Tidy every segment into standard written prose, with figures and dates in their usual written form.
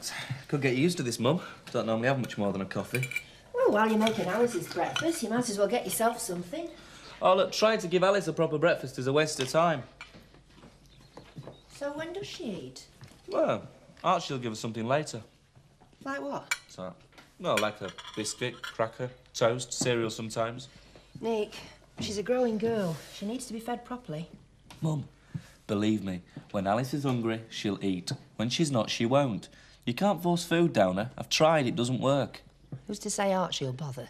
thanks. Could get used to this, Mum. Don't normally have much more than a coffee. Well, while you're making Alice's breakfast, you might as well get yourself something. Oh, look, trying to give Alice a proper breakfast is a waste of time. So when does she eat? Well, Archie'll give us something later. Like what? So, well, like a biscuit, cracker, toast, cereal sometimes. Nick, she's a growing girl. She needs to be fed properly. Mum, believe me, when Alice is hungry, she'll eat. When she's not, she won't. You can't force food down her. I've tried, it doesn't work. Who's to say Archie'll bother?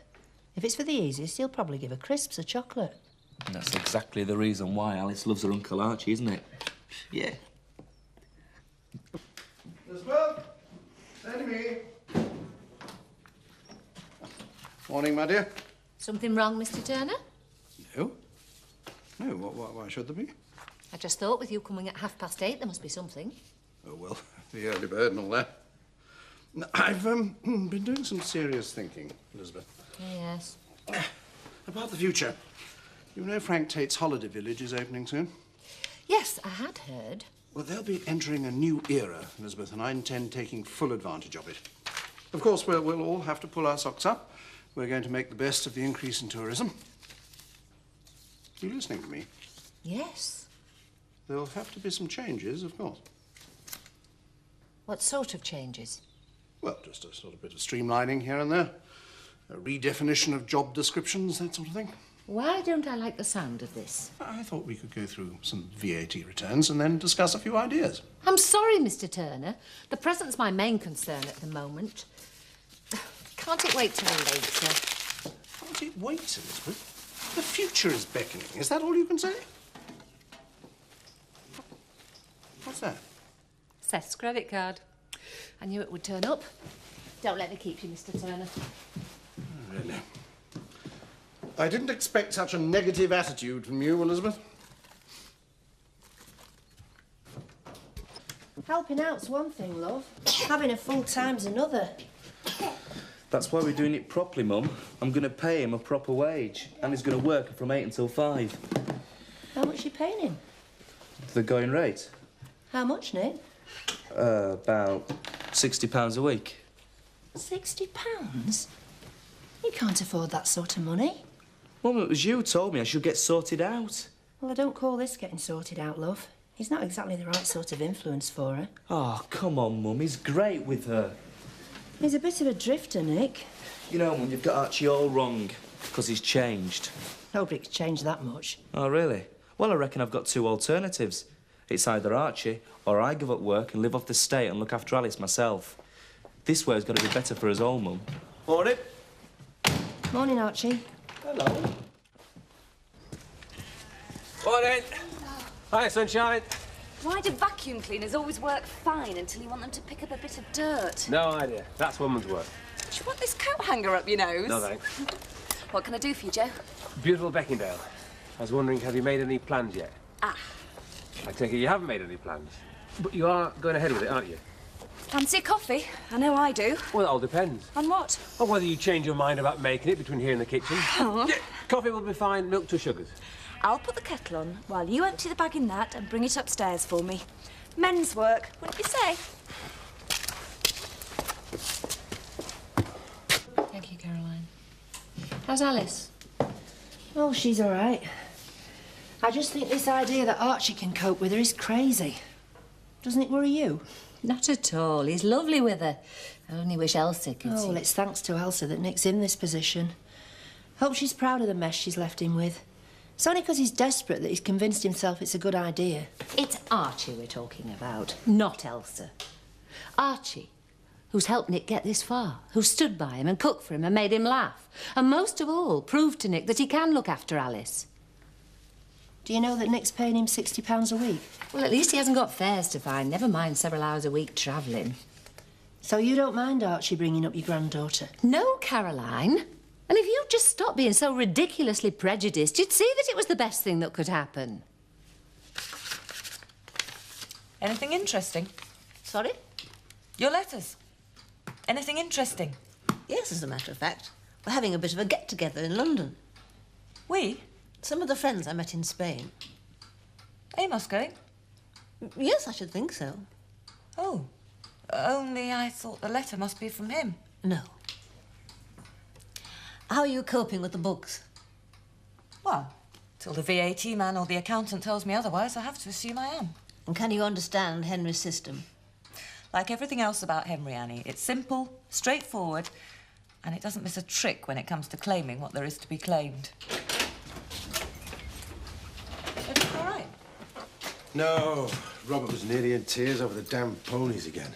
If it's for the easiest, he'll probably give her crisps or chocolate. And that's exactly the reason why Alice loves her Uncle Archie, isn't it? Yeah. Elizabeth, send me. Morning, my dear. Something wrong, Mr. Turner? No. No, why should there be? I just thought with you coming at 8:30, there must be something. Oh, well, the early bird and all that. I've been doing some serious thinking, Elizabeth. Yes. About the future. You know Frank Tate's holiday village is opening soon? Yes, I had heard. Well, they'll be entering a new era, Elizabeth, and I intend taking full advantage of it. Of course, we'll all have to pull our socks up. We're going to make the best of the increase in tourism. Are you listening to me? Yes. There'll have to be some changes, of course. What sort of changes? Well, just a sort of bit of streamlining here and there. A redefinition of job descriptions, that sort of thing. Why don't I like the sound of this? I thought we could go through some VAT returns and then discuss a few ideas. I'm sorry, Mr. Turner. The present's my main concern at the moment. Can't it wait till later? Can't it wait, Elizabeth? The future is beckoning. Is that all you can say? What's that? Seth's credit card. I knew it would turn up. Don't let me keep you, Mr. Turner. Really? I didn't expect such a negative attitude from you, Elizabeth. Helping out's one thing, love. Having a full time's another. That's why we're doing it properly, Mum. I'm going to pay him a proper wage, and he's going to work from 8 until 5. How much are you paying him? The going rate? How much, Nick? About £60 a week. £60? You can't afford that sort of money. Mum, it was you who told me I should get sorted out. Well, I don't call this getting sorted out, love. He's not exactly the right sort of influence for her. Oh, come on, Mum. He's great with her. He's a bit of a drifter, Nick. You know, Mum, you've got Archie all wrong, because he's changed. Nobody could change that much. Oh, really? Well, I reckon I've got two alternatives. It's either Archie, or I give up work and live off the estate and look after Alice myself. This way's got to be better for us all, Mum. Morning. Morning, Archie. Hello. Morning. Hi, sunshine. Why do vacuum cleaners always work fine until you want them to pick up a bit of dirt? No idea. That's woman's work. Do you want this coat hanger up your nose? No, thanks. What can I do for you, Joe? Beautiful Beckingdale. I was wondering, have you made any plans yet? Ah. I take it you haven't made any plans. But you are going ahead with it, aren't you? Fancy a coffee? I know I do. Well, it all depends. On what? Or whether you change your mind about making it between here and the kitchen. Oh. Yeah, coffee will be fine, milk to sugars. I'll put the kettle on while you empty the bag in that and bring it upstairs for me. Men's work, wouldn't you say? Thank you, Caroline. How's Alice? Oh, she's all right. I just think this idea that Archie can cope with her is crazy. Doesn't it worry you? Not at all. He's lovely with her. I only wish Elsa could Oh, see. well, it's thanks to Elsa that Nick's in this position. Hope she's proud of the mess she's left him with. It's only because he's desperate that he's convinced himself it's a good idea. It's Archie we're talking about, not Elsa. Archie, who's helped Nick get this far, who stood by him and cooked for him and made him laugh. And most of all, proved to Nick that he can look after Alice. Do you know that Nick's paying him £60 a week? Well, at least he hasn't got fares to find, never mind several hours a week travelling. So you don't mind Archie bringing up your granddaughter? No, Caroline. And if you'd just stop being so ridiculously prejudiced, you'd see that it was the best thing that could happen. Anything interesting? Sorry? Your letters. Anything interesting? Yes, as a matter of fact. We're having a bit of a get-together in London. We? Some of the friends I met in Spain. Amos going? Yes, I should think so. Oh. Only I thought the letter must be from him. No. How are you coping with the books? Well, till the VAT man or the accountant tells me otherwise, I have to assume I am. And can you understand Henry's system? Like everything else about Henry, Annie, it's simple, straightforward, and it doesn't miss a trick when it comes to claiming what there is to be claimed. Everything all right? No, Robert was nearly in tears over the damn ponies again.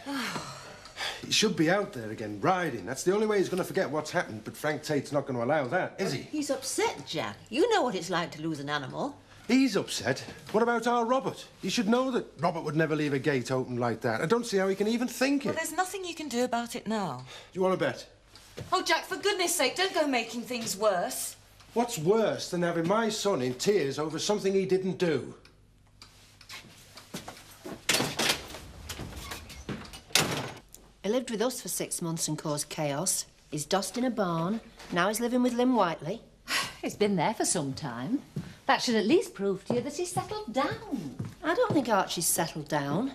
He should be out there again, riding. That's the only way he's going to forget what's happened, but Frank Tate's not going to allow that, is he? He's upset, Jack. You know what it's like to lose an animal. He's upset. What about our Robert? He should know that Robert would never leave a gate open like that. I don't see how he can even think Well, it. there's nothing you can do about it now. Do you want to bet? Oh, Jack, for goodness sake, don't go making things worse. What's worse than having my son in tears over something he didn't do? He lived with us for 6 months and caused chaos. He's dossed in a barn. Now he's living with Lynn Whiteley. He's been there for some time. That should at least prove to you that he's settled down. I don't think Archie's settled down.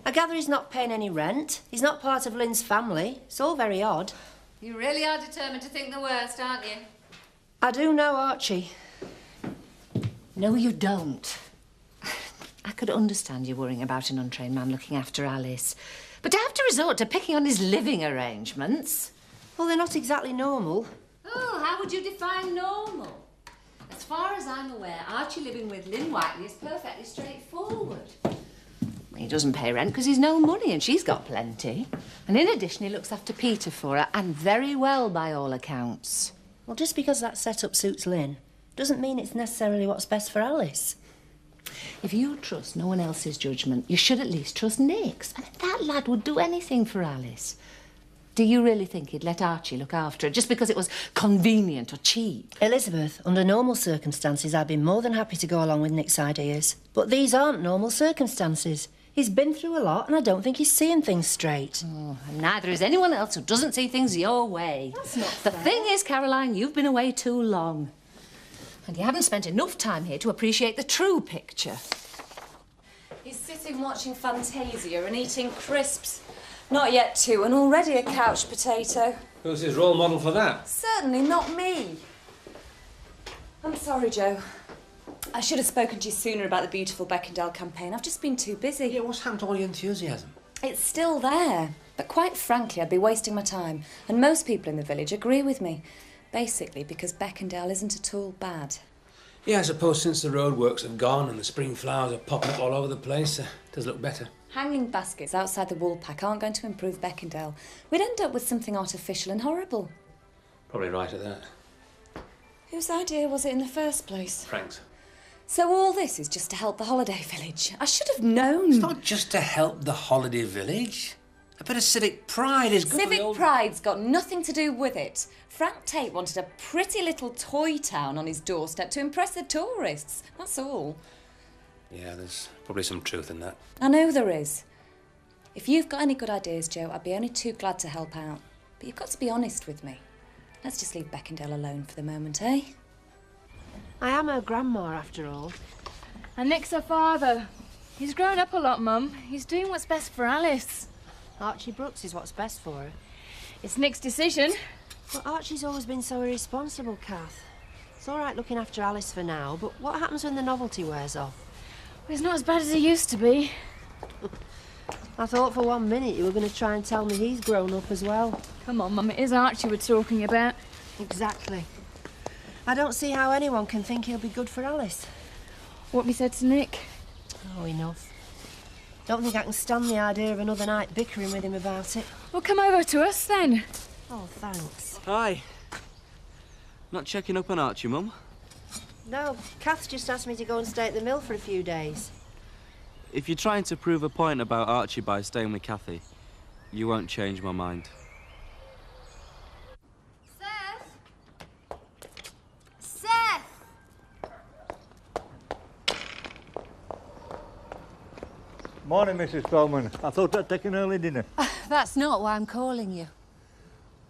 I gather he's not paying any rent. He's not part of Lynn's family. It's all very odd. You really are determined to think the worst, aren't you? I do know Archie. No, you don't. I could understand you worrying about an untrained man looking after Alice. But to have to resort to picking on his living arrangements... Well, they're not exactly normal. Oh, how would you define normal? As far as I'm aware, Archie living with Lynn Whiteley is perfectly straightforward. He doesn't pay rent because he's no money and she's got plenty. And in addition, he looks after Peter for her, and very well by all accounts. Well, just because that setup suits Lynn doesn't mean it's necessarily what's best for Alice. If you trust no one else's judgment, you should at least trust Nick's. I mean, that lad would do anything for Alice. Do you really think he'd let Archie look after her just because it was convenient or cheap? Elizabeth, under normal circumstances, I'd be more than happy to go along with Nick's ideas. But these aren't normal circumstances. He's been through a lot, and I don't think he's seeing things straight. Oh, and neither is anyone else who doesn't see things your way. That's not The fair. thing is, Caroline, you've been away too long. And you haven't spent enough time here to appreciate the true picture. He's sitting watching Fantasia and eating crisps. Not yet 2, and already a couch potato. Who's his role model for that? Certainly not me. I'm sorry, Joe. I should have spoken to you sooner about the beautiful Beckendale campaign. I've just been too busy. Yeah, what's happened to all your enthusiasm? It's still there, but quite frankly, I'd be wasting my time. And most people in the village agree with me. Basically, because Beckendale isn't at all bad. Yeah, I suppose since the roadworks have gone and the spring flowers are popping up all over the place, it does look better. Hanging baskets outside the Woolpack aren't going to improve Beckendale. We'd end up with something artificial and horrible. Probably right at that. Whose idea was it in the first place? Frank's. So all this is just to help the holiday village. I should have known. It's not just to help the holiday village. A bit of civic pride is good for the Civic old... pride's got nothing to do with it. Frank Tate wanted a pretty little toy town on his doorstep to impress the tourists. That's all. Yeah, there's probably some truth in that. I know there is. If you've got any good ideas, Joe, I'd be only too glad to help out. But you've got to be honest with me. Let's just leave Beckendale alone for the moment, eh? I am her grandma, after all. And Nick's her father. He's grown up a lot, Mum. He's doing what's best for Alice. Archie Brooks is what's best for her. It's Nick's decision. But Archie's always been so irresponsible, Kath. It's all right looking after Alice for now, but what happens when the novelty wears off? Well, he's not as bad as he used to be. I thought for 1 minute you were going to try and tell me he's grown up as well. Come on, Mum, it is Archie we're talking about. Exactly. I don't see how anyone can think he'll be good for Alice. What we said to Nick. Oh, enough. Don't think I can stand the idea of another night bickering with him about it. Well, come over to us then. Oh, thanks. Hi. Not checking up on Archie, Mum? No, Kath's just asked me to go and stay at the mill for a few days. If you're trying to prove a point about Archie by staying with Kathy, you won't change my mind. Seth! Morning, Mrs. Spellman. I thought I'd take an early dinner. That's not why I'm calling you.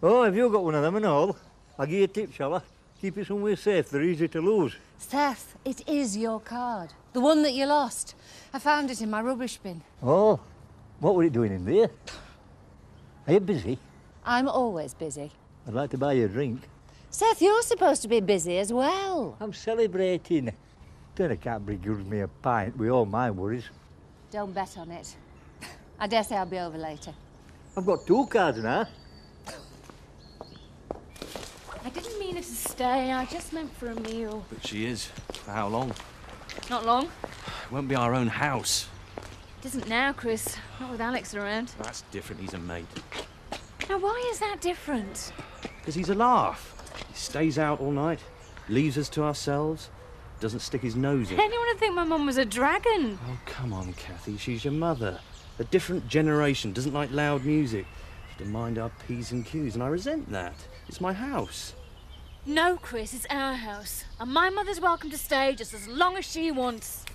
Oh, have you got one of them and all? I'll give you a tip, shall I? Keep it somewhere safe. They're easy to lose. Seth, it is your card. The one that you lost. I found it in my rubbish bin. Oh, what were it doing in there? Are you busy? I'm always busy. I'd like to buy you a drink. Seth, you're supposed to be busy as well. I'm celebrating. Turner can't begrudge me a pint with all my worries. Don't bet on it. I dare say I'll be over later. I've got 2 cards now. I didn't mean her to stay. I just meant for a meal. But she is. For how long? Not long. It won't be our own house. It isn't now, Chris. Not with Alex around. That's different. He's a mate. Now, why is that different? Because he's a laugh. He stays out all night, leaves us to ourselves, doesn't stick his nose in. Anyone would think my mum was a dragon. Oh, come on, Kathy. She's your mother. A different generation, doesn't like loud music. Has to mind our P's and Q's, and I resent that. It's my house. No, Chris, it's our house. And my mother's welcome to stay just as long as she wants.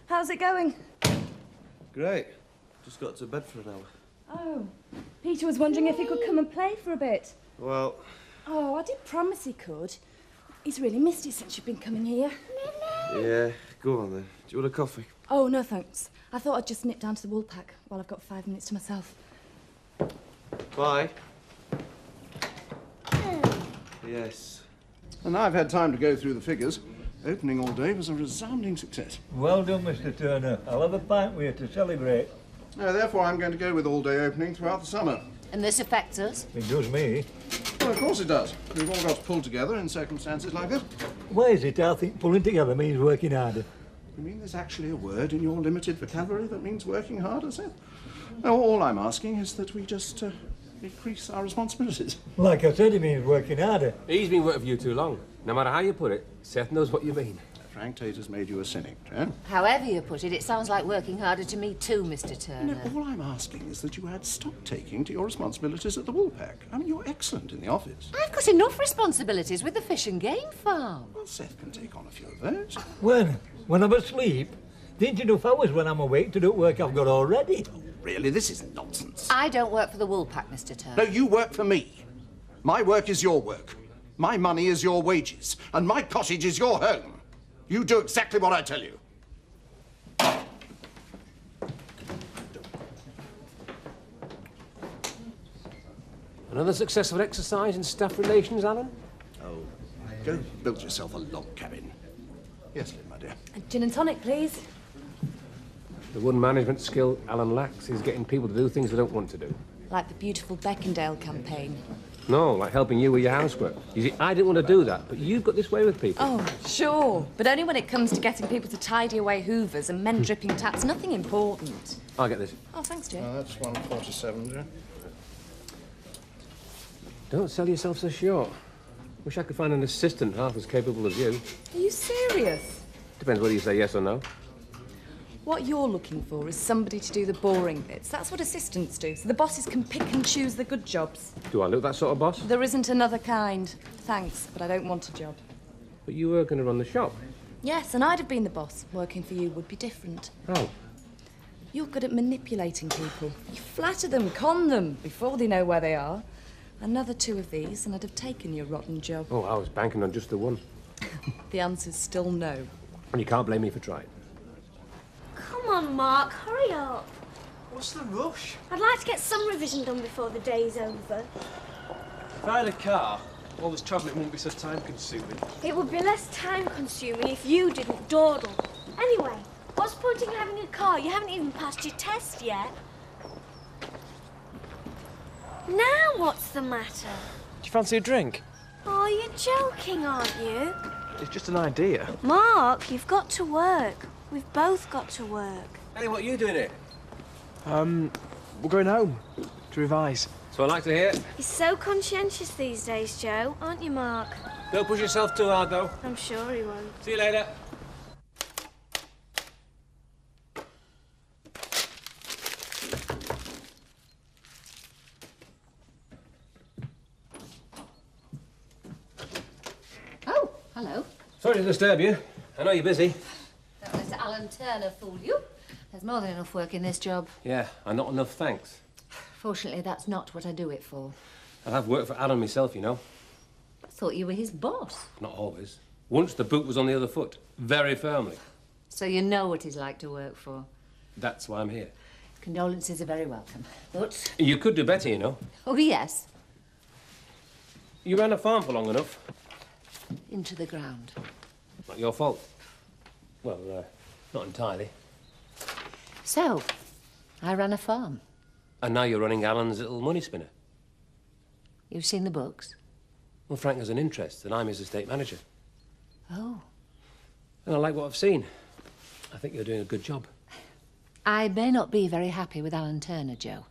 How's it going? Great. Just got to bed for an hour. Oh, Peter was wondering if he could come and play for a bit. Well... Oh, I did promise he could. He's really missed it since you've been coming here. Yeah, go on then. Do you want a coffee? Oh, no thanks. I thought I'd just nip down to the wool pack while I've got 5 minutes to myself. Bye. Yes. And now I've had time to go through the figures. Opening all day was a resounding success. Well done, Mr. Turner. I'll have a pint with you to celebrate. Therefore, I'm going to go with all-day opening throughout the summer. And this affects us? It does me. Well, of course it does. We've all got to pull together in circumstances like this. Why is it I think pulling together means working harder? You mean there's actually a word in your limited vocabulary that means working harder, Seth? No, all I'm asking is that we just increase our responsibilities. Like I said, it means working harder. He's been working for you too long. No matter how you put it, Seth knows what you mean. Frank Tate has made you a cynic, eh? However you put it, it sounds like working harder to me too, Mr. Turner. No, all I'm asking is that you add stock-taking to your responsibilities at the Woolpack. I mean, you're excellent in the office. I've got enough responsibilities with the fish and game farm. Well, Seth can take on a few of those. When I'm asleep, didn't you enough hours when I'm awake to do work I've got already? Really, this is nonsense. I don't work for the Woolpack, Mr. Turner. No, you work for me. My work is your work. My money is your wages. And my cottage is your home. You do exactly what I tell you. Another successful exercise in staff relations, Alan? Oh, go build yourself a log cabin. Yes, Lynn, my dear. A gin and tonic, please. The one management skill Alan lacks is getting people to do things they don't want to do. Like the beautiful Beckendale campaign. No, like helping you with your housework. You see, I didn't want to do that, but you've got this way with people. Oh, sure. But only when it comes to getting people to tidy away hoovers and men dripping taps. Nothing important. I'll get this. Oh, thanks, Joe. That's 147, Joe. Don't sell yourself so short. Wish I could find an assistant half as capable as you. Are you serious? Depends whether you say yes or no. What you're looking for is somebody to do the boring bits. That's what assistants do, so the bosses can pick and choose the good jobs. Do I look that sort of boss? There isn't another kind. Thanks, but I don't want a job. But you were going to run the shop. Yes, and I'd have been the boss. Working for you would be different. Oh. You're good at manipulating people. You flatter them, con them, before they know where they are. Another 2 of these, and I'd have taken your rotten job. Oh, I was banking on just the one. The answer's still no. And you can't blame me for trying. Come on, Mark, hurry up. What's the rush? I'd like to get some revision done before the day's over. If I had a car, all this travelling wouldn't be so time-consuming. It would be less time-consuming if you didn't dawdle. Anyway, what's the point in having a car? You haven't even passed your test yet. Now what's the matter? Do you fancy a drink? Oh, you're joking, aren't you? It's just an idea. Mark, you've got to work. We've both got to work. Hey, what are you doing here? We're going home to revise. So I like to hear. You're so conscientious these days, Joe, aren't you, Mark? Don't push yourself too hard, though. I'm sure he won't. See you later. Hello. Sorry to disturb you. I know you're busy. Don't let Alan Turner fool you. There's more than enough work in this job. Yeah, and not enough thanks. Fortunately, that's not what I do it for. I have worked for Alan myself, you know. I thought you were his boss. Not always. Once the boot was on the other foot. Very firmly. So you know what he's like to work for. That's why I'm here. Condolences are very welcome. But... You could do better, you know. Oh, yes. You ran a farm for long enough. Into the ground. Not your fault. Well, not entirely. So, I ran a farm. And now you're running Alan's little money spinner. You've seen the books? Well, Frank has an interest, and I'm his estate manager. Oh. And I like what I've seen. I think you're doing a good job. I may not be very happy with Alan Turner, Joe,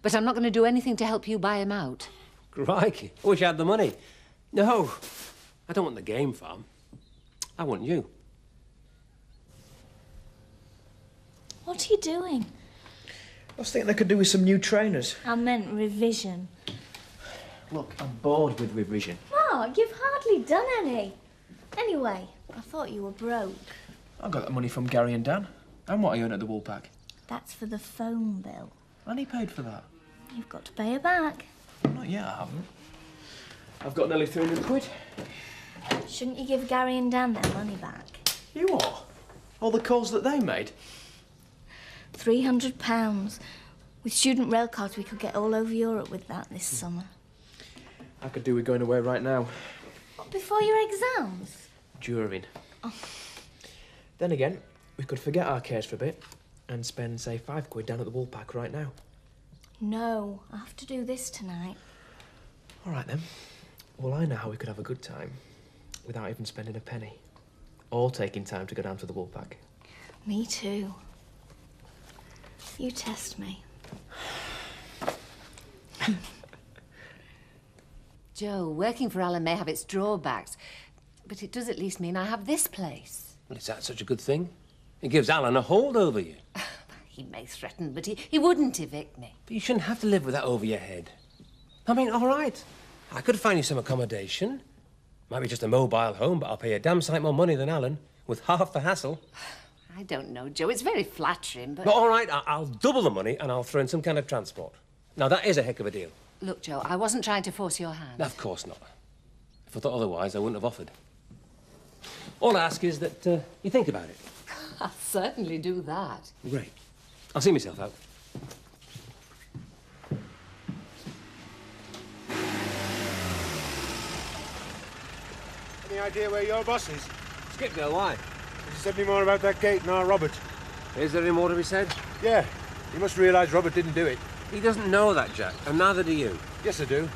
but I'm not going to do anything to help you buy him out. Crikey, I wish I had the money. No, I don't want the game farm. I want you. What are you doing? I was thinking I could do with some new trainers. I meant revision. Look, I'm bored with revision. Mark, you've hardly done any. Anyway, I thought you were broke. I got that money from Gary and Dan. And what I earn at the Woolpack. That's for the phone bill. And he paid for that. You've got to pay her back. Not yet, I haven't. I've got nearly 300 quid. Shouldn't you give Gary and Dan their money back? You are? All the calls that they made? £300. With student rail cards, we could get all over Europe with that this summer. I could do with going away right now. What, before your exams? During. Oh. Then again, we could forget our cares for a bit and spend, say, £5 down at the Woolpack right now. No, I have to do this tonight. All right, then. Well, I know how we could have a good time without even spending a penny. Or taking time to go down to the Woolpack. Me too. You test me. Joe, working for Alan may have its drawbacks, but it does at least mean I have this place. Well, is that such a good thing? It gives Alan a hold over you. He may threaten, but he wouldn't evict me. But you shouldn't have to live with that over your head. I mean, all right. I could find you some accommodation. Might be just a mobile home, but I'll pay you a damn sight more money than Alan, with half the hassle. I don't know, Joe. It's very flattering, but... But all right, I'll double the money and I'll throw in some kind of transport. Now, that is a heck of a deal. Look, Joe, I wasn't trying to force your hand. No, of course not. If I thought otherwise, I wouldn't have offered. All I ask is that you think about it. I'll certainly do that. Great. I'll see myself out. Any idea where your boss is? Skipdale, why? Has he said any more about that gate and our Robert? Is there any more to be said? Yeah. You must realise Robert didn't do it. He doesn't know that, Jack, and neither do you. Yes, I do.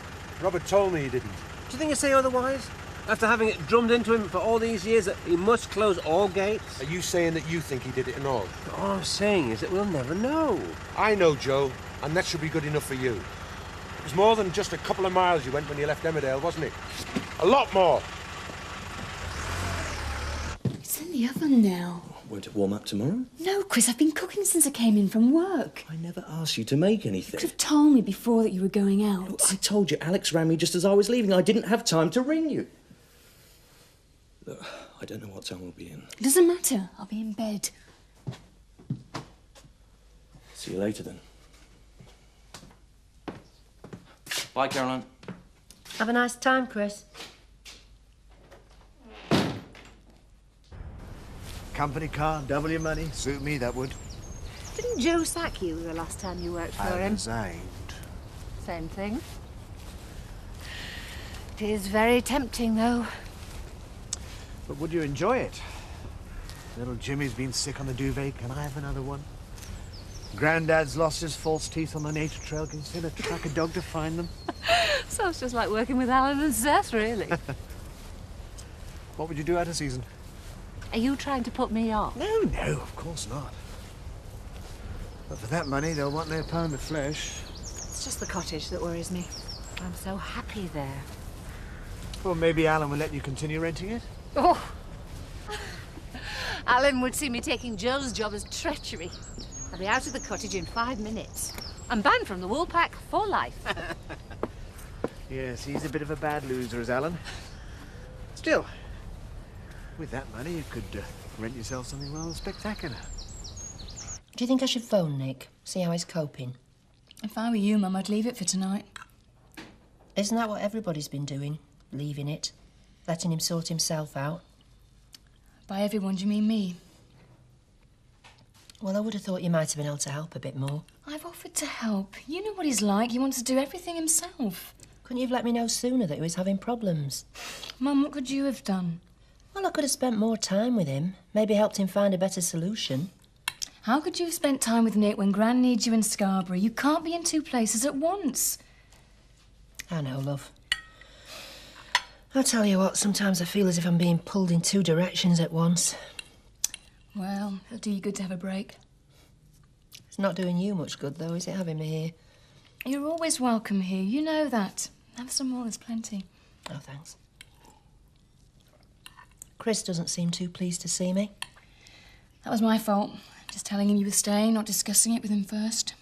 Robert told me he didn't. Do you think he'd say otherwise? After having it drummed into him for all these years that he must close all gates? Are you saying that you think he did it and all? All I'm saying is that we'll never know. I know, Joe, and that should be good enough for you. It was more than just a couple of miles you went when you left Emmerdale, wasn't it? A lot more. It's in the oven now. Won't it warm up tomorrow? No, Chris, I've been cooking since I came in from work. I never asked you to make anything. You could have told me before that you were going out. Look, I told you Alex rang me just as I was leaving. I didn't have time to ring you. Look, I don't know what time we'll be in. It doesn't matter. I'll be in bed. See you later, then. Bye, Caroline. Have a nice time, Chris. Company car, double your money. Suit me, that would. Didn't Joe sack you the last time you worked for I him? resigned. Same thing. It is very tempting, though. But would you enjoy it? Little Jimmy's been sick on the duvet. Can I have another one? Grandad's lost his false teeth on the nature trail. Can you send a track a dog to find them? Sounds just like working with Alan and Seth, really. What would you do out of season? Are you trying to put me off? No, no, of course not. But for that money, they'll want their pound of flesh. It's just the cottage that worries me. I'm so happy there. Well, maybe Alan will let you continue renting it. Oh! Alan would see me taking Joe's job as treachery. I'll be out of the cottage in 5 minutes. I'm banned from the Woolpack for life. Yes, he's a bit of a bad loser, is Alan. Still, With that money, you could rent yourself something rather spectacular. Do you think I should phone Nick, see how he's coping? If I were you, Mum, I'd leave it for tonight. Isn't that what everybody's been doing? Leaving it? Letting him sort himself out? By everyone, do you mean me? Well, I would have thought you might have been able to help a bit more. I've offered to help. You know what he's like. He wants to do everything himself. Couldn't you have let me know sooner that he was having problems? Mum, what could you have done? Well, I could have spent more time with him. Maybe helped him find a better solution. How could you have spent time with Nick when Gran needs you in Scarborough? You can't be in two places at once. I know, love. I'll tell you what, sometimes I feel as if I'm being pulled in two directions at once. Well, it'll do you good to have a break. It's not doing you much good, though, is it, having me here? You're always welcome here. You know that. Have some more, there's plenty. Oh, thanks. Chris doesn't seem too pleased to see me. That was my fault. Just telling him you were staying, not discussing it with him first.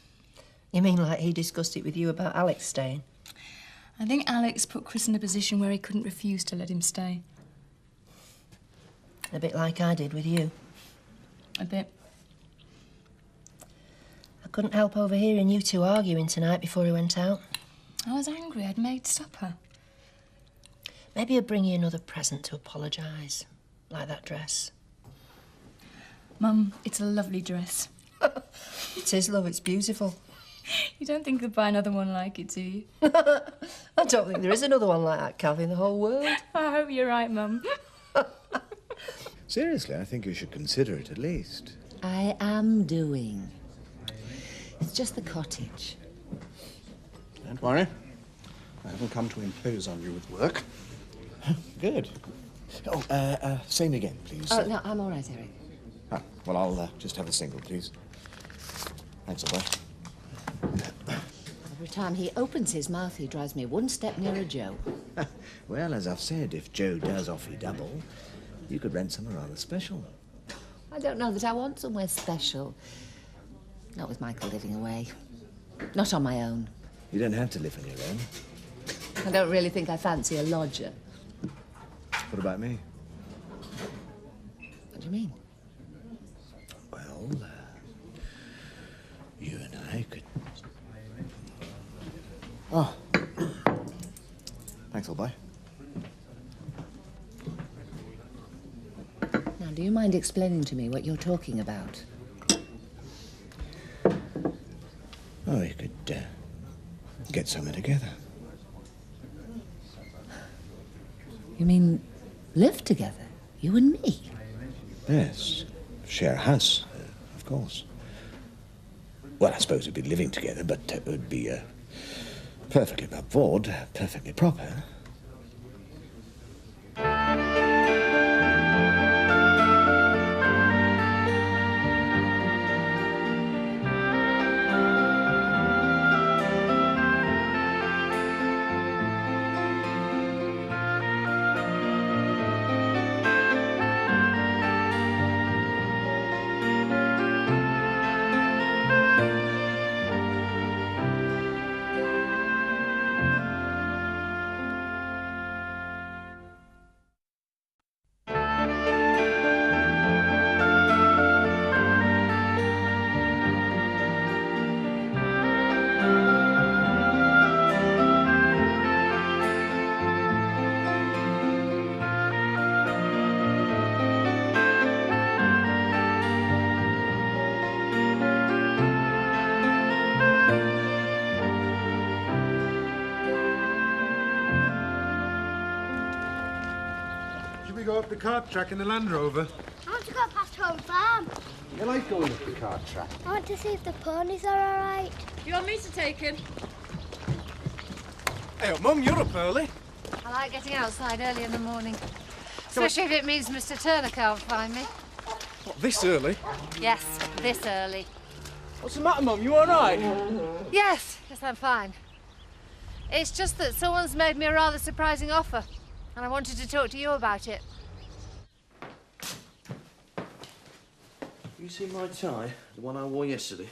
You mean like he discussed it with you about Alex staying? I think Alex put Chris in a position where he couldn't refuse to let him stay. A bit like I did with you. A bit. I couldn't help overhearing you two arguing tonight before he went out. I was angry. I'd made supper. Maybe he'll bring you another present to apologise, like that dress. Mum, it's a lovely dress. It is, love. It's beautiful. You don't think you'll buy another one like it, do you? I don't think there is another one like that, Kath, in the whole world. I hope you're right, Mum. Seriously, I think you should consider it at least. I am doing. It's just the cottage. Don't worry. I haven't come to impose on you with work. Good. Oh, same again, please. Oh, no, I'm all right, Eric. Ah, well, I'll just have a single, please. Thanks a lot. Every time he opens his mouth, he drives me one step nearer Joe. Well, as I've said, if Joe does offer you double, you could rent somewhere rather special. I don't know that I want somewhere special. Not with Michael living away. Not on my own. You don't have to live on your own. I don't really think I fancy a lodger. What about me? What do you mean? Well, you and I could... Oh. Thanks, old boy. Now, do you mind explaining to me what you're talking about? Oh, you could get somewhere together. You mean live together? You and me? Yes. Share a house, of course. Well, I suppose we'd be living together, but it would be perfectly above board, perfectly proper. Go up the cart track in the Land Rover. I want to go past home farm. You like going up the cart track? I want to see if the ponies are all right. Do you want me to take him? Hey, Mum, you're up early. I like getting outside early in the morning. Especially if it means Mr. Turner can't find me. What, this early? Yes, this early. What's the matter, Mum? You all right? Yes, I'm fine. It's just that someone's made me a rather surprising offer, and I wanted to talk to you about it. You seen my tie? The one I wore yesterday?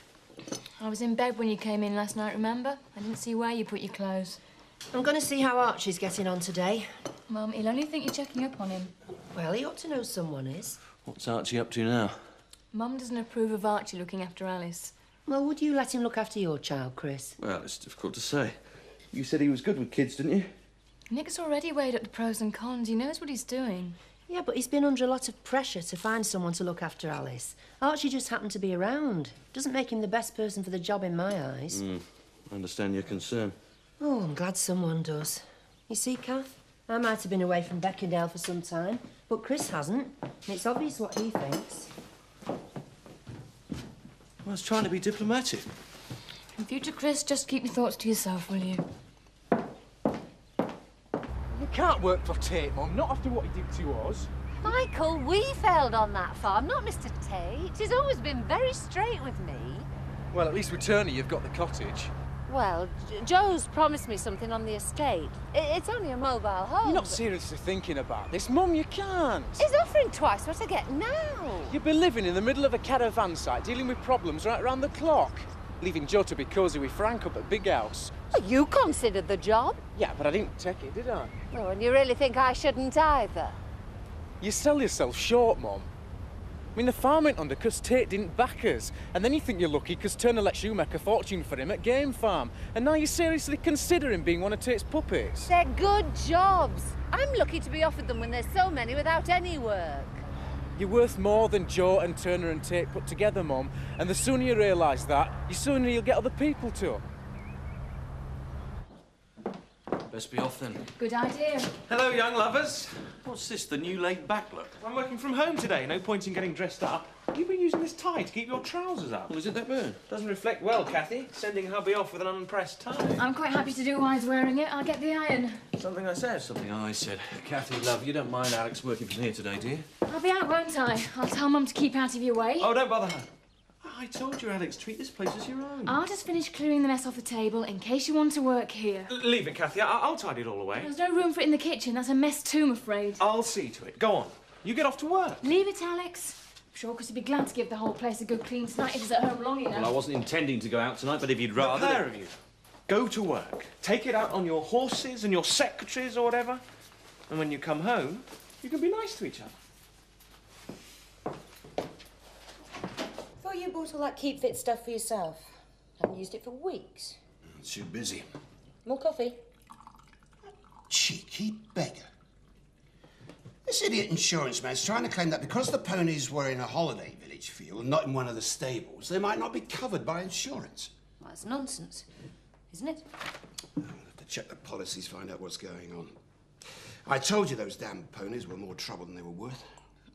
I was in bed when you came in last night, remember? I didn't see where you put your clothes. I'm going to see how Archie's getting on today. Mum, he'll only think you're checking up on him. Well, he ought to know someone is. What's Archie up to now? Mum doesn't approve of Archie looking after Alice. Well, would you let him look after your child, Chris? Well, it's difficult to say. You said he was good with kids, didn't you? Nick's already weighed up the pros and cons. He knows what he's doing. Yeah, but he's been under a lot of pressure to find someone to look after Alice. Archie just happened to be around. Doesn't make him the best person for the job in my eyes. I understand your concern. Oh, I'm glad someone does. You see, Kath, I might have been away from Beckendale for some time, but Chris hasn't. And it's obvious what he thinks. I was trying to be diplomatic. In future, Chris, just keep your thoughts to yourself, will you? You can't work for Tate, Mum, not after what he did to us. Michael, we failed on that farm, not Mr. Tate. He's always been very straight with me. Well, at least with Turney, you've got the cottage. Well, Joe's promised me something on the estate. It's only a mobile home. You're not seriously thinking about this, Mum, you can't. He's offering twice what I get now. You'll be living in the middle of a caravan site, dealing with problems right around the clock. Leaving Joe to be cosy with Frank up at Big House. Well, you considered the job. Yeah, but I didn't take it, did I? Oh, and you really think I shouldn't either? You sell yourself short, Mum. I mean, the farm went under because Tate didn't back us. And then you think you're lucky because Turner lets you make a fortune for him at Game Farm. And now you're seriously considering being one of Tate's puppets. They're good jobs. I'm lucky to be offered them when there's so many without any work. You're worth more than Joe and Turner and Tate put together, Mum. And the sooner you realise that, the sooner you'll get other people to. Best be off then. Good idea. Hello, young lovers. What's this, the new laid-back look? I'm working from home today. No point in getting dressed up. You've been using this tie to keep your trousers up. Well, is it that bad? Doesn't reflect well, Kathy. Sending hubby off with an unpressed tie. I'm quite happy to do it while he's wearing it. I'll get the iron. Something I said. Something I said. Kathy, love, you don't mind Alex working from here today, do you? I'll be out, won't I? I'll tell Mum to keep out of your way. Oh, don't bother her. I told you, Alex, treat this place as your own. I'll just finish clearing the mess off the table in case you want to work here. Leave it, Kathy. I'll tidy it all away. There's no room for it in the kitchen. That's a mess too, I'm afraid. I'll see to it. Go on. You get off to work. Leave it, Alex. I'm sure Chris would be glad to give the whole place a good clean tonight if he's at home long enough. Well, I wasn't intending to go out tonight, but if you'd rather... The pair of you. Go to work. Take it out on your horses and your secretaries or whatever. And when you come home, you can be nice to each other. Thought you bought all that Keep Fit stuff for yourself. Haven't used it for weeks. Too busy. More coffee? Cheeky beggar. This idiot insurance man's trying to claim that because the ponies were in a holiday village field, not in one of the stables, they might not be covered by insurance. Well, that's nonsense, isn't it? I'll have to check the policies, find out what's going on. I told you those damn ponies were more trouble than they were worth.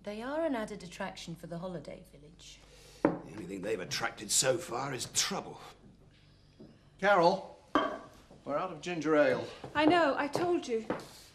They are an added attraction for the holiday village. The only thing they've attracted so far is trouble. Carol, we're out of ginger ale. I know, I told you.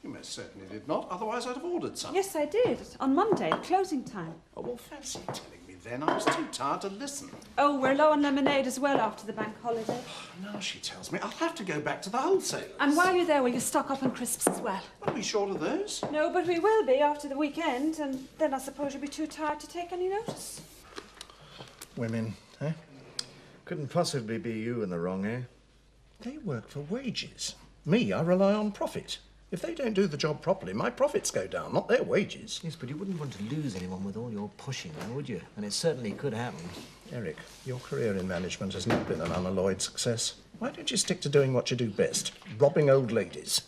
You most certainly did not, otherwise I'd have ordered some. Yes, I did. On Monday, at closing time. Oh, well, fancy telling me then. I was too tired to listen. Oh, we're low on lemonade as well after the bank holiday. Now she tells me I'll have to go back to the wholesalers. And while you're there, will you stock up on crisps as well? Are we short of those? No, but we will be after the weekend, and then I suppose you'll be too tired to take any notice. Women, eh? Couldn't possibly be you in the wrong, eh? They work for wages. Me, I rely on profit. If they don't do the job properly, my profits go down, not their wages. Yes, but you wouldn't want to lose anyone with all your pushing, now, would you? And it certainly could happen. Eric, your career in management has not been an unalloyed success. Why don't you stick to doing what you do best? Robbing old ladies.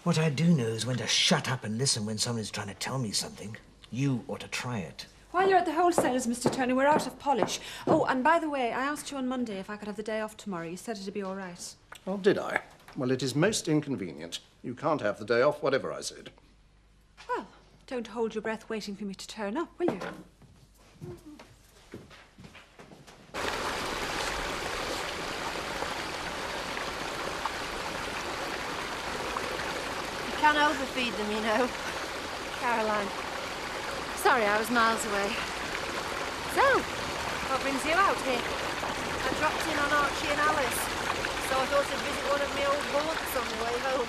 What I do know is when to shut up and listen when someone is trying to tell me something. You ought to try it. While you're at the wholesalers, Mr. Turney, we're out of polish. Oh, and by the way, I asked you on Monday if I could have the day off tomorrow. You said it'd be all right. Oh, did I? Well, it is most inconvenient. You can't have the day off, whatever I said. Well, don't hold your breath waiting for me to turn up, will you? You can't overfeed them, you know. Caroline. Sorry, I was miles away. So, what brings you out here? I dropped in on Archie and Alice, so I thought I'd visit one of my old haunts on the way home.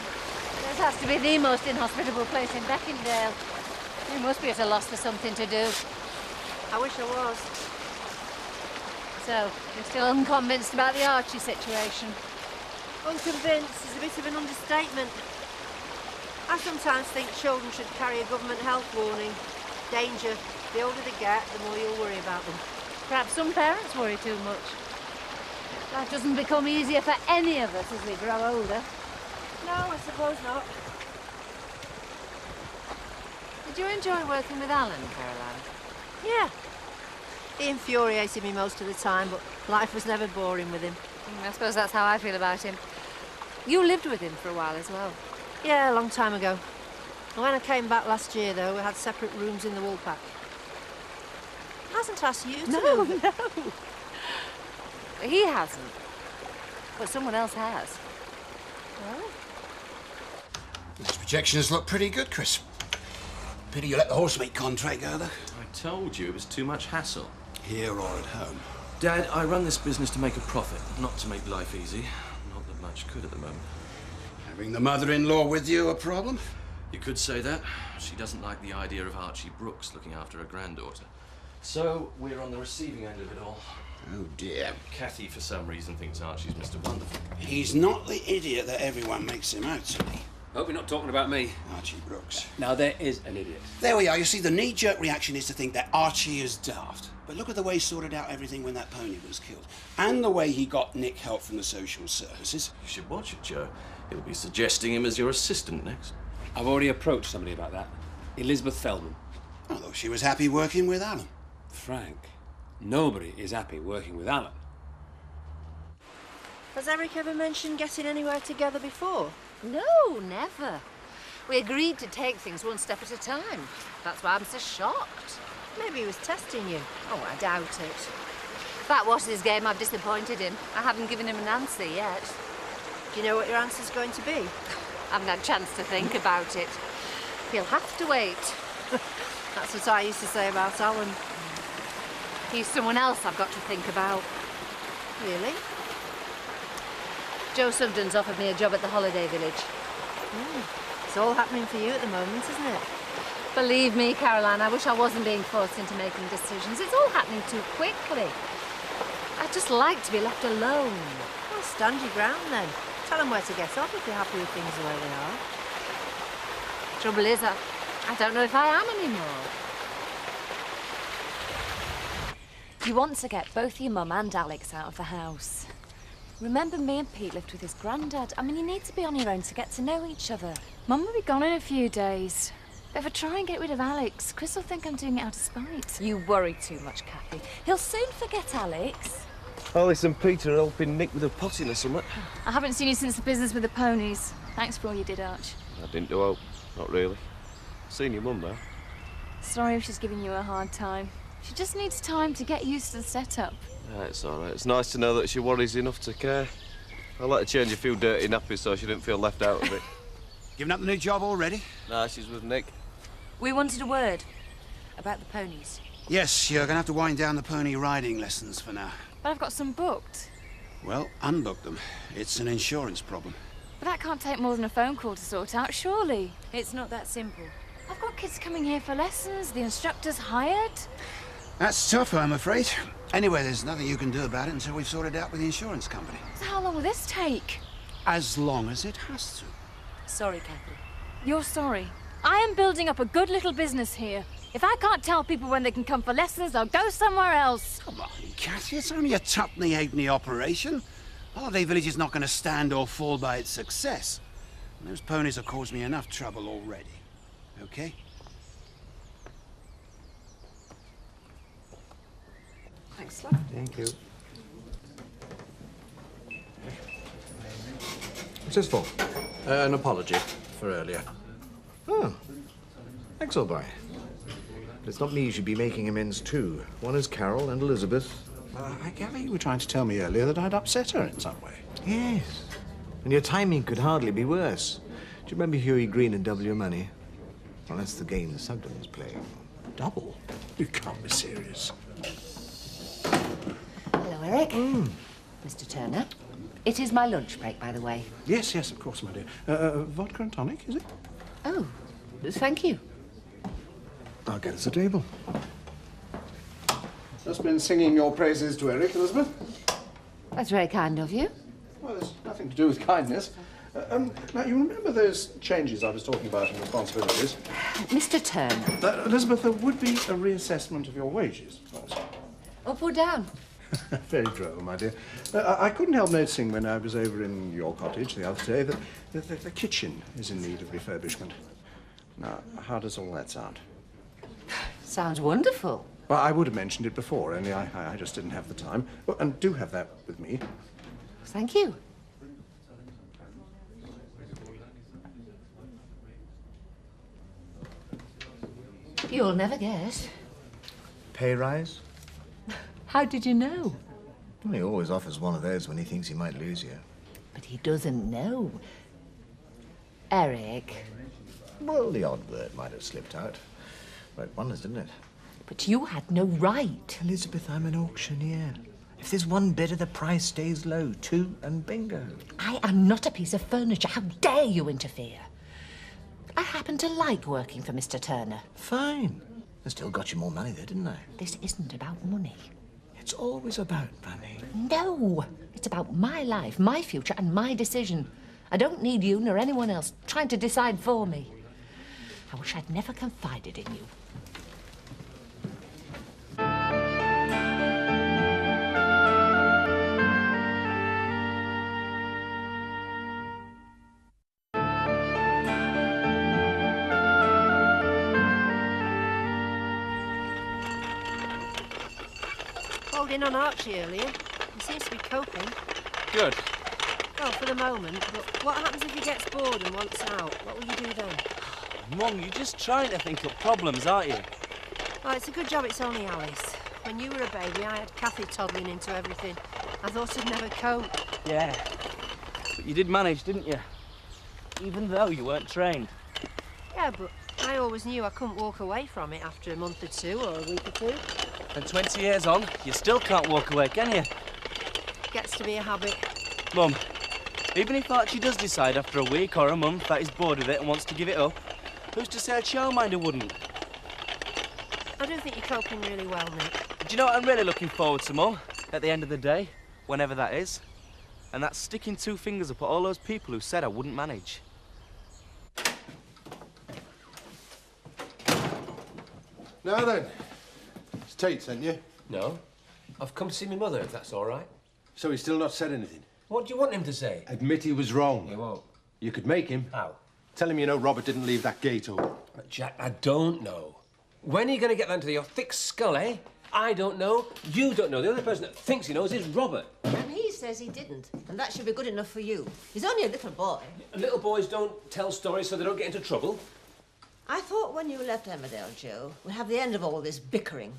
This has to be the most inhospitable place in Beckendale. You must be at a loss for something to do. I wish I was. So, you're still unconvinced about the Archie situation? Unconvinced is a bit of an understatement. I sometimes think children should carry a government health warning. Danger. The older they get, the more you'll worry about them. Perhaps some parents worry too much. Life doesn't become easier for any of us as we grow older. No, I suppose not. Did you enjoy working with Alan, Caroline? Yeah. He infuriated me most of the time, but life was never boring with him. I suppose that's how I feel about him. You lived with him for a while as well. Yeah, a long time ago. And when I came back last year, though, we had separate rooms in the Woolpack. Hasn't asked you to No, move it. no. He hasn't. But someone else has. Well, These projections look pretty good, Chris. Pity you let the horse meat contract go, though. I told you it was too much hassle. Here or at home. Dad, I run this business to make a profit, not to make life easy. Not that much could at the moment. Having the mother-in-law with you a problem? You could say that. She doesn't like the idea of Archie Brooks looking after her granddaughter. So, we're on the receiving end of it all. Oh, dear. Kathy, for some reason, thinks Archie's Mr. Wonderful. He's not the idiot that everyone makes him out to be. Hope you're not talking about me. Archie Brooks. Now, there is an idiot. There we are. You see, the knee-jerk reaction is to think that Archie is daft. But look at the way he sorted out everything when that pony was killed. And the way he got Nick help from the social services. You should watch it, Joe. He'll be suggesting him as your assistant next. I've already approached somebody about that. Elizabeth Feldman. Although she was happy working with Alan. Frank, nobody is happy working with Alan. has Eric ever mentioned getting anywhere together before? No, never. We agreed to take things one step at a time. That's why I'm so shocked. Maybe he was testing you. Oh, I doubt it. If that was his game, I've disappointed him. I haven't given him an answer yet. Do you know what your answer's going to be? I haven't had a chance to think about it. He'll have to wait. That's what I used to say about Alan. He's someone else I've got to think about. Really? Joe Sugden's offered me a job at the holiday village. It's all happening for you at the moment, isn't it? Believe me, Caroline, I wish I wasn't being forced into making decisions. It's all happening too quickly. I'd just like to be left alone. Well, stand your ground then. Tell them where to get off if you're happy with things the way they are. Trouble is, I don't know if I am anymore. You want to get both your mum and Alex out of the house. Remember, me and Pete lived with his granddad. I mean, you need to be on your own to get to know each other. Mum will be gone in a few days. But if I try and get rid of Alex, Chris will think I'm doing it out of spite. You worry too much, Kathy. He'll soon forget Alex. Alice and Peter are helping Nick with a potting or something. I haven't seen you since the business with the ponies. Thanks for all you did, Arch. I didn't do out. Not really. Seen your mum now. Sorry if she's giving you a hard time. She just needs time to get used to the setup. Yeah, it's all right. It's nice to know that she worries enough to care. I like to change a few dirty nappies so she didn't feel left out of it. Giving up the new job already? Nah, she's with Nick. We wanted a word about the ponies. Yes, you're going to have to wind down the pony riding lessons for now. But I've got some booked. Well, unbook them. It's an insurance problem. But that can't take more than a phone call to sort out, surely. It's not that simple. I've got kids coming here for lessons, the instructor's hired. That's tough, I'm afraid. Anyway, there's nothing you can do about it until we've sorted out with the insurance company. So how long will this take? As long as it has to. Sorry, Kathy. You're sorry. I am building up a good little business here. If I can't tell people when they can come for lessons, I'll go somewhere else. Come on, Kathy, it's only a tuppenny-halfpenny operation. Holiday Village is not going to stand or fall by its success. And those ponies have caused me enough trouble already. Okay? Thanks, love. Thank you. What's this for? An apology for earlier. Oh. Thanks, old boy. But it's not me you should be making amends to. One is Carol and Elizabeth. I gather you were trying to tell me earlier that I'd upset her in some way. Yes. And your timing could hardly be worse. Do you remember Hughie Green and Double Your Money? Well, that's the game the Sugden's playing. Double? You can't be serious. Hello, Eric. Mr. Turner. It is my lunch break, by the way. Yes, yes, of course, my dear. Vodka and tonic, is it? Oh, thank you. I'll get us a table. Just been singing your praises to Eric, Elizabeth. That's very kind of you. Well, there's nothing to do with kindness. Now, you remember those changes I was talking about in responsibilities? Mr. Turner. Elizabeth, there would be a reassessment of your wages, of course. Up or down? Very droll, my dear. I couldn't help noticing when I was over in your cottage the other day that the kitchen is in need of refurbishment. Now, how does all that sound? Sounds wonderful. Well, I would have mentioned it before, only I just didn't have the time. Oh, and do have that with me. Thank you. You'll never guess. Pay rise? How did you know? Well, he always offers one of those when he thinks he might lose you. But he doesn't know. Eric. Well, the odd word might have slipped out. Right, wonders, didn't it? But you had no right. Elizabeth, I'm an auctioneer. If there's one bidder, the price stays low. Two, and bingo. I am not a piece of furniture. How dare you interfere? I happen to like working for Mr. Turner. Fine. I still got you more money there, didn't I? This isn't about money. It's always about money. No. It's about my life, my future, and my decision. I don't need you nor anyone else trying to decide for me. I wish I'd never confided in you. Called in on Archie earlier. He seems to be coping. Good. Well, for the moment, but what happens if he gets bored and wants out? What will you do then? Mum, you're just trying to think up problems, aren't you? Well, it's a good job it's only Alice. When you were a baby, I had Kathy toddling into everything. I thought I'd never cope. Yeah. But you did manage, didn't you? Even though you weren't trained. Yeah, but I always knew I couldn't walk away from it after a month or two or a week or two. And 20 years on, you still can't walk away, can you? Gets to be a habit. Mum, even if Archie does decide after a week or a month that he's bored with it and wants to give it up, who's to say a childminder wouldn't? I do think you're coping really well, Nick. Do you know what I'm really looking forward to, Mum? At the end of the day, whenever that is. And that's sticking two fingers up at all those people who said I wouldn't manage. Now then, it's Tate sent you? No. I've come to see my mother, if that's all right. So he's still not said anything? What do you want him to say? Admit he was wrong. He won't. You could make him. How? Tell him you know Robert didn't leave that gate open. But Jack, I don't know. When are you going to get that into your thick skull, eh? I don't know. You don't know. The only person that thinks he knows is Robert. And he says he didn't, and that should be good enough for you. He's only a little boy. Little boys don't tell stories so they don't get into trouble. I thought when you left Emmerdale, Joe, we'd have the end of all this bickering.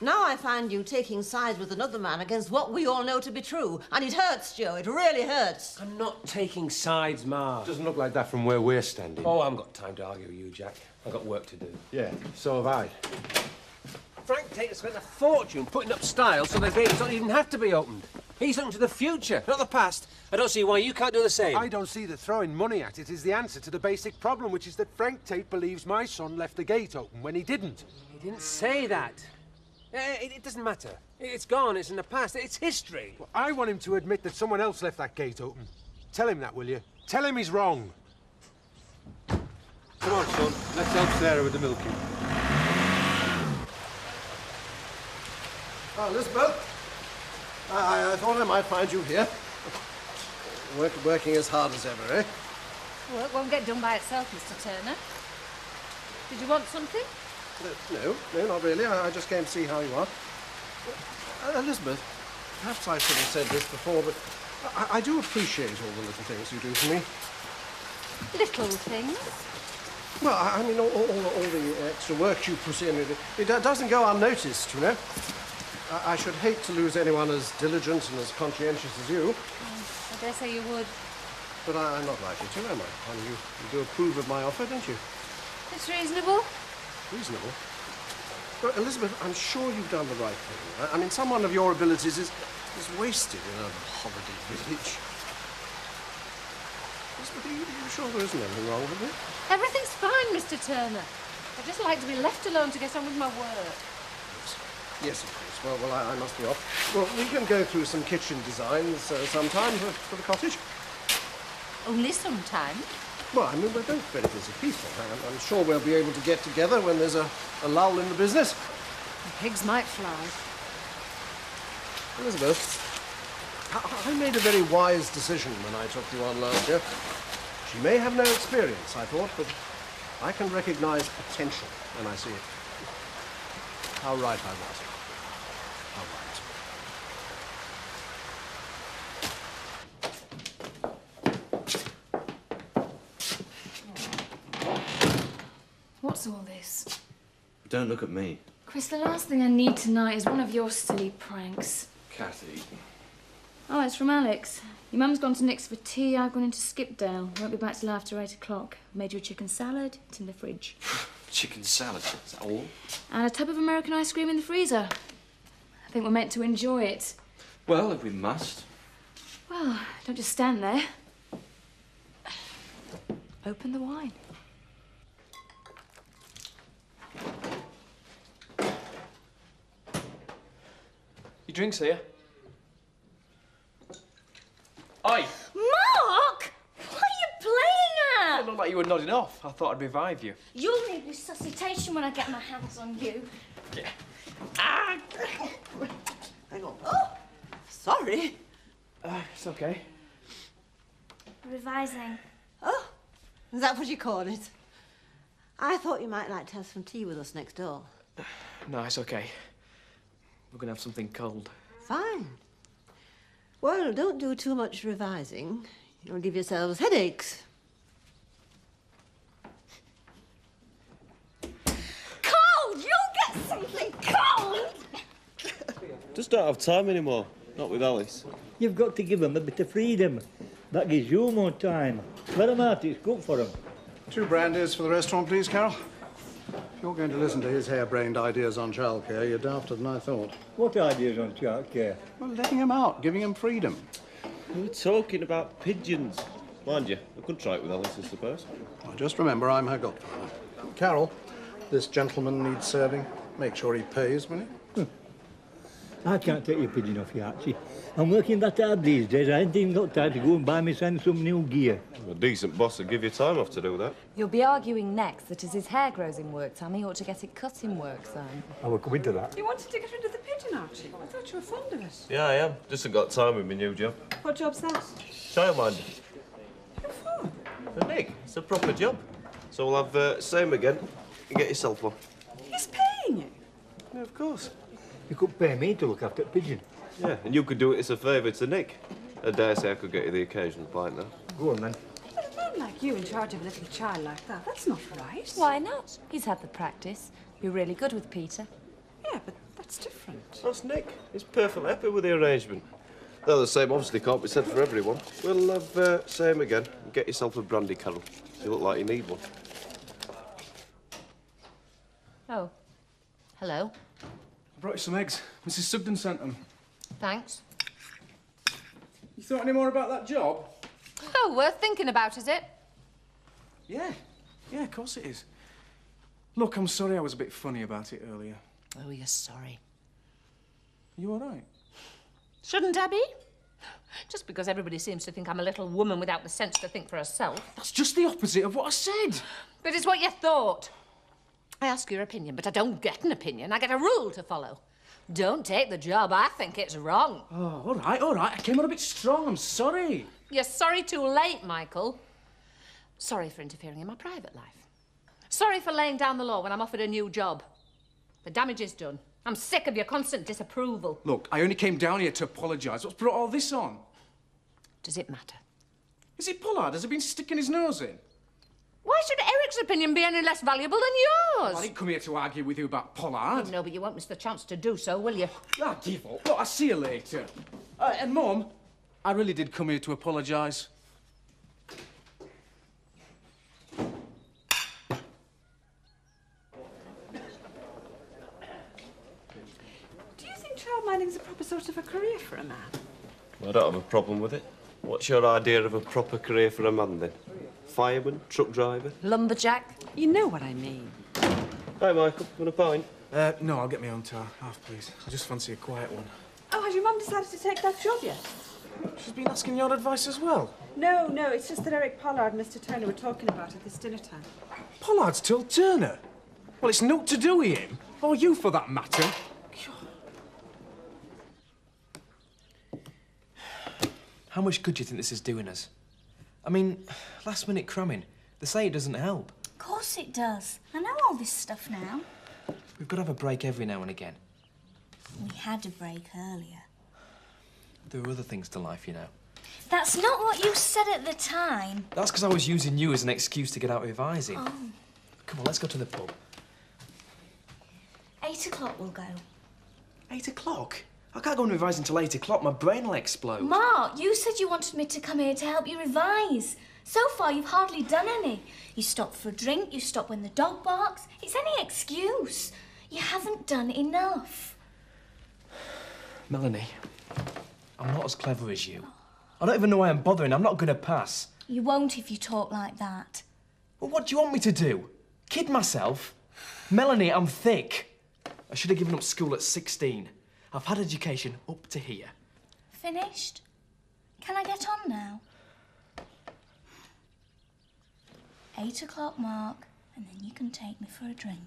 Now I find you taking sides with another man against what we all know to be true. And it hurts, Joe. It really hurts. I'm not taking sides, Ma. Doesn't look like that from where we're standing. Oh, I haven't got time to argue with you, Jack. I've got work to do. Yeah, so have I. Frank Tate has spent a fortune putting up styles so the gates don't even have to be opened. He's looking to the future, not the past. I don't see why you can't do the same. I don't see that throwing money at it is the answer to the basic problem, which is that Frank Tate believes my son left the gate open when he didn't. He didn't say that. It doesn't matter. It's gone. It's in the past. It's history. Well, I want him to admit that someone else left that gate open. Tell him that, will you? Tell him he's wrong. Come on, son. Let's help Sarah with the milking. Oh, Elizabeth. I thought I might find you here. Working as hard as ever, eh? Work won't get done by itself, Mr. Turner. Did you want something? No, not really. I just came to see how you are. Elizabeth, perhaps I should have said this before, but I do appreciate all the little things you do for me. Little things? Well, I mean, all the extra work you put in, it doesn't go unnoticed, you know. I should hate to lose anyone as diligent and as conscientious as you. I dare say you would. But I'm not likely to, am I? I mean, you do approve of my offer, don't you? It's reasonable. Reasonable? Well, Elizabeth, I'm sure you've done the right thing. I mean, someone of your abilities is wasted in a holiday village. Elizabeth, are you sure there isn't anything wrong with me? Everything's fine, Mr. Turner. I'd just like to be left alone to get on with my work. Yes, of course. Well, I must be off. Well, we can go through some kitchen designs sometime for the cottage. Only sometimes. Well, I mean, we're both very busy people. I'm sure we'll be able to get together when there's a lull in the business. The pigs might fly. Elizabeth, I made a very wise decision when I took you on last year. She may have no experience, I thought, but I can recognize potential when I see it. How right I was. How right. What's all this? Don't look at me. Chris, the last thing I need tonight is one of your silly pranks. Cathy. Oh, it's from Alex. Your mum's gone to Nick's for tea. I've gone into Skipdale. Won't be back till after 8 o'clock. Made you a chicken salad. It's in the fridge. Chicken salad, is that all? And a tub of American ice cream in the freezer. I think we're meant to enjoy it. Well, if we must. Well, don't just stand there. Open the wine. Your drinks here. Oi! Mark! What are you playing at? It looked like you were nodding off. I thought I'd revive you. You'll need resuscitation when I get my hands on you. Yeah. Ah! Hang on. Oh! Sorry. It's okay. Revising. Oh, is that what you call it? I thought you might like to have some tea with us next door. No, it's okay. We're gonna have something cold. Fine. Well, don't do too much revising. You'll give yourselves headaches. Cold! You'll get something cold! Just don't have time anymore. Not with Alice. You've got to give them a bit of freedom. That gives you more time. Let them out, it's good for them. 2 brandies for the restaurant, please, Carol. If you're going to listen to his harebrained ideas on childcare, you're dafter than I thought. What ideas on childcare? Well, letting him out, giving him freedom. We were talking about pigeons. Mind you, I could try it with Alice, I suppose. Well, just remember, I'm her godfather. Carol, this gentleman needs serving. Make sure he pays, will you? I can't take your pigeon off you, Archie. I'm working that hard these days. I ain't even got time to go and buy my son some new gear. A decent boss would give you time off to do that. You'll be arguing next that as his hair grows in work time, he ought to get it cut in work time. I will come into that. You wanted to get rid of the pigeon, Archie. I thought you were fond of it. Yeah, I am. Just ain't got time with my new job. What job's that? Childminder. Who for? For Nick. It's a proper job. So we'll have same again. You get yourself one. He's paying you? Yeah, of course. You could pay me to look after the pigeon. Yeah, and you could do it as a favour to Nick. I dare say I could get you the occasional pint now. Go on, then. But a man like you in charge of a little child like that, that's not right. Why not? He's had the practice. Be really good with Peter. Yeah, but that's different. That's Nick. He's perfectly happy with the arrangement. Though the same obviously can't be said for everyone. We'll have same again. Get yourself a brandy, Carol. You look like you need one. Oh. Hello. I brought you some eggs. Mrs. Sugden sent them. Thanks. You thought any more about that job? Oh, worth thinking about, is it? Yeah. Yeah, of course it is. Look, I'm sorry I was a bit funny about it earlier. Oh, you're sorry. Are you all right? Shouldn't I be? Just because everybody seems to think I'm a little woman without the sense to think for herself. That's just the opposite of what I said. But it's what you thought. I ask your opinion, but I don't get an opinion. I get a rule to follow. Don't take the job. I think it's wrong. Oh, all right, all right. I came on a bit strong. I'm sorry. You're sorry too late, Michael. Sorry for interfering in my private life. Sorry for laying down the law when I'm offered a new job. The damage is done. I'm sick of your constant disapproval. Look, I only came down here to apologise. What's brought all this on? Does it matter? Is it Pollard? Has he been sticking his nose in? Why should Eric's opinion be any less valuable than yours? Well, I didn't come here to argue with you about Pollard. No, but you won't miss the chance to do so, will you? Ah, give up. Look, I'll see you later. And, Mum, I really did come here to apologise. Do you think childminding's a proper sort of a career for a man? I don't have a problem with it. What's your idea of a proper career for a man, then? Fireman? Truck driver? Lumberjack? You know what I mean. Hi, Michael. Want a pint? No, I'll get my own tar. Half, please. I just fancy a quiet one. Oh, has your mum decided to take that job yet? She's been asking your advice as well. No, it's just that Eric Pollard and Mr. Turner were talking about it this dinner time. Pollard's told Turner? Well, it's naught to do with him. Or you, for that matter. How much good do you think this is doing us? I mean, last-minute cramming. They say it doesn't help. Of course it does. I know all this stuff now. We've got to have a break every now and again. We had a break earlier. There are other things to life, you know. That's not what you said at the time. That's because I was using you as an excuse to get out revising. Oh. Come on, let's go to the pub. 8 o'clock we'll go. 8 o'clock? I can't go and revise until 8 o'clock. My brain will explode. Mark, you said you wanted me to come here to help you revise. So far, you've hardly done any. You stop for a drink, you stop when the dog barks. It's any excuse. You haven't done enough. Melanie, I'm not as clever as you. I don't even know why I'm bothering. I'm not going to pass. You won't if you talk like that. Well, what do you want me to do? Kid myself? Melanie, I'm thick. I should have given up school at 16. I've had education up to here. Finished? Can I get on now? 8 o'clock, Mark, and then you can take me for a drink.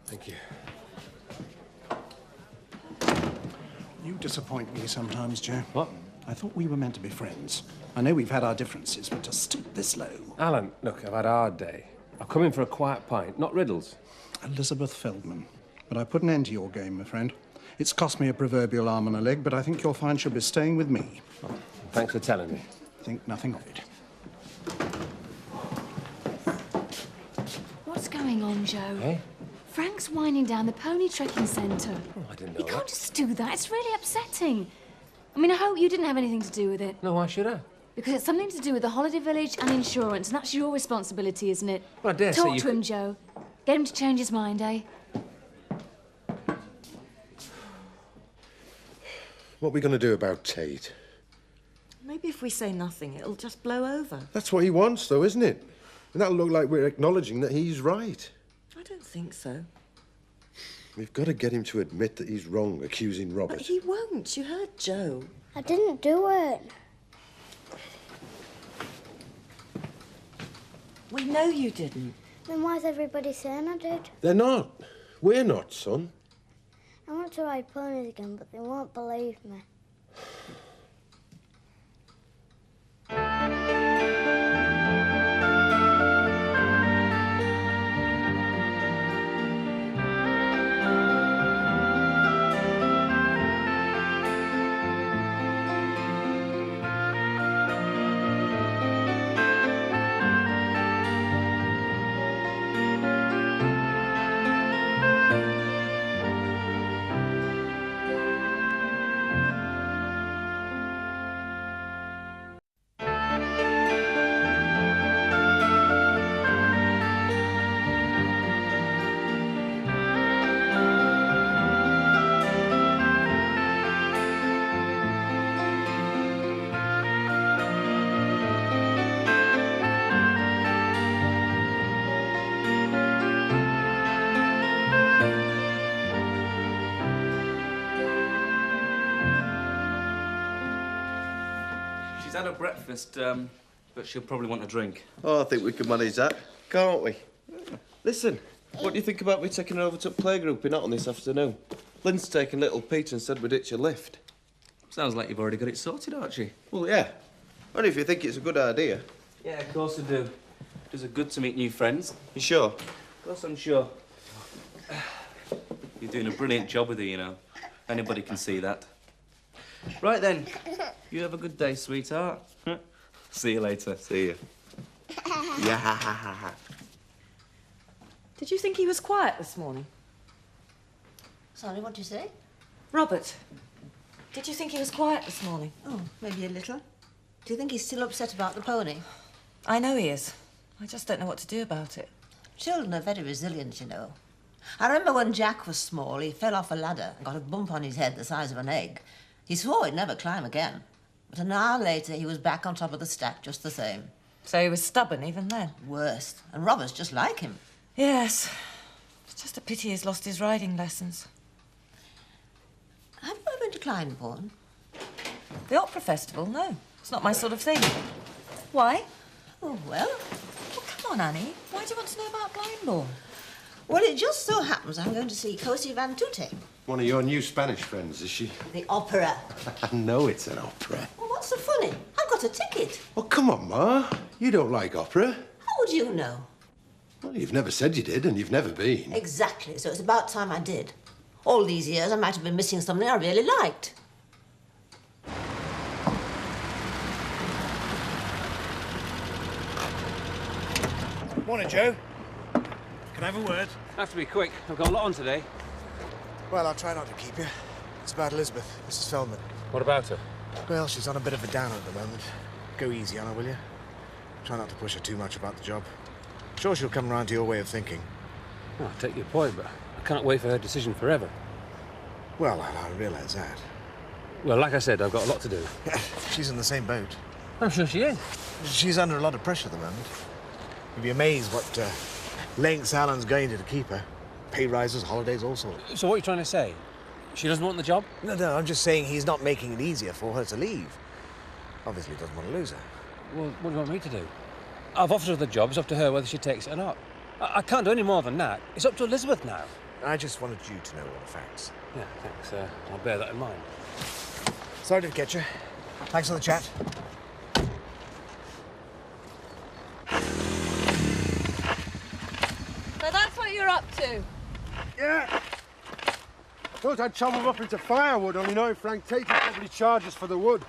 Thank you. You disappoint me sometimes, Joe. What? I thought we were meant to be friends. I know we've had our differences, but to stoop this low... Alan, look, I've had a hard day. I've come in for a quiet pint, not riddles. Elizabeth Feldman. But I put an end to your game, my friend. It's cost me a proverbial arm and a leg, but I think you'll find she'll be staying with me. Oh, thanks for telling me. Think nothing of it. What's going on, Joe? Hey? Frank's winding down the pony trekking centre. Oh, I didn't know You that. can't just do that. It's really upsetting. I mean, I hope you didn't have anything to do with it. No, why should I? Because it's something to do with the holiday village and insurance, and that's your responsibility, isn't it? Well, I dare say Talk you to him, Joe. Get him to change his mind, eh? What are we going to do about Tate? Maybe if we say nothing, it'll just blow over. That's what he wants, though, isn't it? And that'll look like we're acknowledging that he's right. I don't think so. We've got to get him to admit that he's wrong, accusing Robert. But he won't. You heard Joe. I didn't do it. We know you didn't. Then why's everybody saying I did? They're not. We're not, son. I want to ride ponies again, but they won't believe me. She's had her breakfast, but she'll probably want a drink. Oh, I think we can manage that, can't we? Listen, what do you think about me taking her over to playgroup in Otton this afternoon? Lynn's taking little Peter and said we'd ditch a lift. Sounds like you've already got it sorted, Archie. Well, yeah. Only if you think it's a good idea. Yeah, of course I do. Does it good to meet new friends. You sure? Of course I'm sure. You're doing a brilliant job with her, you know. Anybody can see that. Right then. You have a good day, sweetheart. See you later. See you. Yeah. Did you think he was quiet this morning? Sorry, what did you say? Robert, did you think he was quiet this morning? Oh, maybe a little. Do you think he's still upset about the pony? I know he is. I just don't know what to do about it. Children are very resilient, you know. I remember when Jack was small, he fell off a ladder and got a bump on his head the size of an egg. He swore he'd never climb again. But an hour later, he was back on top of the stack just the same. So he was stubborn even then? Worse. And Robert's just like him. Yes. It's just a pity he's lost his riding lessons. Have you ever been to Kleinborn? The opera festival? No. It's not my sort of thing. Why? Oh, well, Come on, Annie. Why do you want to know about Blindbourne? well, it just so happens I'm going to see Cosi van Tute. One of your new Spanish friends, is she? The opera. I know it's an opera. Well, what's so funny? I've got a ticket. Well, come on, Ma. You don't like opera. How would you know? Well, you've never said you did, and you've never been. Exactly, so it's about time I did. All these years, I might have been missing something I really liked. Morning, Joe. Can I have a word? Have to be quick. I've got a lot on today. Well, I'll try not to keep you. It's about Elizabeth, Mrs. Feldman. What about her? Well, she's on a bit of a downer at the moment. Go easy on her, will you? Try not to push her too much about the job. Sure she'll come round to your way of thinking. Well, I take your point, but I can't wait for her decision forever. Well, I realise that. Well, like I said, I've got a lot to do. She's in the same boat. I'm sure she is. She's under a lot of pressure at the moment. You'd be amazed what lengths Alan's going to keep her. Pay rises, holidays, all sorts. So what are you trying to say? She doesn't want the job? No, I'm just saying he's not making it easier for her to leave. Obviously doesn't want to lose her. Well, what do you want me to do? I've offered her the job. It's up to her whether she takes it or not. I can't do any more than that. It's up to Elizabeth now. I just wanted you to know all the facts. Yeah, thanks. I'll bear that in mind. Sorry to catch you. Thanks for the chat. So that's what you're up to? Yeah. Thought I'd chop him up into firewood, only knowing Frank Tate would probably charge us for the wood.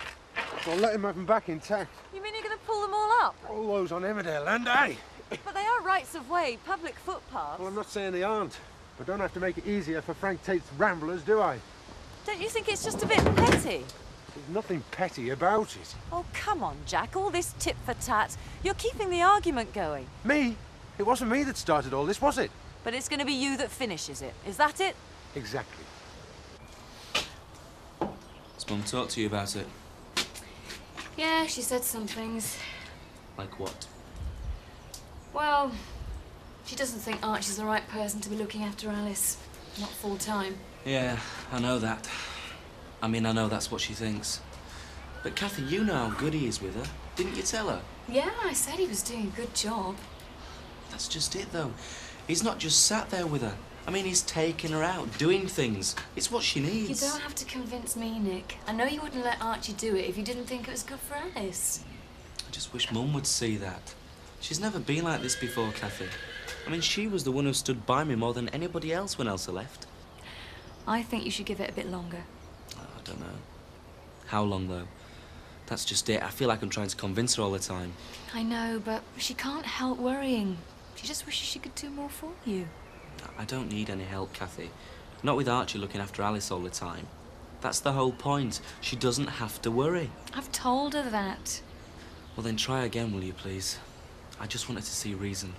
So I'll let him have them back intact. You mean you're going to pull them all up? All those on Emmerdale Land, eh? But they are rights of way, public footpaths. Well, I'm not saying they aren't. But don't have to make it easier for Frank Tate's ramblers, do I? Don't you think it's just a bit petty? There's nothing petty about it. Oh, come on, Jack. All this tit for tat. You're keeping the argument going. Me? It wasn't me that started all this, was it? But it's going to be you that finishes it. Is that it? Exactly. Has Mum talked to you about it? Yeah, she said some things. Like what? Well, she doesn't think Archie's the right person to be looking after Alice. Not full time. Yeah, I know that. I mean, I know that's what she thinks. But Kathy, you know how good he is with her. Didn't you tell her? Yeah, I said he was doing a good job. That's just it, though. He's not just sat there with her. I mean, he's taking her out, doing things. It's what she needs. You don't have to convince me, Nick. I know you wouldn't let Archie do it if you didn't think it was good for Alice. I just wish Mum would see that. She's never been like this before, Kathy. I mean, she was the one who stood by me more than anybody else when Elsa left. I think you should give it a bit longer. I don't know. How long, though? That's just it. I feel like I'm trying to convince her all the time. I know, but she can't help worrying. She just wishes she could do more for you. I don't need any help, Kathy. Not with Archie looking after Alice all the time. That's the whole point. She doesn't have to worry. I've told her that. Well, then try again, will you, please? I just wanted to see reason.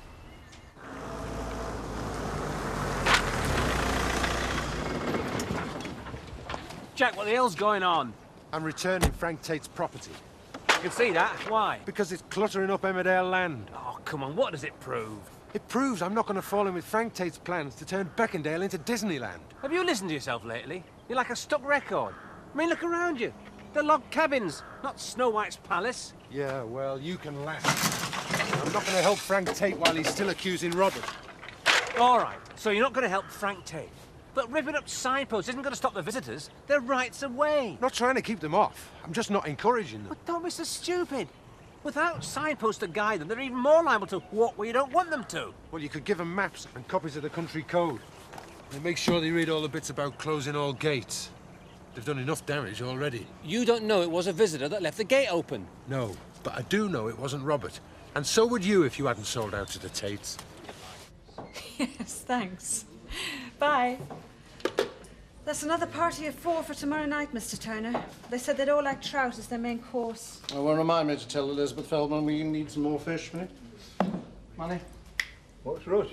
Jack, what the hell's going on? I'm returning Frank Tate's property. You can see that. Why? Because it's cluttering up Emmerdale Land. Oh, come on. What does it prove? It proves I'm not going to fall in with Frank Tate's plans to turn Beckendale into Disneyland. Have you listened to yourself lately? You're like a stuck record. I mean, look around you. They're log cabins, not Snow White's palace. Yeah, well, you can laugh. I'm not going to help Frank Tate while he's still accusing Robert. All right, so you're not going to help Frank Tate. But ripping up signposts isn't going to stop the visitors. They're rights of way. Not trying to keep them off. I'm just not encouraging them. But don't be so stupid. Without signposts to guide them, they're even more liable to walk where you don't want them to. Well, you could give them maps and copies of the country code. And make sure they read all the bits about closing all gates. They've done enough damage already. You don't know it was a visitor that left the gate open. No, but I do know it wasn't Robert. And so would you if you hadn't sold out to the Tates. Yes, thanks. Bye. That's another party of 4 for tomorrow night, Mr. Turner. They said they'd all like trout as their main course. Oh, well, remind me to tell Elizabeth Feldman we need some more fish, mate. Money? What's Rush?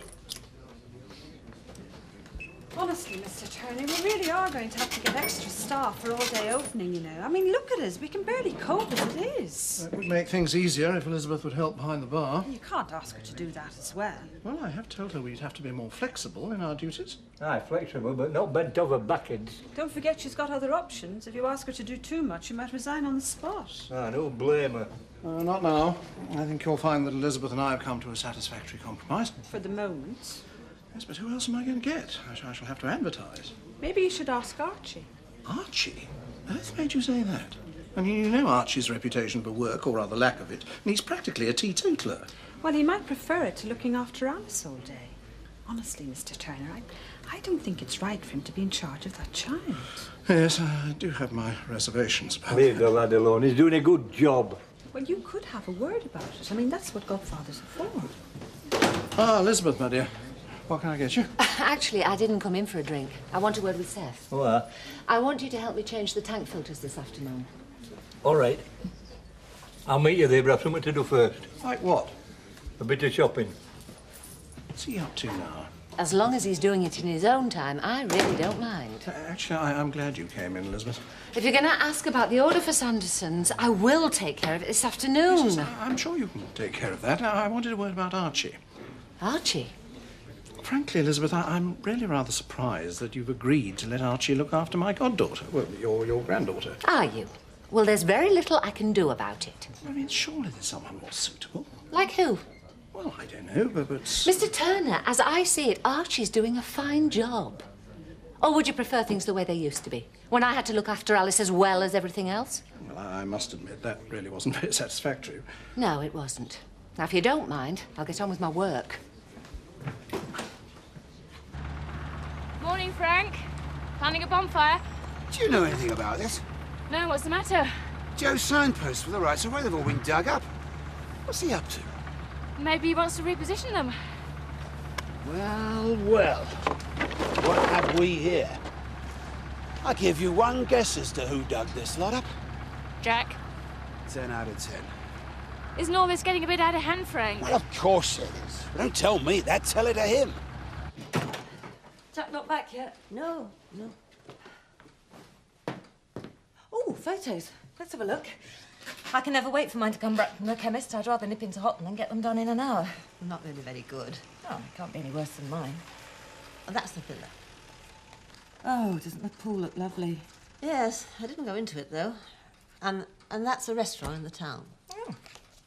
Honestly, Mr. Turner, we really are going to have to get extra staff for all-day opening, you know. I mean, look at us. We can barely cope as it is. It would make things easier if Elizabeth would help behind the bar. You can't ask her to do that as well. Well, I have told her we'd have to be more flexible in our duties. Aye, flexible, but not bent over backwards. Don't forget she's got other options. If you ask her to do too much, she might resign on the spot. I don't blame her. Not now. I think you'll find that Elizabeth and I have come to a satisfactory compromise. For the moment. Yes, but who else am I going to get? I shall have to advertise. Maybe you should ask Archie. Archie? Earth made you say that? I mean, you know Archie's reputation for work, or rather lack of it, and he's practically a teetotaler. Well, he might prefer it to looking after Alice all day. Honestly, Mr. Turner, I don't think it's right for him to be in charge of that child. Yes, I do have my reservations about Leave that. the lad alone. He's doing a good job. Well, you could have a word about it. I mean, that's what godfathers are for. Ah, Elizabeth, my dear. What can I get you? Actually, I didn't come in for a drink. I want a word with Seth. What? I want you to help me change the tank filters this afternoon. All right. I'll meet you there, but I've something to do first. Like what? A bit of shopping. What's he up to now? As long as he's doing it in his own time, I really don't mind. Actually, I'm glad you came in, Elizabeth. If you're going to ask about the order for Sanderson's, I will take care of it this afternoon. Yes, I'm sure you can take care of that. I wanted a word about Archie. Archie? Frankly, Elizabeth, I'm really rather surprised that you've agreed to let Archie look after my goddaughter. Well, your granddaughter. Are you? Well, there's very little I can do about it. I mean, surely there's someone more suitable. Like who? Well, I don't know, but... Mr. Turner, as I see it, Archie's doing a fine job. Or would you prefer things the way they used to be? When I had to look after Alice as well as everything else? Well, I must admit, that really wasn't very satisfactory. No, it wasn't. Now, if you don't mind, I'll get on with my work. Morning, Frank. Planning a bonfire? Do you know anything about this? No, what's the matter? Joe's signposts for the rights of way, they've all been dug up. What's he up to? Maybe he wants to reposition them. Well, well. What have we here? I give you one guess as to who dug this lot up. Jack? 10 out of 10. Isn't all this getting a bit out of hand, Frank? Well, of course it is. Don't tell me that, tell it to him. Jack not back yet? No, no. Oh, photos. Let's have a look. I can never wait for mine to come back from the chemist. I'd rather nip into Hotton and get them done in an hour. Not really very good. Oh, it can't be any worse than mine. Oh, that's the villa. Oh, doesn't the pool look lovely? Yes, I didn't go into it, though. And that's a restaurant in the town. Oh,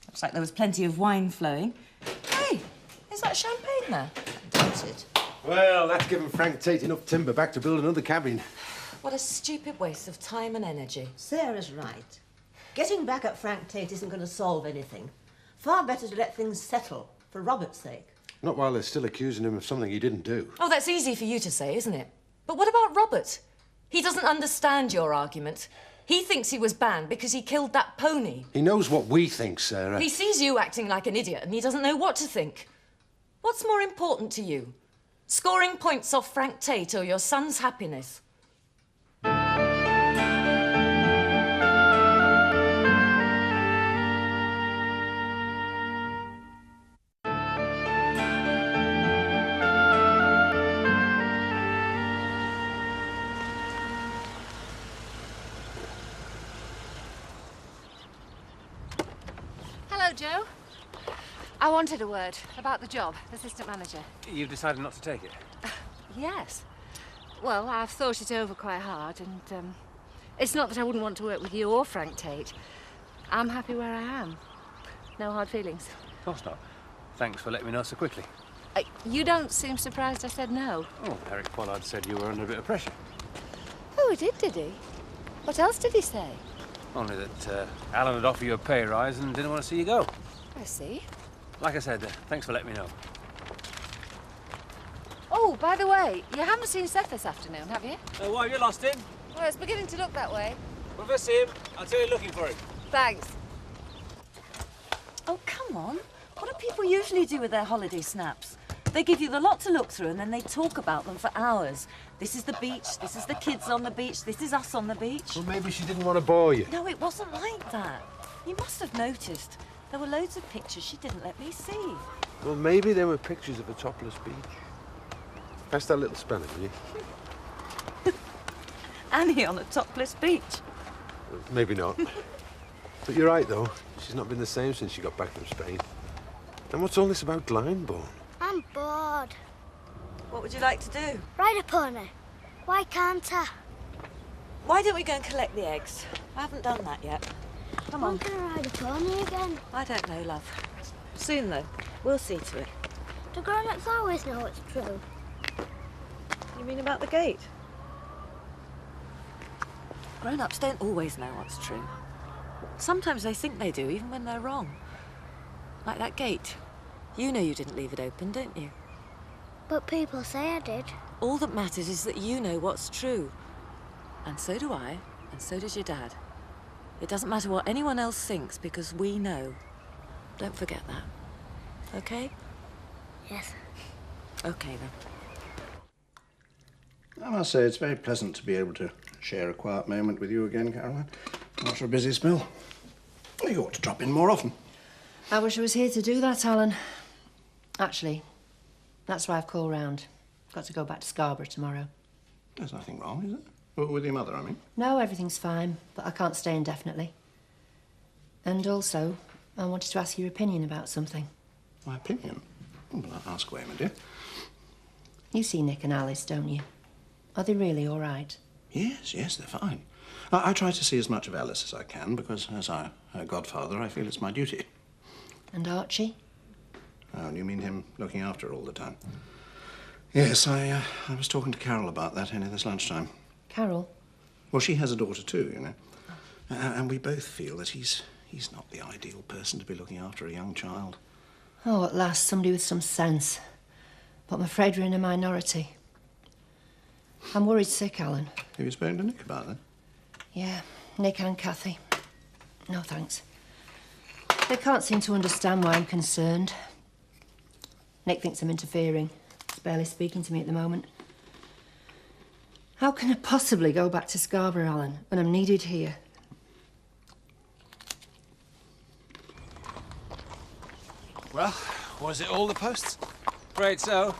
looks like there was plenty of wine flowing. Hey, is that champagne there? That's it. Well, that's given Frank Tate enough timber back to build another cabin. What a stupid waste of time and energy. Sarah's right. Getting back at Frank Tate isn't going to solve anything. Far better to let things settle, for Robert's sake. Not while they're still accusing him of something he didn't do. Oh, that's easy for you to say, isn't it? But what about Robert? He doesn't understand your argument. He thinks he was banned because he killed that pony. He knows what we think, Sarah. He sees you acting like an idiot and he doesn't know what to think. What's more important to you? Scoring points off Frank Tate or your son's happiness? Hello, Joe. I wanted a word about the job, assistant manager. You've decided not to take it? Yes. Well, I've thought it over quite hard, and it's not that I wouldn't want to work with you or Frank Tate. I'm happy where I am. No hard feelings. Of course not. Thanks for letting me know so quickly. You don't seem surprised I said no. Oh, Eric Pollard said you were under a bit of pressure. Oh, he did he? What else did he say? Only that Alan had offered you a pay rise and didn't want to see you go. I see. Like I said, thanks for letting me know. Oh, by the way, you haven't seen Seth this afternoon, have you? Why, have you lost him? Well, it's beginning to look that way. Well, if I see him, I'll tell you looking for him. Thanks. Oh, come on. What do people usually do with their holiday snaps? They give you the lot to look through and then they talk about them for hours. This is the beach, this is the kids on the beach, this is us on the beach. Well, maybe she didn't want to bore you. No, it wasn't like that. You must have noticed. There were loads of pictures she didn't let me see. Well, maybe there were pictures of a topless beach. Pass that little spanner, will you? Annie on a topless beach. Maybe not. But you're right, though. She's not been the same since she got back from Spain. And what's all this about Glyndebourne? I'm bored. What would you like to do? Ride a pony. Why can't I? Why don't we go and collect the eggs? I haven't done that yet. Come on. I'm gonna ride a pony again. I don't know, love. Soon, though. We'll see to it. Do grown-ups always know what's true? You mean about the gate? Grown-ups don't always know what's true. Sometimes they think they do, even when they're wrong. Like that gate. You know you didn't leave it open, don't you? But people say I did. All that matters is that you know what's true. And so do I, and so does your dad. It doesn't matter what anyone else thinks, because we know. Don't forget that. Okay? Yes. Okay, then. I must say, it's very pleasant to be able to share a quiet moment with you again, Caroline. After a busy spell. Well, you ought to drop in more often. I wish I was here to do that, Alan. Actually, that's why I've called round. Got to go back to Scarborough tomorrow. There's nothing wrong, is there? With your mother, I mean? No, everything's fine, but I can't stay indefinitely. And also, I wanted to ask your opinion about something. My opinion? Well, I'll ask away, my dear. You see Nick and Alice, don't you? Are they really all right? Yes, they're fine. I try to see as much of Alice as I can, because as her godfather, I feel it's my duty. And Archie? Oh, you mean him looking after her all the time? Yes, I was talking to Carol about that only this lunchtime. Carol? Well, she has a daughter too, you know. And we both feel that he's not the ideal person to be looking after a young child. Oh, at last, somebody with some sense. But I'm afraid we're in a minority. I'm worried sick, Alan. Have you spoken to Nick about that? Yeah, Nick and Kathy. No, thanks. They can't seem to understand why I'm concerned. Nick thinks I'm interfering. He's barely speaking to me at the moment. How can I possibly go back to Scarborough, Alan, when I'm needed here? Well, was it all the posts? Afraid so.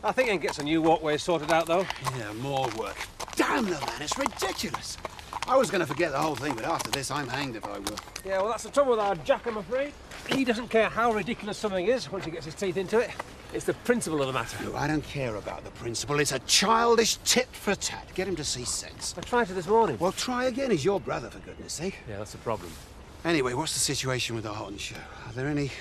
I think I can get some new walkways sorted out, though. Yeah, more work. Damn the man, it's ridiculous. I was going to forget the whole thing, but after this, I'm hanged if I will. Yeah, well, that's the trouble with our Jack, I'm afraid. He doesn't care how ridiculous something is once he gets his teeth into it. It's the principle of the matter. Look, I don't care about the principle. It's a childish tit-for-tat. Get him to see sense. I tried to this morning. Well, try again. He's your brother, for goodness sake. Yeah, that's the problem. Anyway, what's the situation with the Houghton show? Are there any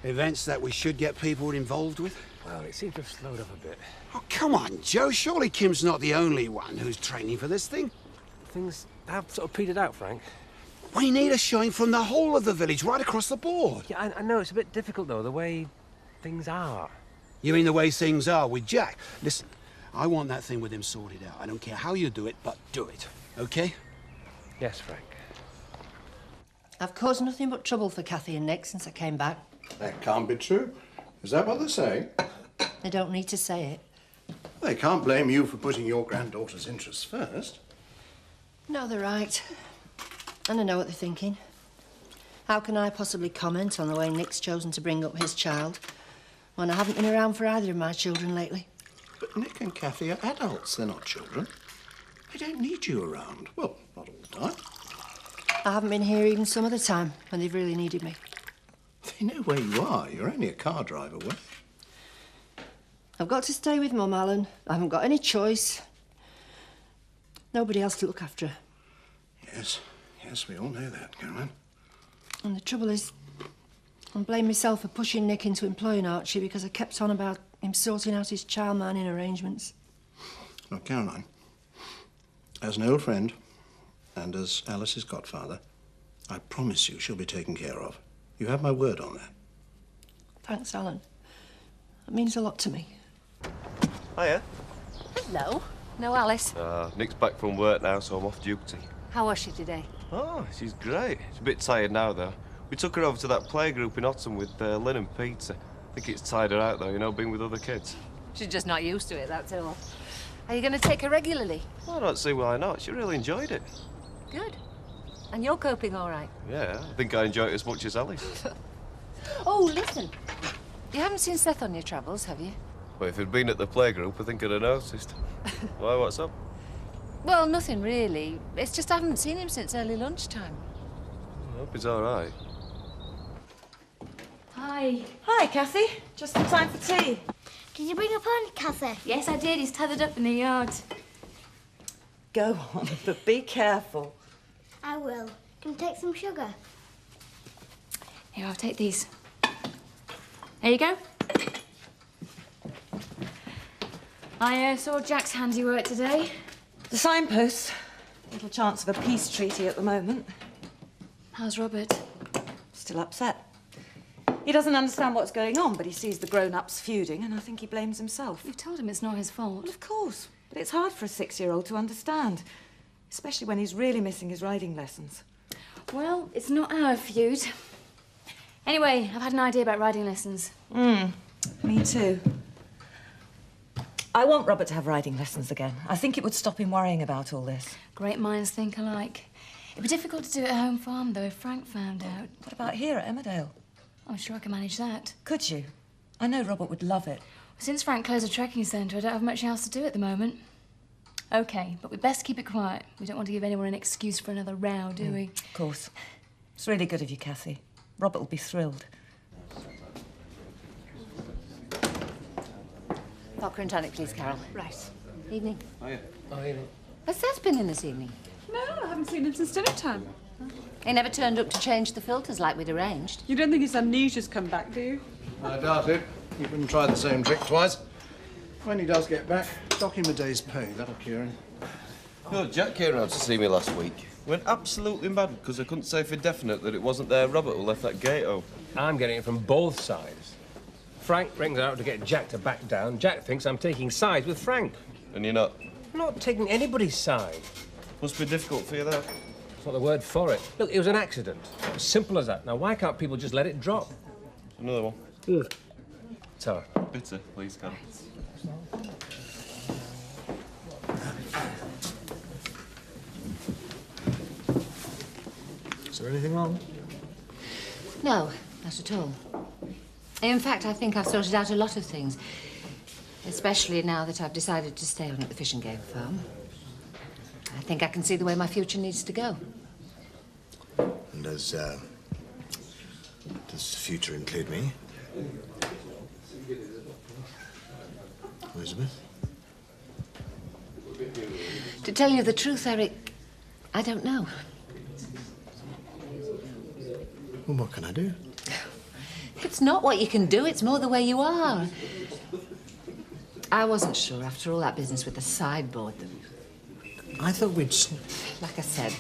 events that we should get people involved with? Well, it seems to have slowed up a bit. Oh, come on, Joe. Surely Kim's not the only one who's training for this thing. Things have sort of petered out, Frank. We need a showing from the whole of the village, right across the board. Yeah, I know. It's a bit difficult, though, the way things are. You mean the way things are with Jack? Listen, I want that thing with him sorted out. I don't care how you do it, but do it, okay? Yes, Frank. I've caused nothing but trouble for Kathy and Nick since I came back. That can't be true. Is that what they're saying? They don't need to say it. They can't blame you for putting your granddaughter's interests first. No, they're right. And I know what they're thinking. How can I possibly comment on the way Nick's chosen to bring up his child when I haven't been around for either of my children lately? But Nick and Kathy are adults. They're not children. They don't need you around. Well, not all the time. I haven't been here even some of the time when they've really needed me. They know where you are. You're only a car drive away. I've got to stay with Mum, Alan. I haven't got any choice. Nobody else to look after her. Yes, we all know that, Caroline. And the trouble is, I blame myself for pushing Nick into employing Archie because I kept on about him sorting out his childminding arrangements. Now, Caroline, as an old friend and as Alice's godfather, I promise you she'll be taken care of. You have my word on that. Thanks, Alan. That means a lot to me. Hiya. Hello. No, Alice. Nick's back from work now, so I'm off duty. How was she today? Oh, she's great. She's a bit tired now, though. We took her over to that playgroup in Autumn with Lynn and Peter. I think it's tired her out, though, you know, being with other kids. She's just not used to it, that's all. Are you going to take her regularly? I don't see why not. She really enjoyed it. Good. And you're coping all right? Yeah, I think I enjoy it as much as Alice. Oh, listen. You haven't seen Seth on your travels, have you? Well, if he'd been at the playgroup, I think I'd have noticed. Why, what's up? Well, nothing really. It's just I haven't seen him since early lunchtime. I hope he's all right. Hi. Hi, Kathy. Just in time for tea. Did you bring a pony, Kathy? Yes, I did. He's tethered up in the yard. Go on, but be careful. I will. Can you take some sugar? Here, I'll take these. There you go. I saw Jack's handiwork today. The signposts. Little chance of a peace treaty at the moment. How's Robert? Still upset. He doesn't understand what's going on, but he sees the grown-ups feuding, and I think he blames himself. You've told him it's not his fault. Well, of course. But it's hard for a 6-year-old to understand, especially when he's really missing his riding lessons. Well, it's not our feud. Anyway, I've had an idea about riding lessons. Me too. I want Robert to have riding lessons again. I think it would stop him worrying about all this. Great minds think alike. It'd be difficult to do at home farm, though, if Frank found out. What about here at Emmerdale? I'm sure I can manage that. Could you? I know Robert would love it. Since Frank closed the trekking centre, I don't have much else to do at the moment. OK, but we'd best keep it quiet. We don't want to give anyone an excuse for another row, do we? Of course. It's really good of you, Kathy. Robert will be thrilled. Vodka and tonic, please, Carol. Right. Evening. Hiya. Oh, evening. Has Seth been in this evening? No, I haven't seen him since dinner time. He never turned up to change the filters like we'd arranged. You don't think his amnesia's come back, do you? I doubt it. He wouldn't try the same trick twice. When he does get back, dock him a day's pay. That'll cure him. No, Jack came round to see me last week. Went absolutely mad because I couldn't say for definite that it wasn't their Robert who left that gate open. I'm getting it from both sides. Frank rings out to get Jack to back down. Jack thinks I'm taking sides with Frank. And you're not? I'm not taking anybody's side. Must be difficult for you, that. That's not the word for it. Look, it was an accident. As simple as that. Now, why can't people just let it drop? Another one. Ugh. Sour. Bitter, please, Carol. Is there anything wrong? No, not at all. In fact, I think I've sorted out a lot of things. Especially now that I've decided to stay on at the Fish and Game Farm. I think I can see the way my future needs to go. And does the future include me? Elizabeth? To tell you the truth, Eric, I don't know. Well, what can I do? It's not what you can do, it's more the way you are. I wasn't sure after all that business with the sideboard. I thought we'd... Like I said,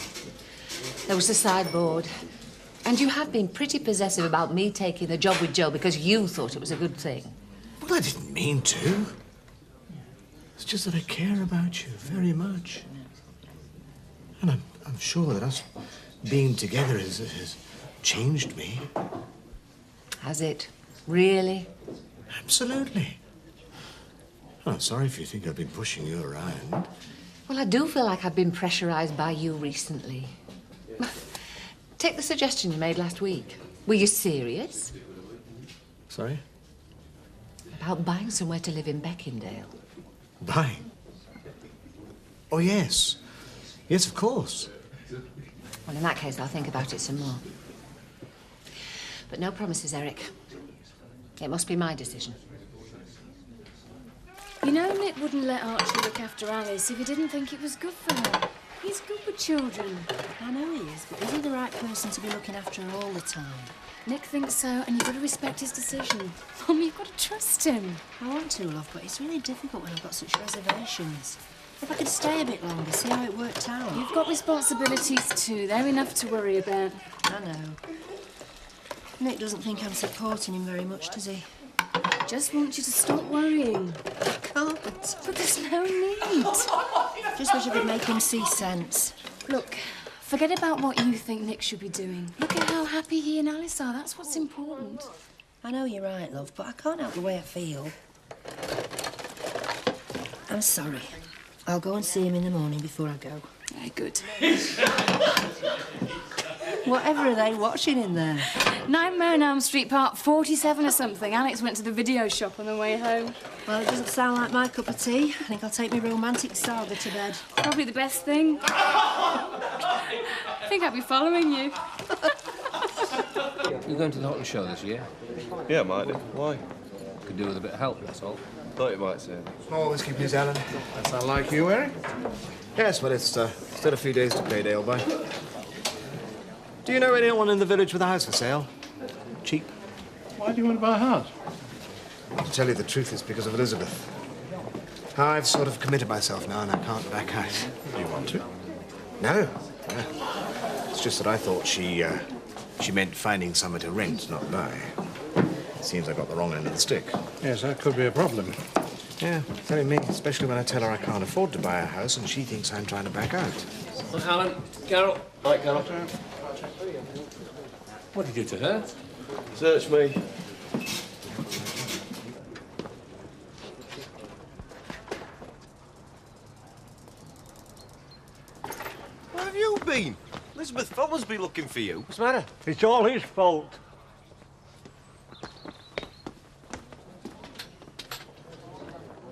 there was the sideboard. And you have been pretty possessive about me taking the job with Joe because you thought it was a good thing. Well, I didn't mean to. It's just that I care about you very much. And I'm sure that us being together has changed me. Has it? Really? Absolutely. Oh, I'm sorry if you think I've been pushing you around. Well, I do feel like I've been pressurised by you recently. Take the suggestion you made last week. Were you serious? Sorry? About buying somewhere to live in Beckindale. Buying? Oh, yes. Yes, of course. Well, in that case, I'll think about it some more. But no promises, Eric. It must be my decision. You know, Nick wouldn't let Archie look after Alice if he didn't think it was good for her. He's good with children. I know he is, but is he the right person to be looking after her all the time? Nick thinks so, and you've got to respect his decision. Mum, you've got to trust him. I want to, love, but it's really difficult when I've got such reservations. If I could stay a bit longer, see how it worked out. You've got responsibilities too. They're enough to worry about. I know. Nick doesn't think I'm supporting him very much, does he? I just want you to stop worrying. I can't. But there's no need. Just wish I could make him see sense. Look, forget about what you think Nick should be doing. Look at how happy he and Alice are. That's what's important. I know you're right, love, but I can't help the way I feel. I'm sorry. I'll go and see him in the morning before I go. Very good. Whatever are they watching in there? Nightmare on Elm Street, Part 47 or something. Alex went to the video shop on the way home. Well, it doesn't sound like my cup of tea. I think I'll take my romantic saga to bed. Probably the best thing. I think I'll be following you. You going to the Houghton show this year? Yeah, might do. Why? Could do with a bit of help, that's all. Thought you might say that. Small whiskey, please, Alan. That sound like you, Eric? Yes, but it's still a few days to pay Dale by. Do you know anyone in the village with a house for sale? Cheap. Why do you want to buy a house? To tell you the truth, it's because of Elizabeth. I've sort of committed myself now, and I can't back out. Do you want to? No. It's just that I thought she meant finding somewhere to rent, not buy. It seems I got the wrong end of the stick. Yes, that could be a problem. Yeah, telling me, especially when I tell her I can't afford to buy a house and she thinks I'm trying to back out. Alan, Carol. Right, Carol. What did you do to her? Search me. Where have you been? Elizabeth Fell must be looking for you. What's the matter? It's all his fault.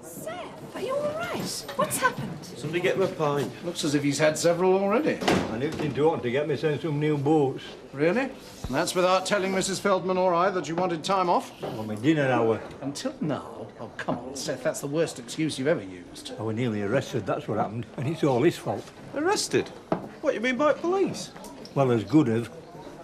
Seth, are you all right? What's happened? Somebody get him a pint. Looks as if he's had several already. I nipped into Houghton to get myself some new boots. Really? And that's without telling Mrs. Feldman or I that you wanted time off? Well, my dinner hour. Until now? Oh, come on, Seth, that's the worst excuse you've ever used. I was nearly arrested, that's what happened. And it's all his fault. Arrested? What, you mean by police? Well, as good as.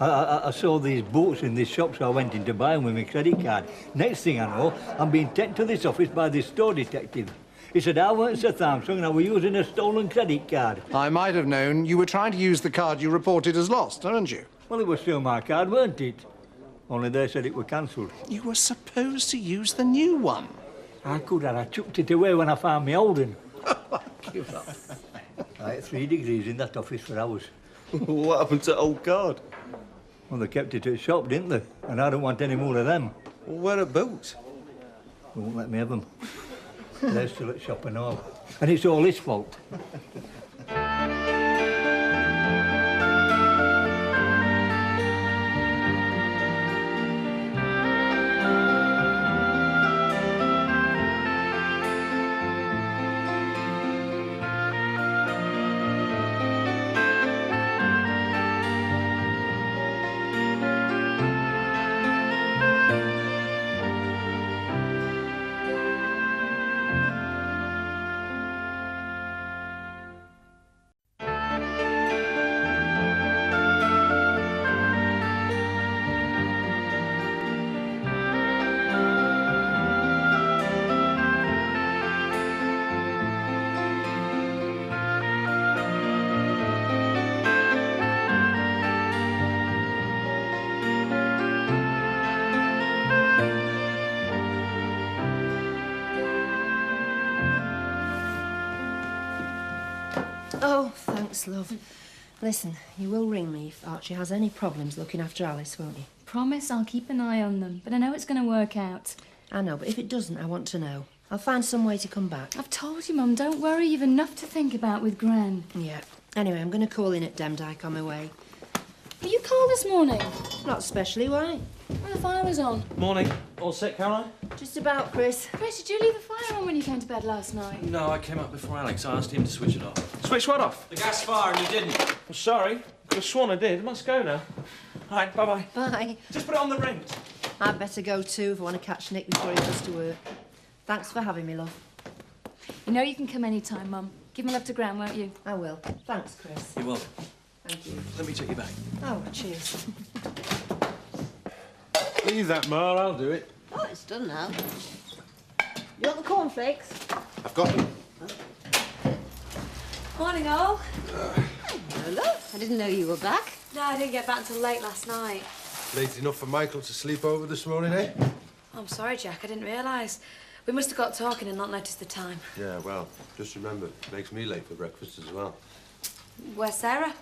I saw these boots in this shop, so I went in to buy them with my credit card. Next thing I know, I'm being taken to this office by this store detective. He said I weren't Sir Armstrong and I was using a stolen credit card. I might have known you were trying to use the card you reported as lost, weren't you? Well, it was still my card, weren't it? Only they said it were cancelled. You were supposed to use the new one. I could have. I chucked it away when I found my old one. Give up. I had 3 degrees in that office for hours. What happened to old card? Well, they kept it at the shop, didn't they? And I don't want any more of them. Well, where are boots? They won't let me have them. They're still at shop and all. And it's all his fault. Oh, thanks, love. Listen, you will ring me if Archie has any problems looking after Alice, won't you? Promise I'll keep an eye on them, but I know it's going to work out. I know, but if it doesn't, I want to know. I'll find some way to come back. I've told you, Mum, don't worry. You've enough to think about with Gran. Yeah. Anyway, I'm going to call in at Demdike on my way. Were you cold this morning? Not especially, why? Well, the fire was on. Morning. All set, Caroline? Just about, Chris. Chris, did you leave the fire on when you came to bed last night? No, I came up before Alex. I asked him to switch it off. Switch what off? The gas fire, and you didn't. Well, sorry. Could have sworn I did. I must go now. All right, bye-bye. Bye. Just put it on the ring. I'd better go too if I want to catch Nick before he goes to work. Thanks for having me, love. You know you can come any time, Mum. Give my love to Gran, won't you? I will. Thanks, Chris. You're welcome. Thank you. Let me check your bag. Oh, cheers. Leave that, Ma, I'll do it. Oh, it's done now. You want the cornflakes? I've got them. Morning, all. Hello. I didn't know you were back. No, I didn't get back until late last night. Late enough for Michael to sleep over this morning, eh? I'm sorry, Jack. I didn't realise. We must have got talking and not noticed the time. Yeah, well, just remember, it makes me late for breakfast as well. Where's Sarah?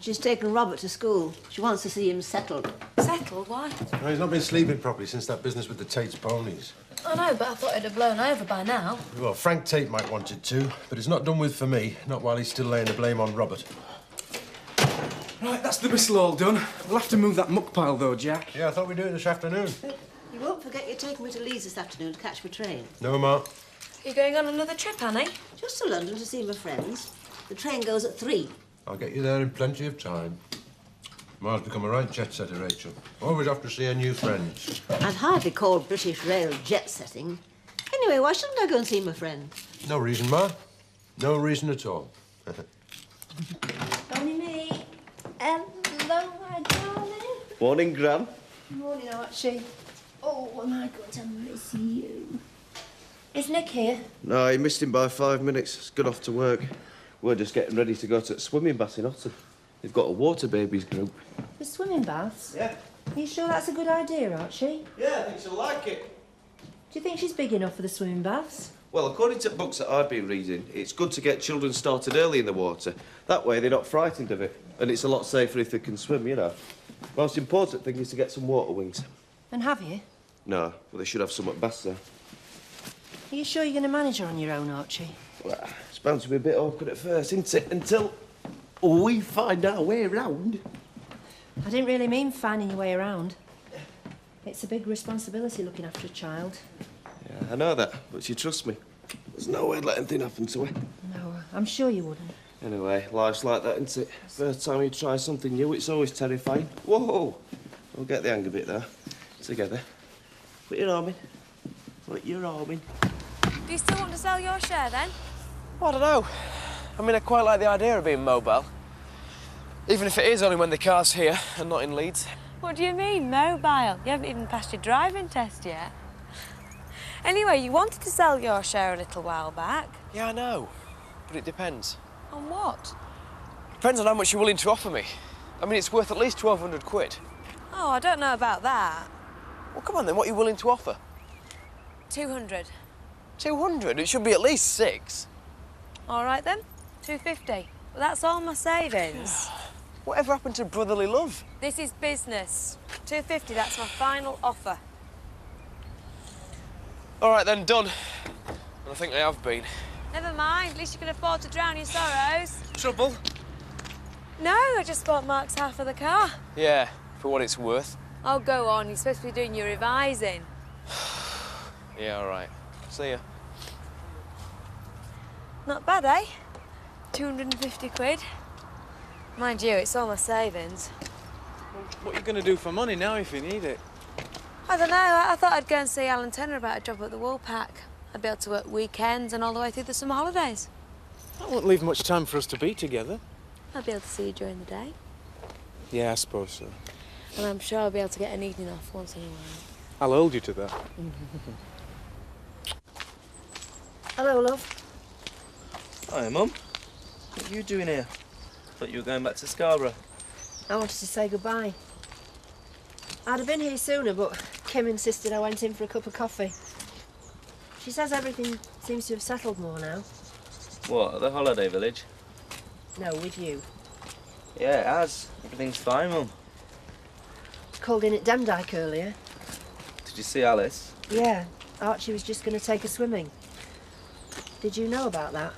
She's taken Robert to school. She wants to see him settled. Settled? Why? No, he's not been sleeping properly since that business with the Tate's ponies. I know, but I thought it'd have blown over by now. Well, Frank Tate might want it to, but it's not done with for me, not while he's still laying the blame on Robert. Right, that's the whistle all done. We'll have to move that muck pile, though, Jack. Yeah, I thought we'd do it this afternoon. You won't forget you're taking me to Leeds this afternoon to catch my train. No, Ma. You going on another trip, Annie? Just to London to see my friends. The train goes at 3. I'll get you there in plenty of time. Ma's become a right jet-setter, Rachel. Always off to see her new friends. I'd hardly call British Rail jet-setting. Anyway, why shouldn't I go and see my friend? No reason, Ma. No reason at all. Only me. Hello, my darling. Morning, Gran. Morning, Archie. Oh, am I going to miss you? Is Nick here? No, he missed him by 5 minutes. He's gone off to work. We're just getting ready to go to the swimming bath in Otter. They've got a water babies group. The swimming baths? Yeah. Are you sure that's a good idea, Archie? Yeah, I think she'll like it. Do you think she's big enough for the swimming baths? Well, according to books that I've been reading, it's good to get children started early in the water. That way they're not frightened of it. And it's a lot safer if they can swim, you know. Most important thing is to get some water wings. And have you? No, but they should have some at Bath there. Are you sure you're going to manage her on your own, Archie? Well, it's bound to be a bit awkward at first, isn't it? Until we find our way around. I didn't really mean finding your way around. It's a big responsibility looking after a child. Yeah, I know that, but you trust me. There's no way I'd let anything happen to her. No, I'm sure you wouldn't. Anyway, life's like that, isn't it? First time you try something new, it's always terrifying. Whoa! We'll get the hang of it, though. Together. Put your arm in. Put your arm in. Do you still want to sell your share, then? Well, I don't know. I mean, I quite like the idea of being mobile. Even if it is only when the car's here and not in Leeds. What do you mean, mobile? You haven't even passed your driving test yet. Anyway, you wanted to sell your share a little while back. Yeah, I know. But it depends. On what? Depends on how much you're willing to offer me. I mean, it's worth at least 1,200 quid. Oh, I don't know about that. Well, come on then, what are you willing to offer? 200. 200? It should be at least 6. All right, then. 250. Well, that's all my savings. Whatever happened to brotherly love? This is business. 250, that's my final offer. All right, then, done. And I think I have been. Never mind, at least you can afford to drown your sorrows. Trouble? No, I just bought Mark's half of the car. Yeah, for what it's worth. Oh, go on, you're supposed to be doing your revising. Yeah, all right. See ya. Not bad, eh? 250 quid. Mind you, it's all my savings. What are you going to do for money now if you need it? I don't know, I thought I'd go and see Alan Turner about a job at the Woolpack. I'd be able to work weekends and all the way through the summer holidays. That won't leave much time for us to be together. I'll be able to see you during the day. Yeah, I suppose so. And I'm sure I'll be able to get an evening off once in a while. I'll hold you to that. Hello, love. Hi, Mum. What are you doing here? Thought you were going back to Scarborough. I wanted to say goodbye. I'd have been here sooner, but Kim insisted I went in for a cup of coffee. She says everything seems to have settled more now. What, at the holiday village? No, with you. Yeah, it has. Everything's fine, Mum. Called in at Demdike earlier. Did you see Alice? Yeah, Archie was just going to take her swimming. Did you know about that?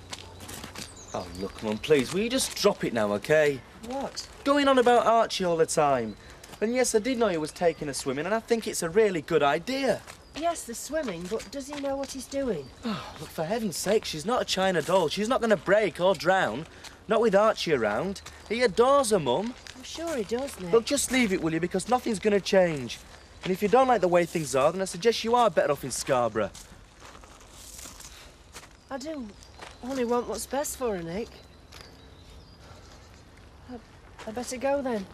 Oh, look, Mum, please, will you just drop it now, OK? What? Going on about Archie all the time. And yes, I did know he was taking her swimming, and I think it's a really good idea. Yes, the swimming, but does he know what he's doing? Oh, look, for heaven's sake, she's not a china doll. She's not going to break or drown. Not with Archie around. He adores her, Mum. I'm sure he does, Nick. Look, just leave it, will you, because nothing's going to change. And if you don't like the way things are, then I suggest you are better off in Scarborough. I do only want what's best for her, Nick. I better go then.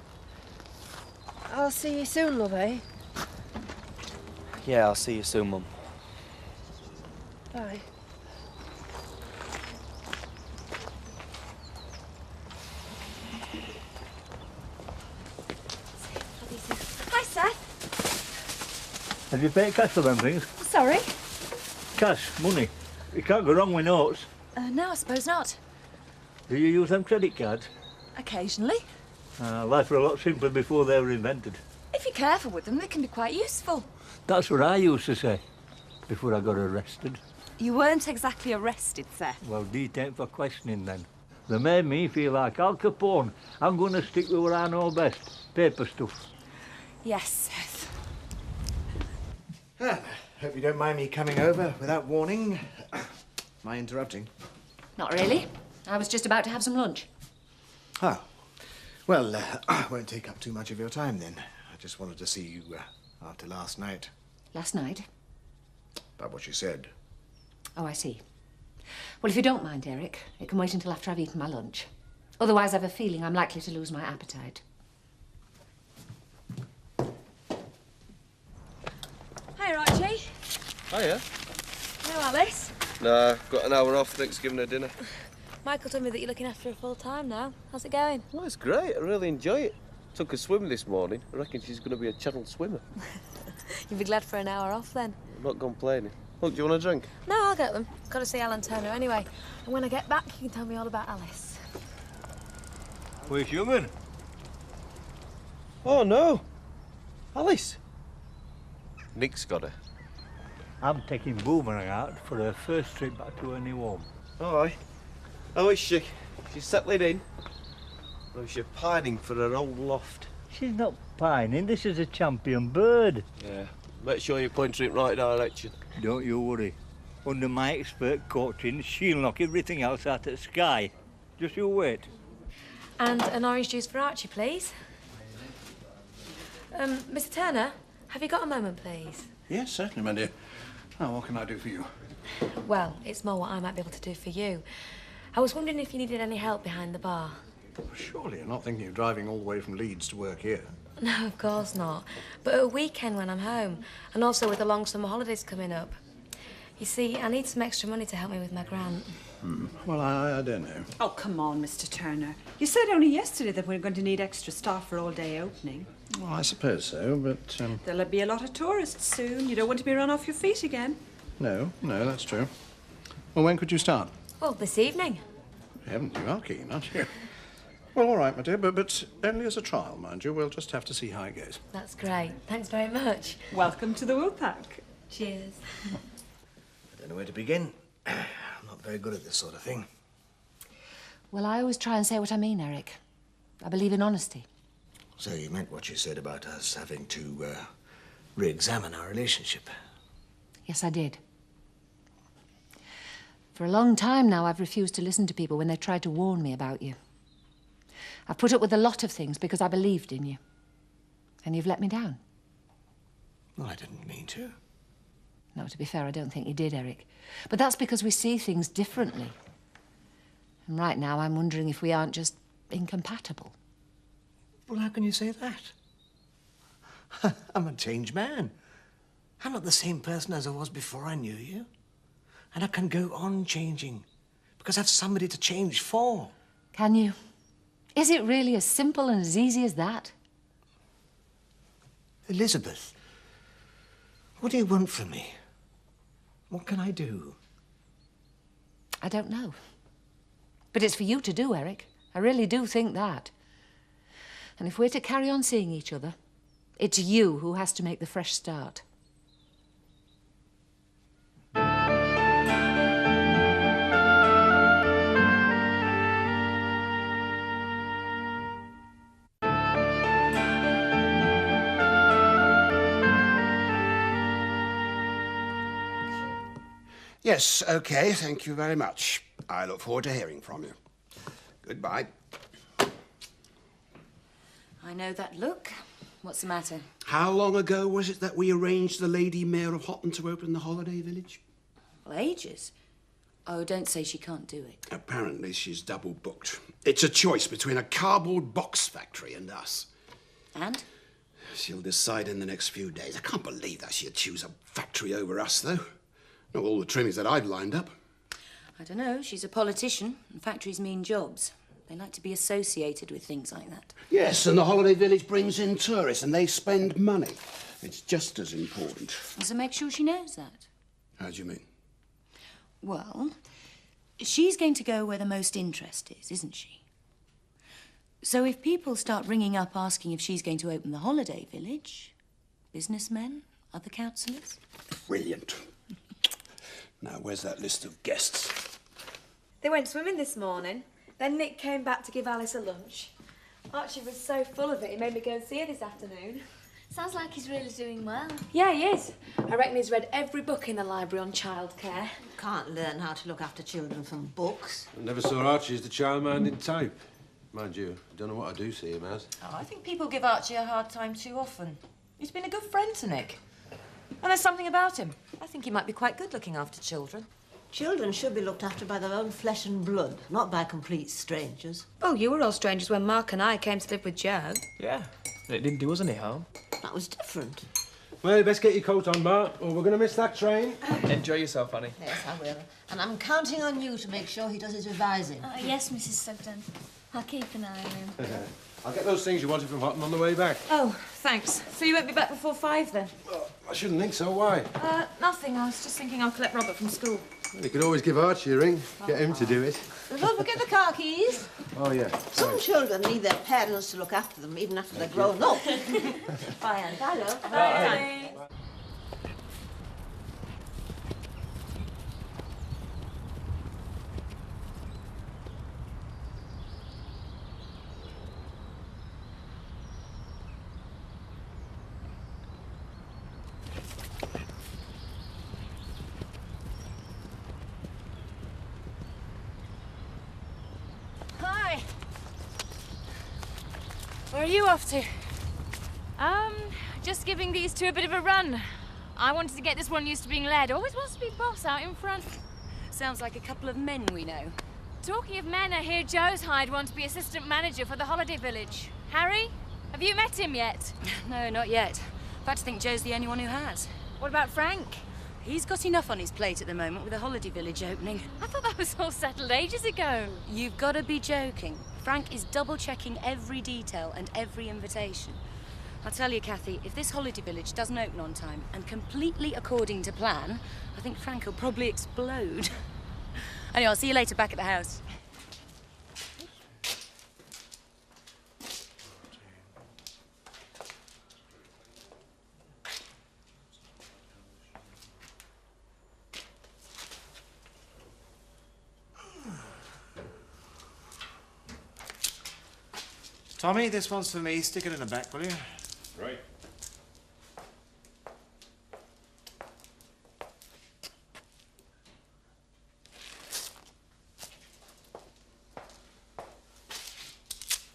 I'll see you soon, love, eh? Yeah, I'll see you soon, Mum. Bye. Hi, Seth. Have you paid cash for them things? Sorry? Cash, money. You can't go wrong with notes. No, I suppose not. Do you use them credit cards? Occasionally. Life were a lot simpler before they were invented. If you're careful with them, they can be quite useful. That's what I used to say before I got arrested. You weren't exactly arrested, Seth. Well, detained for questioning then. They made me feel like Al Capone. I'm going to stick with what I know best. Paper stuff. Yes, Seth. Ah, hope you don't mind me coming over without warning. Am I interrupting? Not really. I was just about to have some lunch. Ah. Well, I won't take up too much of your time then. I just wanted to see you after last night. Last night? About what you said. Oh, I see. Well, if you don't mind, Eric, it can wait until after I've eaten my lunch. Otherwise, I've a feeling I'm likely to lose my appetite. Hi, Archie. Hiya. No, Alice. Nah, got an hour off, thanks giving her dinner. Michael told me that you're looking after her full time now. How's it going? Well, it's great. I really enjoy it. Took a swim this morning. I reckon she's going to be a channel swimmer. You'll be glad for an hour off then. I'm not complaining. Look, do you want a drink? No, I'll get them. Got to see Alan Turner anyway. And when I get back, you can tell me all about Alice. Where's Young'un? Oh, no. Alice. Nick's got her. I'm taking Boomerang out for her first trip back to her new home. Oh, aye. How is she? She's settling in? Or is she pining for her old loft? She's not pining. This is a champion bird. Yeah. Make sure you point her in the right direction. Don't you worry. Under my expert coaching, she'll knock everything else out of the sky. Just you wait. And an orange juice for Archie, please. Mr. Turner, have you got a moment, please? Yes, certainly, my dear. Now, what can I do for you? Well, it's more what I might be able to do for you. I was wondering if you needed any help behind the bar. Surely you're not thinking of driving all the way from Leeds to work here. No, of course not. But at a weekend when I'm home, and also with the long summer holidays coming up. You see, I need some extra money to help me with my grant. Well, I don't know. Oh, come on, Mr. Turner. You said only yesterday that we're going to need extra staff for all-day opening. Well, I suppose so, but... There'll be a lot of tourists soon. You don't want to be run off your feet again. No, that's true. Well, when could you start? Well, this evening. Heavens, you are keen, aren't you? Well, all right, my dear, but only as a trial, mind you. We'll just have to see how it goes. That's great. Thanks very much. Welcome to the Woolpack. Cheers. I don't know where to begin. I'm not very good at this sort of thing. Well, I always try and say what I mean, Eric. I believe in honesty. So you meant what you said about us having to re-examine our relationship? Yes, I did. For a long time now, I've refused to listen to people when they tried to warn me about you. I've put up with a lot of things because I believed in you. And you've let me down. Well, I didn't mean to. No, to be fair, I don't think you did, Eric. But that's because we see things differently. And right now, I'm wondering if we aren't just incompatible. Well, how can you say that? I'm a changed man. I'm not the same person as I was before I knew you. And I can go on changing because I have somebody to change for. Can you? Is it really as simple and as easy as that? Elizabeth, what do you want from me? What can I do? I don't know. But it's for you to do, Eric. I really do think that. And if we're to carry on seeing each other, it's you who has to make the fresh start. Yes, OK, thank you very much. I look forward to hearing from you. Goodbye. I know that look. What's the matter? How long ago was it that we arranged the Lady Mayor of Hotton to open the holiday village? Well, ages. Oh, don't say she can't do it. Apparently she's double booked. It's a choice between a cardboard box factory and us. And? She'll decide in the next few days. I can't believe that she'd choose a factory over us, though. Not all the trimmings that I've lined up. I don't know. She's a politician, and factories mean jobs. They like to be associated with things like that. Yes, and the holiday village brings in tourists, and they spend money. It's just as important. So make sure she knows that. How do you mean? Well, she's going to go where the most interest is, isn't she? So if people start ringing up asking if she's going to open the holiday village, businessmen, other councillors... Brilliant. Now, where's that list of guests? They went swimming this morning. Then Nick came back to give Alice a lunch. Archie was so full of it, he made me go and see her this afternoon. Sounds like he's really doing well. Yeah, he is. I reckon he's read every book in the library on childcare. Can't learn how to look after children from books. I never saw Archie as the child-minding type. Mind you, I don't know what I do see him as. Oh, I think people give Archie a hard time too often. He's been a good friend to Nick. And there's something about him. I think he might be quite good looking after children. Children should be looked after by their own flesh and blood, not by complete strangers. Oh, you were all strangers when Mark and I came to live with Joe. Yeah, and it didn't do us any harm. That was different. Well, you best get your coat on, Mark, or we're going to miss that train. Enjoy yourself, Annie. Yes, I will. And I'm counting on you to make sure he does his revising. Yes, Mrs. Sugden. I'll keep an eye on him. I'll get those things you wanted from Houghton on the way back. Oh, thanks. So you won't be back before 5 then? Well, I shouldn't think so. Why? Nothing. I was just thinking I'll collect Robert from school. Well, you could always give Archie a ring. Get him to do it. And don't forget the car keys. Oh, yeah. Some children need their parents to look after them, even after they're grown up. Bye, Anne. Bye, love. Bye. Hi. Where are you off to? Just giving these two a bit of a run. I wanted to get this one used to being led. Always wants to be boss out in front. Sounds like a couple of men we know. Talking of men, I hear Joe's hired one to be assistant manager for the holiday village. Harry, have you met him yet? No, not yet. In fact, I think Joe's the only one who has. What about Frank? He's got enough on his plate at the moment with the holiday village opening. I thought that was all settled ages ago. You've got to be joking. Frank is double-checking every detail and every invitation. I'll tell you, Kathy, if this holiday village doesn't open on time and completely according to plan, I think Frank will probably explode. Anyway, I'll see you later back at the house. Tommy, this one's for me. Stick it in the back, will you? Right.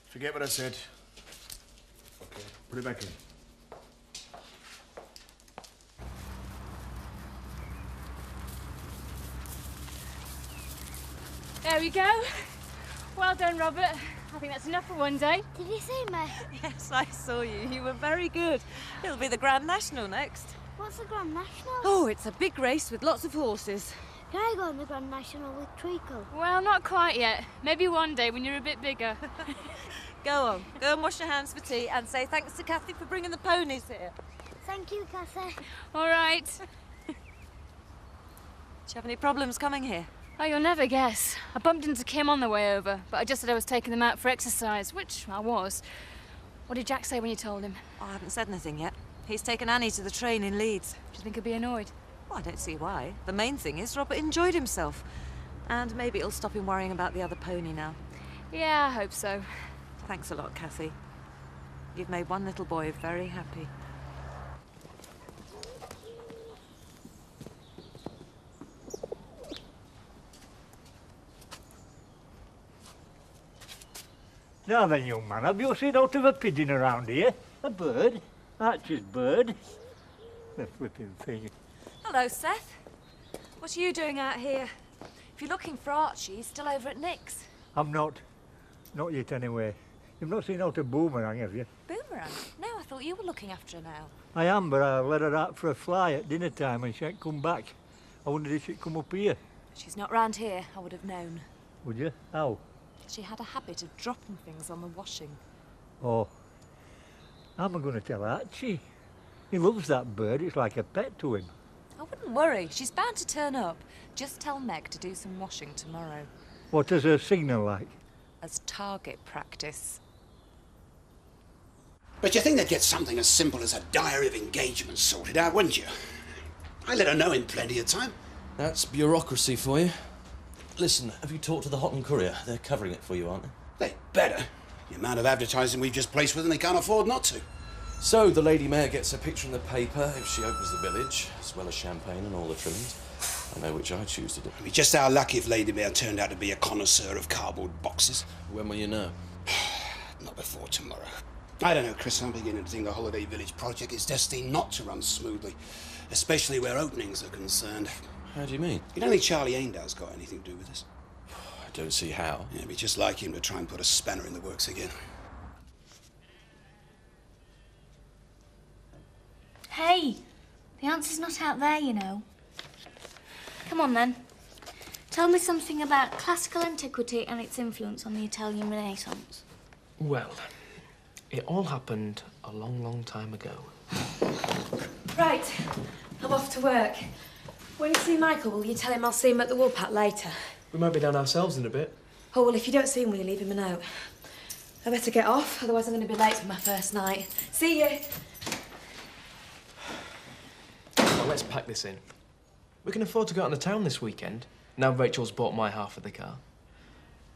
Forget what I said. Okay. Put it back in. There we go. Well done, Robert. I think that's enough for one day. Did you see me? Yes, I saw you. You were very good. It'll be the Grand National next. What's the Grand National? Oh, it's a big race with lots of horses. Can I go on the Grand National with Treacle? Well, not quite yet. Maybe one day when you're a bit bigger. Go on. Go and wash your hands for tea and say thanks to Kathy for bringing the ponies here. Thank you, Kathy. All right. Do you have any problems coming here? Oh, you'll never guess. I bumped into Kim on the way over, but I just said I was taking them out for exercise, which I was. What did Jack say when you told him? Oh, I haven't said anything yet. He's taken Annie to the train in Leeds. Do you think he'll be annoyed? Well, I don't see why. The main thing is Robert enjoyed himself. And maybe it'll stop him worrying about the other pony now. Yeah, I hope so. Thanks a lot, Kathy. You've made one little boy very happy. Now then, young man, have you seen out of a pigeon around here? A bird? Archie's bird. The flipping thing. Hello, Seth. What are you doing out here? If you're looking for Archie, he's still over at Nick's. I'm not. Not yet, anyway. You've not seen out a boomerang, have you? Boomerang? No, I thought you were looking after her now. I am, but I let her out for a fly at dinner time and she ain't come back. I wondered if she'd come up here. She's not round here. I would have known. Would you? How? She had a habit of dropping things on the washing. Oh. How am I going to tell Archie? He loves that bird. It's like a pet to him. I wouldn't worry. She's bound to turn up. Just tell Meg to do some washing tomorrow. What does her signal like? As target practice. But you think they'd get something as simple as a diary of engagement sorted out, wouldn't you? I let her know in plenty of time. That's bureaucracy for you. Listen, have you talked to the Houghton Courier? They're covering it for you, aren't they? They better. The amount of advertising we've just placed with them, they can't afford not to. So the Lady Mayor gets a picture in the paper if she opens the village, as well as champagne and all the trimmings. I know which I choose to do. It'd be just how lucky if Lady Mayor turned out to be a connoisseur of cardboard boxes. When will you know? Not before tomorrow. I don't know, Chris. I'm beginning to think the Holiday Village project is destined not to run smoothly, especially where openings are concerned. How do you mean? You don't think Charlie Aindale's got anything to do with this? I don't see how. Yeah, it'd be just like him to try and put a spanner in the works again. Hey, the answer's not out there, you know. Come on, then. Tell me something about classical antiquity and its influence on the Italian Renaissance. Well, it all happened a long, long time ago. Right, I'm off to work. When you see Michael, will you tell him I'll see him at the Woolpat later? We might be down ourselves in a bit. Oh, well, if you don't see him, will you leave him a note? I better get off, otherwise I'm going to be late for my first night. See you. Well, let's pack this in. We can afford to go out into town this weekend. Now Rachel's bought my half of the car.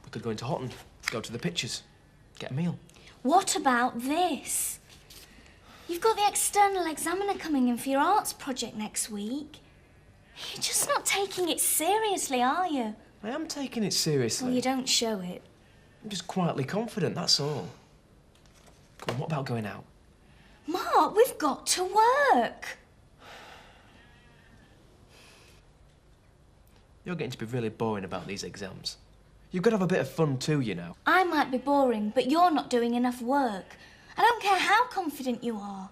We could go into Hotton, go to the pictures, get a meal. What about this? You've got the external examiner coming in for your arts project next week. You're just not taking it seriously, are you? I am taking it seriously. Well, you don't show it. I'm just quietly confident, that's all. Come on, what about going out? Mark, we've got to work. You're getting to be really boring about these exams. You've got to have a bit of fun too, you know. I might be boring, but you're not doing enough work. I don't care how confident you are.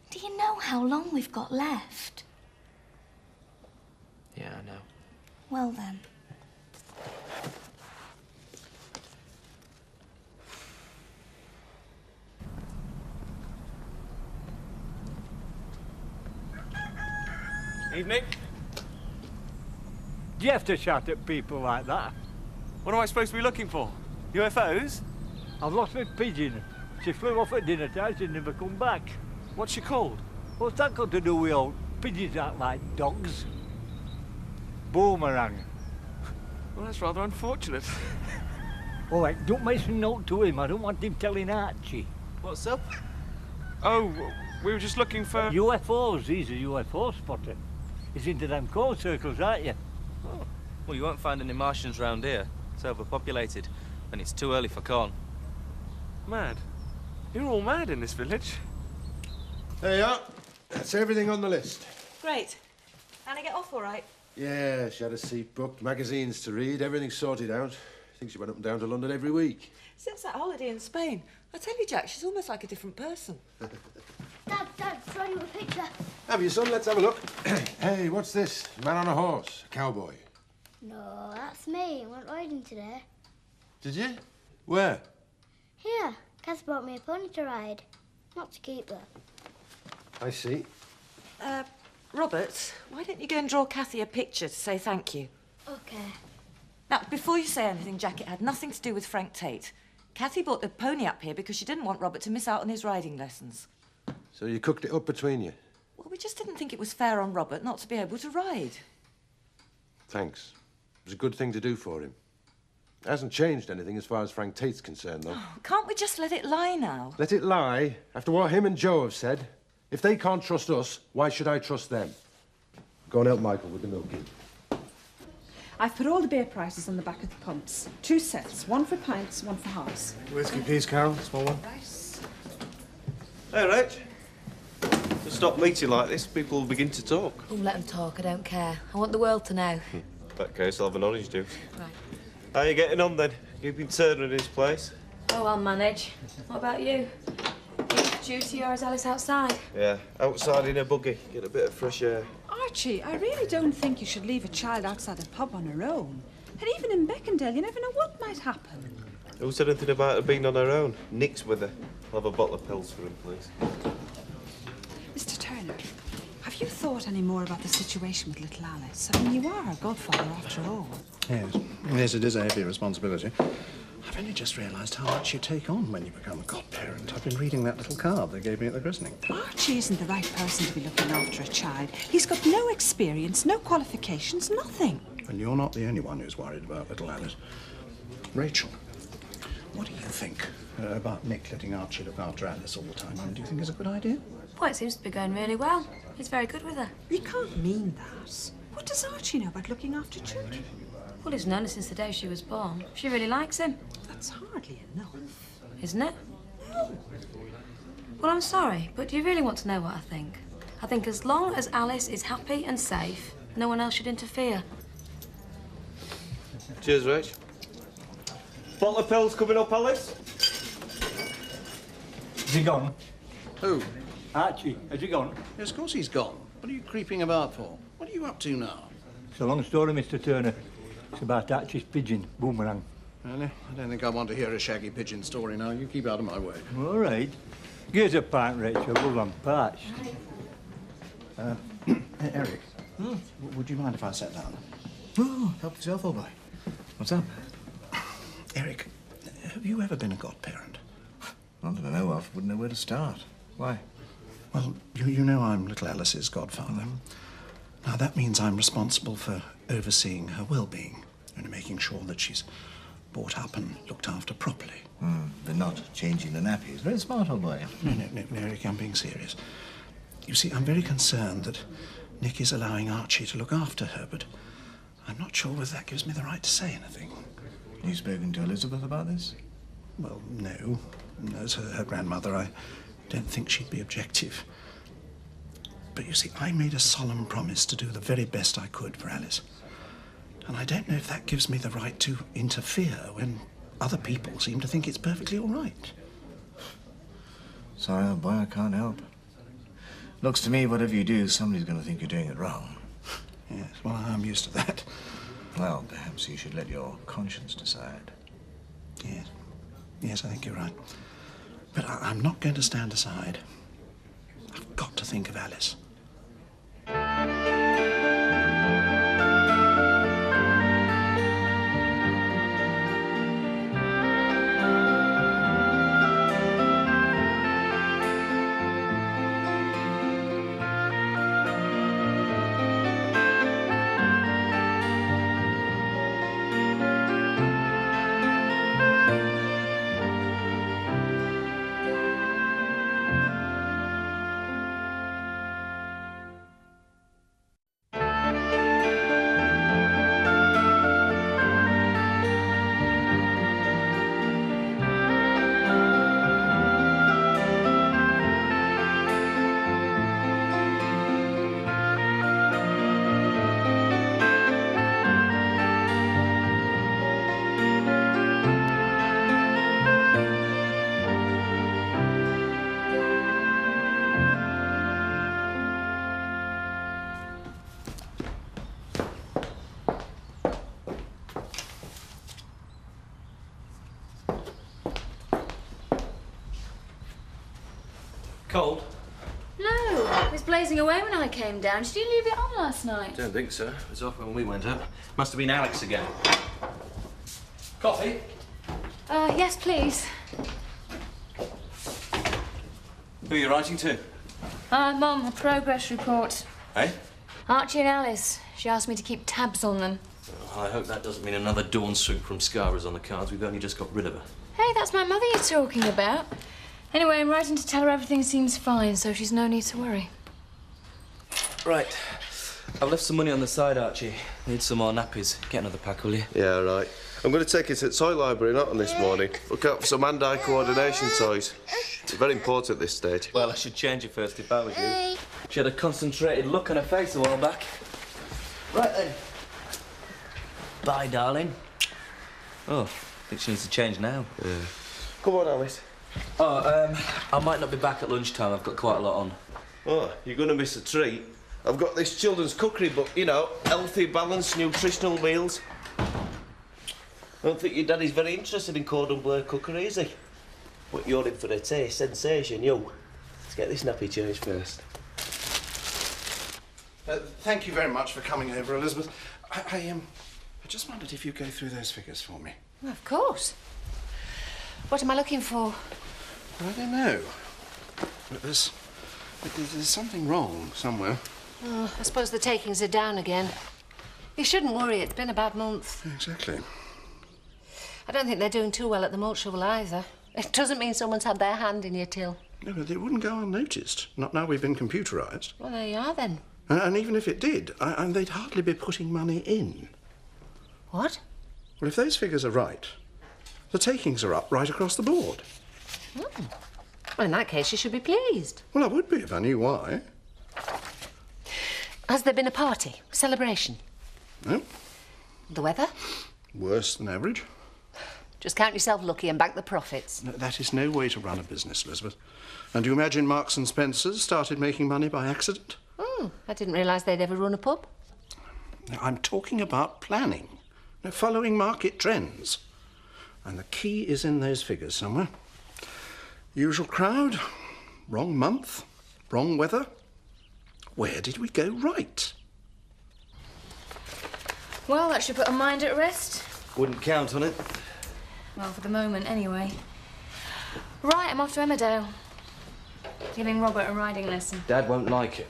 Do you know how long we've got left? Yeah, I know. Well then. Evening. Do you have to shout at people like that? What am I supposed to be looking for? UFOs? I've lost my pigeon. She flew off at dinner time, she never come back. What's she called? What's that got to do with all pigeons act like dogs? Boomerang. Well, that's rather unfortunate. All right, don't mention a note to him. I don't want him telling Archie. What's up? Oh, we were just looking for... UFOs. He's a UFO spotter. He's into them cone circles, aren't you? Oh. Well, you won't find any Martians round here. It's overpopulated, and it's too early for corn. Mad? You're all mad in this village. There you are. That's everything on the list. Great. Annie get off all right? Yeah, she had a seat booked, magazines to read, everything sorted out. I think she went up and down to London every week. Since that holiday in Spain, I tell you, Jack, she's almost like a different person. Dad, show you a picture. Have you, son? Let's have a look. Hey, what's this? Man on a horse, a cowboy. No, that's me. I went riding today. Did you? Where? Here, Kath brought me a pony to ride. Not to keep, though. I see. Robert, why don't you go and draw Cathy a picture to say thank you? OK. Now, before you say anything, Jack, it had nothing to do with Frank Tate. Cathy brought the pony up here because she didn't want Robert to miss out on his riding lessons. So you cooked it up between you? Well, we just didn't think it was fair on Robert not to be able to ride. Thanks. It was a good thing to do for him. It hasn't changed anything as far as Frank Tate's concerned, though. Oh, can't we just let it lie now? Let it lie? After what him and Joe have said? If they can't trust us, why should I trust them? Go and help Michael with the milking. I've put all the beer prices on the back of the pumps. 2 sets, one for pints, one for halves. Whiskey, please, Carol. Small one. Hey, Rach. To stop meeting like this, people will begin to talk. Oh, let them talk, I don't care. I want the world to know. In that case, I'll have an orange juice. Right. How are you getting on, then? Keeping Turner in his place? Oh, I'll manage. What about you? Duty or is Alice outside? Yeah, outside in a buggy, get a bit of fresh air. Archie, I really don't think you should leave a child outside a pub on her own. And even in Beckendale, you never know what might happen. Who said anything about her being on her own? Nick's with her. I'll have a bottle of pills for him, please. Mr. Turner, have you thought any more about the situation with little Alice? I mean, you are her godfather after all. Yes. Yes, it is a heavy responsibility. I've only just realised how much you take on when you become a godparent. I've been reading that little card they gave me at the christening. Archie isn't the right person to be looking after a child. He's got no experience, no qualifications, nothing. And you're not the only one who's worried about little Alice. Rachel, what do you think about Nick letting Archie look after Alice all the time. Do you think it's a good idea? Well, it seems to be going really well. He's very good with her. You can't mean that. What does Archie know about looking after children? Well, he's known her since the day she was born. She really likes him. That's hardly enough. Isn't it? No. Well, I'm sorry, but do you really want to know what I think? I think as long as Alice is happy and safe, no one else should interfere. Cheers, Rach. Bottle of pills coming up, Alice? Has he gone? Who? Archie, has he gone? Yes, of course he's gone. What are you creeping about for? What are you up to now? It's a long story, Mr. Turner. It's about Archie's pigeon, Boomerang. Really? I don't think I want to hear a shaggy pigeon story now. You keep out of my way. All right. Give us a pint, Rachel. Well, I'm parched. Eric, would you mind if I sat down? Oh, help yourself, old boy. What's up? Eric, have you ever been a godparent? Not that I know of. Wouldn't know where to start. Why? Well, you know I'm little Alice's godfather. Now, that means I'm responsible for overseeing her well-being and making sure that she's brought up and looked after properly. But not changing the nappies. Very smart, old boy. No, Eric, I'm being serious. You see, I'm very concerned that Nick is allowing Archie to look after her, but I'm not sure whether that gives me the right to say anything. You spoken to Elizabeth about this? Well, no. As her grandmother, I don't think she'd be objective. But you see, I made a solemn promise to do the very best I could for Alice. And I don't know if that gives me the right to interfere when other people seem to think it's perfectly all right. Sorry, old boy, I can't help. Looks to me, whatever you do, somebody's going to think you're doing it wrong. Yes, well, I'm used to that. Well, perhaps you should let your conscience decide. Yes. Yes, I think you're right. But I'm not going to stand aside. I've got to think of Alice. Cold? No, it was blazing away when I came down. Did you leave it on last night? Don't think so. It was off when we went up. Must have been Alex again. Coffee? Yes, please. Who are you writing to? Mum, a progress report. Eh? Archie and Alice. She asked me to keep tabs on them. Oh, I hope that doesn't mean another dawn swoop from Scara's on the cards. We've only just got rid of her. Hey, that's my mother you're talking about. Anyway, I'm writing to tell her everything seems fine, so she's no need to worry. Right. I've left some money on the side, Archie. Need some more nappies. Get another pack, will you? Yeah, right. I'm going to take it to the toy library, not on this morning. Look out for some hand-eye coordination toys. It's very important at this stage. Well, I should change it first if I was you. She had a concentrated look on her face a while back. Right then. Bye, darling. Oh, I think she needs to change now. Yeah. Come on, Alice. Oh, I might not be back at lunchtime. I've got quite a lot on. Oh, you're going to miss a treat. I've got this children's cookery book, you know, healthy, balanced, nutritional meals. I don't think your daddy's very interested in cordon bleu cookery, is he? But you're in for a taste sensation, you. Let's get this nappy changed first. Thank you very much for coming over, Elizabeth. I just wondered if you'd go through those figures for me. Well, of course. What am I looking for? I don't know. But there's something wrong somewhere. Oh, I suppose the takings are down again. You shouldn't worry, it's been a bad month. Exactly. I don't think they're doing too well at the Mulch Shovel either. It doesn't mean someone's had their hand in your till. No, but it wouldn't go unnoticed. Not now we've been computerised. Well, there you are, then. And even if it did, they'd hardly be putting money in. What? Well, if those figures are right, the takings are up right across the board. Hmm. Well, in that case, you should be pleased. Well, I would be if I knew why. Has there been a party? Celebration? No. The weather? Worse than average. Just count yourself lucky and bank the profits. No, that is no way to run a business, Elizabeth. And do you imagine Marks and Spencer's started making money by accident? I didn't realise they'd ever run a pub. Now, I'm talking about planning. Now, following market trends. And the key is in those figures somewhere. Usual crowd, wrong month, wrong weather. Where did we go right? Well, that should put a mind at rest. Wouldn't count on it. Well, for the moment, anyway. Right, I'm off to Emmerdale. Giving Robert a riding lesson. Dad won't like it.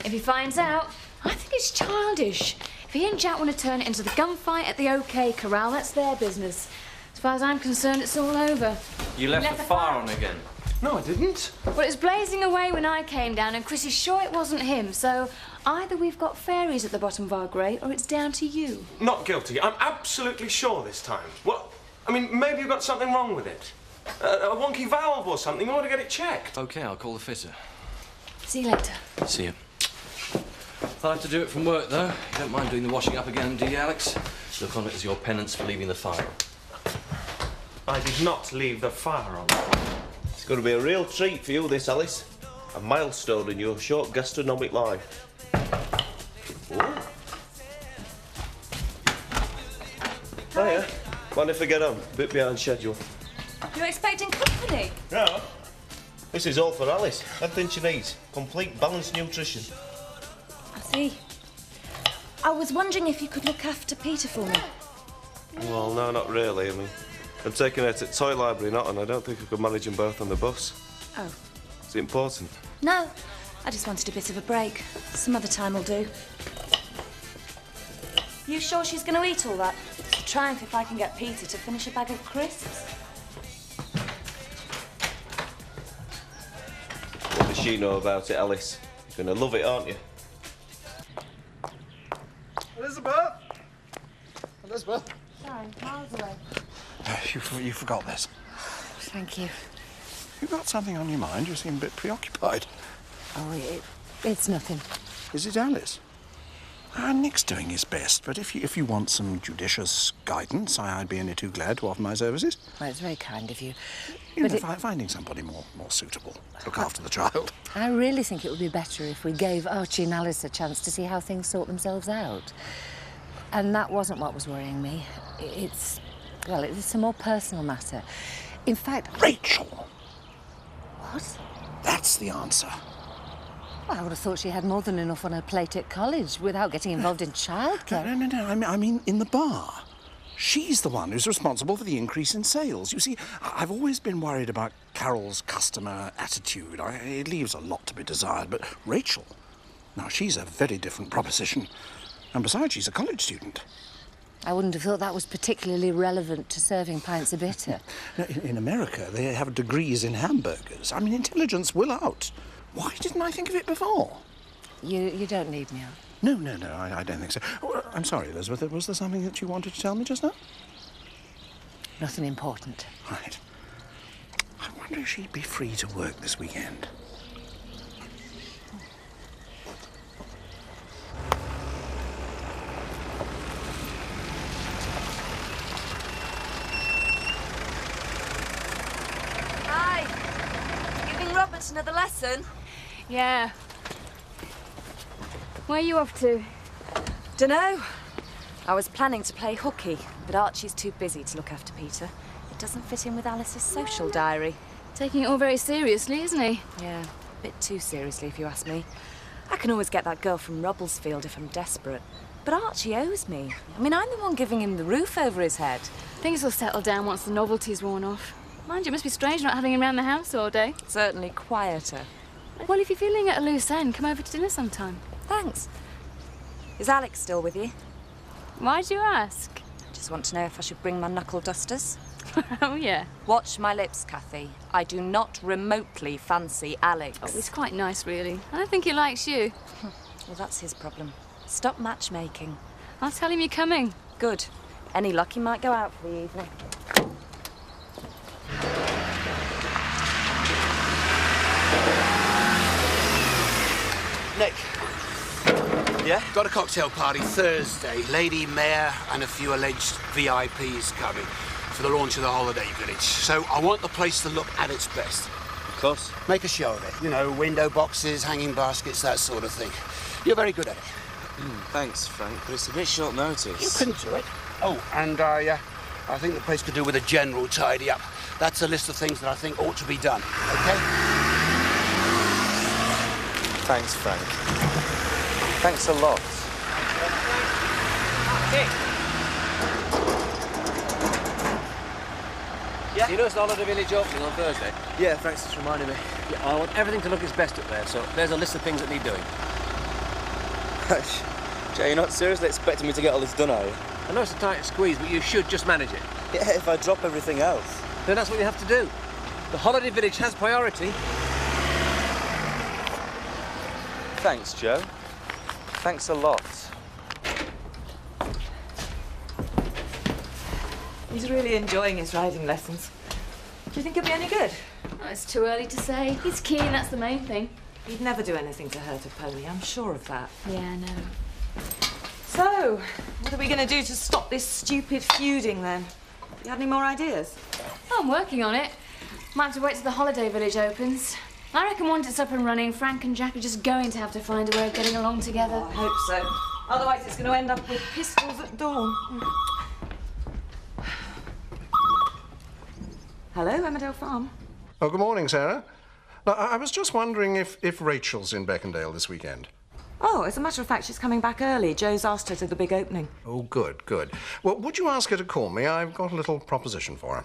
If he finds out, I think it's childish. If he and Jack want to turn it into the gunfight at the OK Corral, that's their business. As far as I'm concerned, it's all over. You left the fire on again. No, I didn't. Well, it was blazing away when I came down, and Chris is sure it wasn't him, so either we've got fairies at the bottom of our grate, or it's down to you. Not guilty. I'm absolutely sure this time. Well, I mean, maybe you've got something wrong with it. A wonky valve or something. You want to get it checked. OK, I'll call the fitter. See you later. See you. I'll have to do it from work, though. You don't mind doing the washing up again, do you, Alex? Look on it as your penance for leaving the fire. I did not leave the fire on. It's going to be a real treat for you, this, Alice. A milestone in your short gastronomic life. Hiya. Mind if I get on? Bit behind schedule. You're expecting company? No. This is all for Alice. Everything she needs. Complete balanced nutrition. I see. I was wondering if you could look after Peter for me. Well, no, not really. I mean, I'm taking her to Toy Library, not, and I don't think I could manage them both on the bus. Oh. Is it important? No, I just wanted a bit of a break. Some other time will do. You sure she's going to eat all that? It's a triumph if I can get Peter to finish a bag of crisps. What does she know about it, Alice? You're going to love it, aren't you? Elizabeth! Elizabeth! Sorry, miles away. You forgot this. Thank you. You've got something on your mind. You seem a bit preoccupied. Oh, it's nothing. Is it Alice? Nick's doing his best, but if you want some judicious guidance, I'd be only too glad to offer my services. Well, it's very kind of you. You know, finding somebody more suitable to look after the child. I really think it would be better if we gave Archie and Alice a chance to see how things sort themselves out. And that wasn't what was worrying me. It's a more personal matter. In fact... Rachel! What? That's the answer. Well, I would have thought she had more than enough on her plate at college without getting involved in childcare. No. I mean in the bar. She's the one who's responsible for the increase in sales. You see, I've always been worried about Carol's customer attitude. It leaves a lot to be desired, but Rachel, now she's a very different proposition. And besides, she's a college student. I wouldn't have thought that was particularly relevant to serving pints of bitter. In America, they have degrees in hamburgers. I mean, intelligence will out. Why didn't I think of it before? You don't need me out. No, I don't think so. Oh, I'm sorry, Elizabeth. Was there something that you wanted to tell me just now? Nothing important. Right. I wonder if she'd be free to work this weekend. Hi. Giving Robert another lesson? Yeah. Where are you off to? Dunno. I was planning to play hooky, but Archie's too busy to look after Peter. It doesn't fit in with Alice's social diary. Taking it all very seriously, isn't he? Yeah, a bit too seriously, if you ask me. I can always get that girl from Rubblesfield if I'm desperate. But Archie owes me. I mean, I'm the one giving him the roof over his head. Things will settle down once the novelty's worn off. Mind you, it must be strange not having him around the house all day. Certainly quieter. Well, if you're feeling at a loose end, come over to dinner sometime. Thanks. Is Alex still with you? Why'd you ask? Just want to know if I should bring my knuckle dusters. Oh, yeah. Watch my lips, Cathy. I do not remotely fancy Alex. Oh, he's quite nice, really. I don't think he likes you. Well, that's his problem. Stop matchmaking. I'll tell him you're coming. Good. Any luck, he might go out for the evening. Nick. Yeah? Got a cocktail party Thursday. Lady Mayor and a few alleged VIPs coming for the launch of the holiday village. So I want the place to look at its best. Of course. Make a show of it. You know, window boxes, hanging baskets, that sort of thing. You're very good at it. Thanks, Frank, but it's a bit short notice. You can do it. Oh, and I think the place could do with a general tidy up. That's a list of things that I think ought to be done, okay? Thanks, Frank. Thanks a lot. Yeah. You noticed the holiday village opening on Thursday? Yeah, Frank's just reminded me. Yeah, I want everything to look its best up there, so there's a list of things that need doing. Jay, you're not seriously expecting me to get all this done, are you? I know it's a tight squeeze, but you should just manage it. Yeah, if I drop everything else. Then that's what you have to do. The holiday village has priority. Thanks, Joe. Thanks a lot. He's really enjoying his riding lessons. Do you think he'll be any good? Oh, it's too early to say. He's keen, that's the main thing. He'd never do anything to hurt a pony, I'm sure of that. Yeah, I know. So, what are we going to do to stop this stupid feuding, then? You had any more ideas? Oh, I'm working on it. Might have to wait till the holiday village opens. I reckon once it's up and running, Frank and Jack are just going to have to find a way of getting along together. Oh, I hope so. Otherwise, it's going to end up with pistols at dawn. Hello, Emmerdale Farm. Oh, good morning, Sarah. Now, I was just wondering if Rachel's in Beckendale this weekend. Oh, as a matter of fact, she's coming back early. Joe's asked her to the big opening. Oh, good, good. Well, would you ask her to call me? I've got a little proposition for her.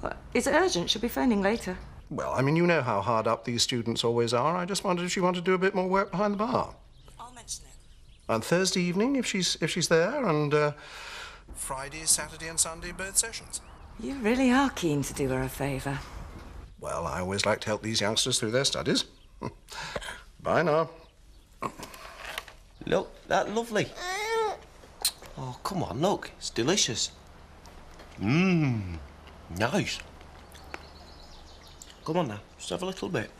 Well, is it urgent? She'll be phoning later. Well, I mean, you know how hard up these students always are. I just wondered if she wanted to do a bit more work behind the bar. I'll mention it. On Thursday evening, if she's there, and Friday, Saturday and Sunday, both sessions. You really are keen to do her a favour. Well, I always like to help these youngsters through their studies. Bye now. Look, that's lovely. Oh, come on, look. It's delicious. Mmm. Nice. Come on now, just have a little bit.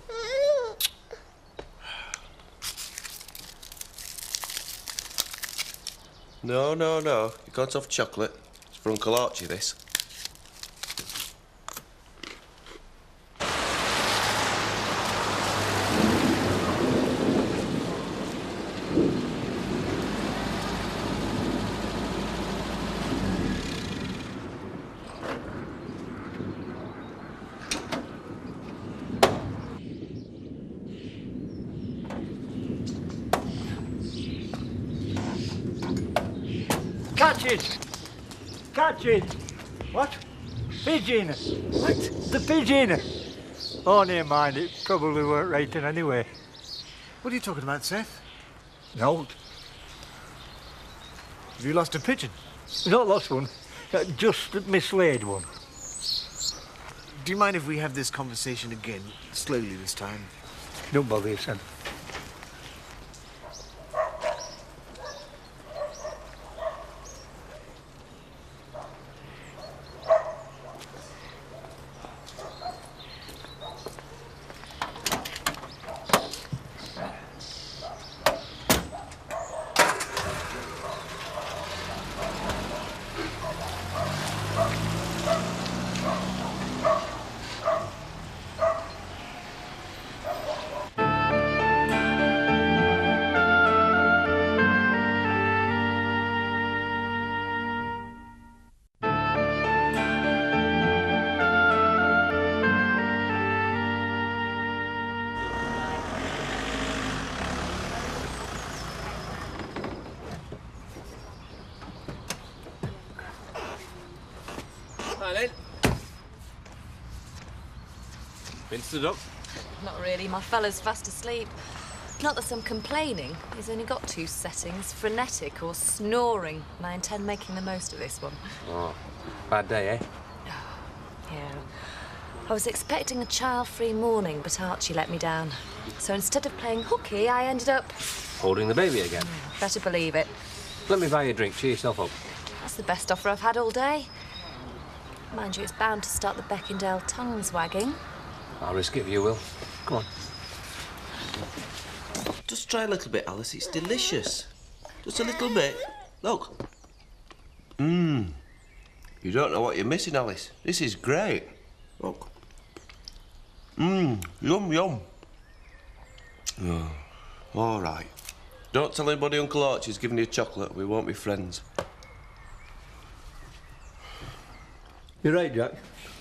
No, no, no. You can't have chocolate. It's for Uncle Archie, this. Catch it! Catch it! What? Pigeon! What? The pigeon! Oh, never mind, it probably weren't rating anyway. What are you talking about, Seth? No. Have you lost a pigeon? Not lost one, just mislaid one. Do you mind if we have this conversation again, slowly this time? Don't bother you, son. Hi, Lynn. Been stood up? Not really. My fella's fast asleep. Not that I'm complaining. He's only got two settings, frenetic or snoring, and I intend making the most of this one. Oh, bad day, eh? I was expecting a child-free morning, but Archie let me down. So instead of playing hooky, I ended up... Holding the baby again? Better believe it. Let me buy you a drink. Cheer yourself up. That's the best offer I've had all day. Mind you, it's bound to start the Beckindale tongues wagging. I'll risk it if you will. Come on. Just try a little bit, Alice. It's delicious. Just a little bit. Look. Mmm. You don't know what you're missing, Alice. This is great. Look. Mmm. Yum, yum. Oh. All right. Don't tell anybody Uncle Archie's giving you chocolate. We won't be friends. You're right, Jack.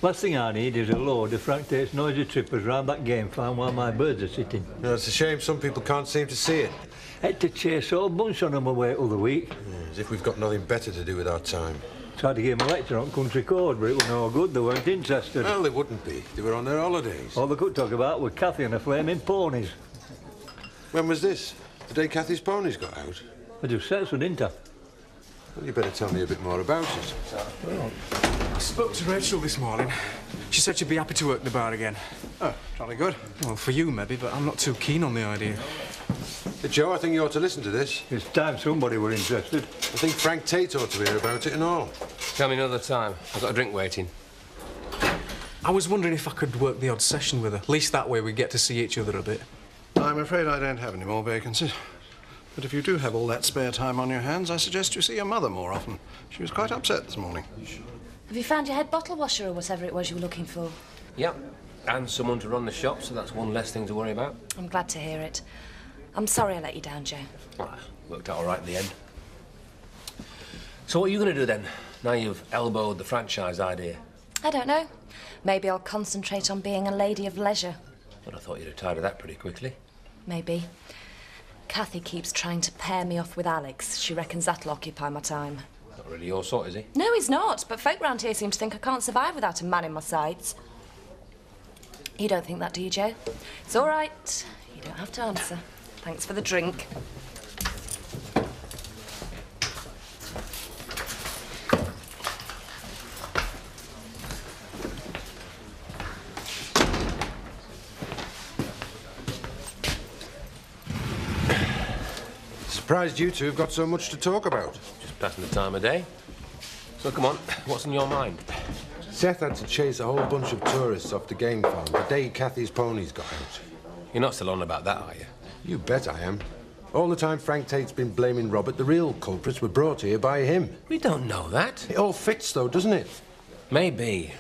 Last thing I need is a load of Frank Tate's noisy trippers round that game farm while my birds are sitting. No, it's a shame some people can't seem to see it. Had to chase a whole bunch on them away other week. Yeah, as if we've got nothing better to do with our time. Tried to give them a lecture on country code, but it was no good. They weren't interested. Well, they wouldn't be. They were on their holidays. All they could talk about were Cathy and her flaming ponies. When was this? The day Cathy's ponies got out? I just said so, didn't I? Well, you better tell me a bit more about it. Well, I spoke to Rachel this morning. She said she'd be happy to work the bar again. Oh, jolly good. Well, for you, maybe, but I'm not too keen on the idea. Joe, I think you ought to listen to this. It's time somebody were interested. I think Frank Tate ought to hear about it and all. Tell me another time. I've got a drink waiting. I was wondering if I could work the odd session with her. At least that way we get to see each other a bit. I'm afraid I don't have any more vacancies. But if you do have all that spare time on your hands, I suggest you see your mother more often. She was quite upset this morning. Have you found your head bottle washer or whatever it was you were looking for? Yep. And someone to run the shop, so that's one less thing to worry about. I'm glad to hear it. I'm sorry I let you down, Joe. Well, worked out all right in the end. So what are you going to do then, now you've elbowed the franchise idea? I don't know. Maybe I'll concentrate on being a lady of leisure. Well, I thought you'd have tired of that pretty quickly. Maybe. Cathy keeps trying to pair me off with Alex. She reckons that'll occupy my time. Not really your sort, is he? No, he's not. But folk round here seem to think I can't survive without a man in my sides. You don't think that, do you, Joe? It's all right. You don't have to answer. Thanks for the drink. Surprised you two have got so much to talk about. Just passing the time of day. So come on, what's in your mind? Seth had to chase a whole bunch of tourists off the game farm the day Cathy's ponies got out. You're not still on about that, are you? You bet I am. All the time Frank Tate's been blaming Robert, the real culprits were brought here by him. We don't know that. It all fits, though, doesn't it? Maybe.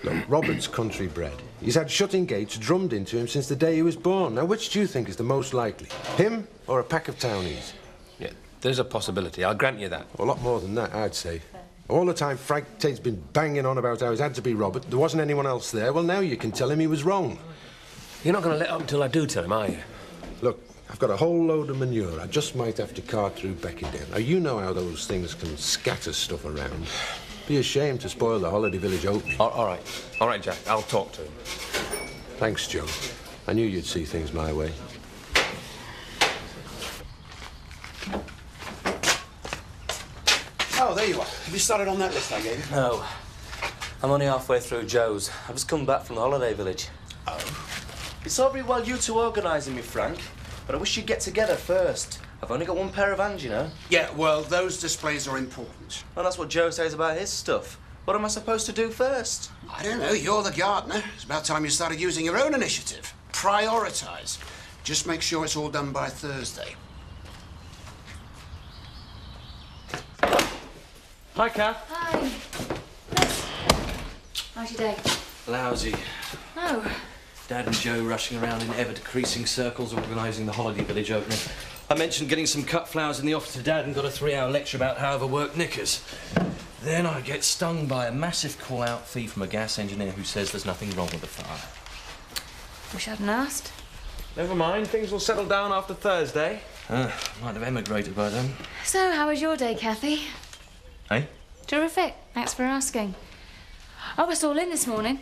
Look, Robert's country bred. He's had shutting gates drummed into him since the day he was born. Now, which do you think is the most likely? Him or a pack of townies? Yeah, there's a possibility. I'll grant you that. A lot more than that, I'd say. All the time Frank Tate's been banging on about how it had to be Robert. There wasn't anyone else there. Well, now you can tell him he was wrong. You're not going to let up until I do tell him, are you? Look, I've got a whole load of manure. I just might have to cart through Beckindale. Now, you know how those things can scatter stuff around. Be a shame to spoil the holiday village opening. All right. All right, Jack. I'll talk to him. Thanks, Joe. I knew you'd see things my way. Oh, there you are. Have you started on that list I gave you? No. I'm only halfway through Joe's. I've just come back from the holiday village. Oh. It's all very well you two organising me, Frank, but I wish you'd get together first. I've only got one pair of hands, you know. Yeah, well, those displays are important. Well, that's what Joe says about his stuff. What am I supposed to do first? I don't know. You're the gardener. It's about time you started using your own initiative. Prioritise. Just make sure it's all done by Thursday. Hi, Kath. Hi. How's your day? Lousy. Oh. Dad and Joe rushing around in ever-decreasing circles organising the holiday village opening. I mentioned getting some cut flowers in the office to Dad and got a 3-hour lecture about how to work knickers. Then I get stung by a massive call-out fee from a gas engineer who says there's nothing wrong with the fire. Wish I hadn't asked. Never mind, things will settle down after Thursday. Might have emigrated by then. So, how was your day, Cathy? Hey? Terrific. Thanks for asking. I was all in this morning.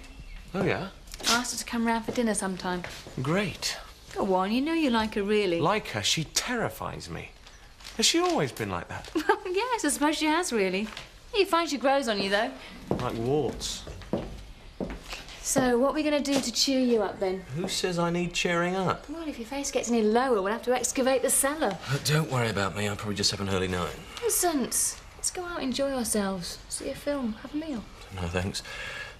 Oh, yeah? I asked her to come round for dinner sometime. Great. Go on, you know you like her, really. Like her, she terrifies me. Has she always been like that? Well, yes, I suppose she has, really. You find she grows on you, though. Like warts. So, what are we going to do to cheer you up, then? Who says I need cheering up? Well, if your face gets any lower, we'll have to excavate the cellar. Don't worry about me. I'll probably just have an early night. Nonsense. Let's go out and enjoy ourselves. See a film, have a meal. No, thanks.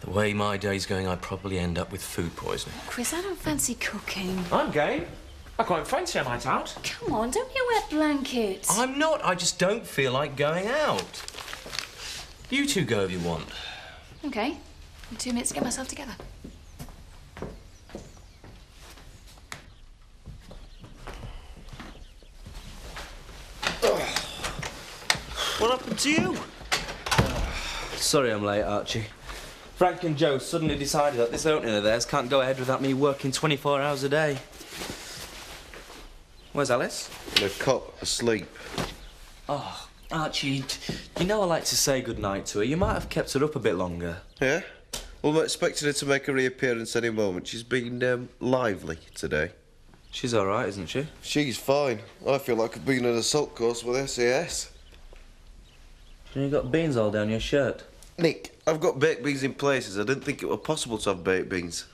The way my day's going, I'd probably end up with food poisoning. Chris, I don't fancy cooking. I'm game. I quite fancy a night out. Come on, don't be a wet blanket. I'm not. I just don't feel like going out. You two go if you want. OK. In 2 minutes to get myself together. What happened to you? Sorry I'm late, Archie. Frank and Joe suddenly decided that this opening of theirs can't go ahead without me working 24 hours a day. Where's Alice? In a cot, asleep. Oh, Archie, you know I like to say goodnight to her. You might have kept her up a bit longer. Yeah? Well, I'm expecting her to make a reappearance any moment. She's been lively today. She's all right, isn't she? She's fine. I feel like I've been on an assault course with SAS. You got beans all down your shirt. Nick, I've got baked beans in places. I didn't think it were possible to have baked beans.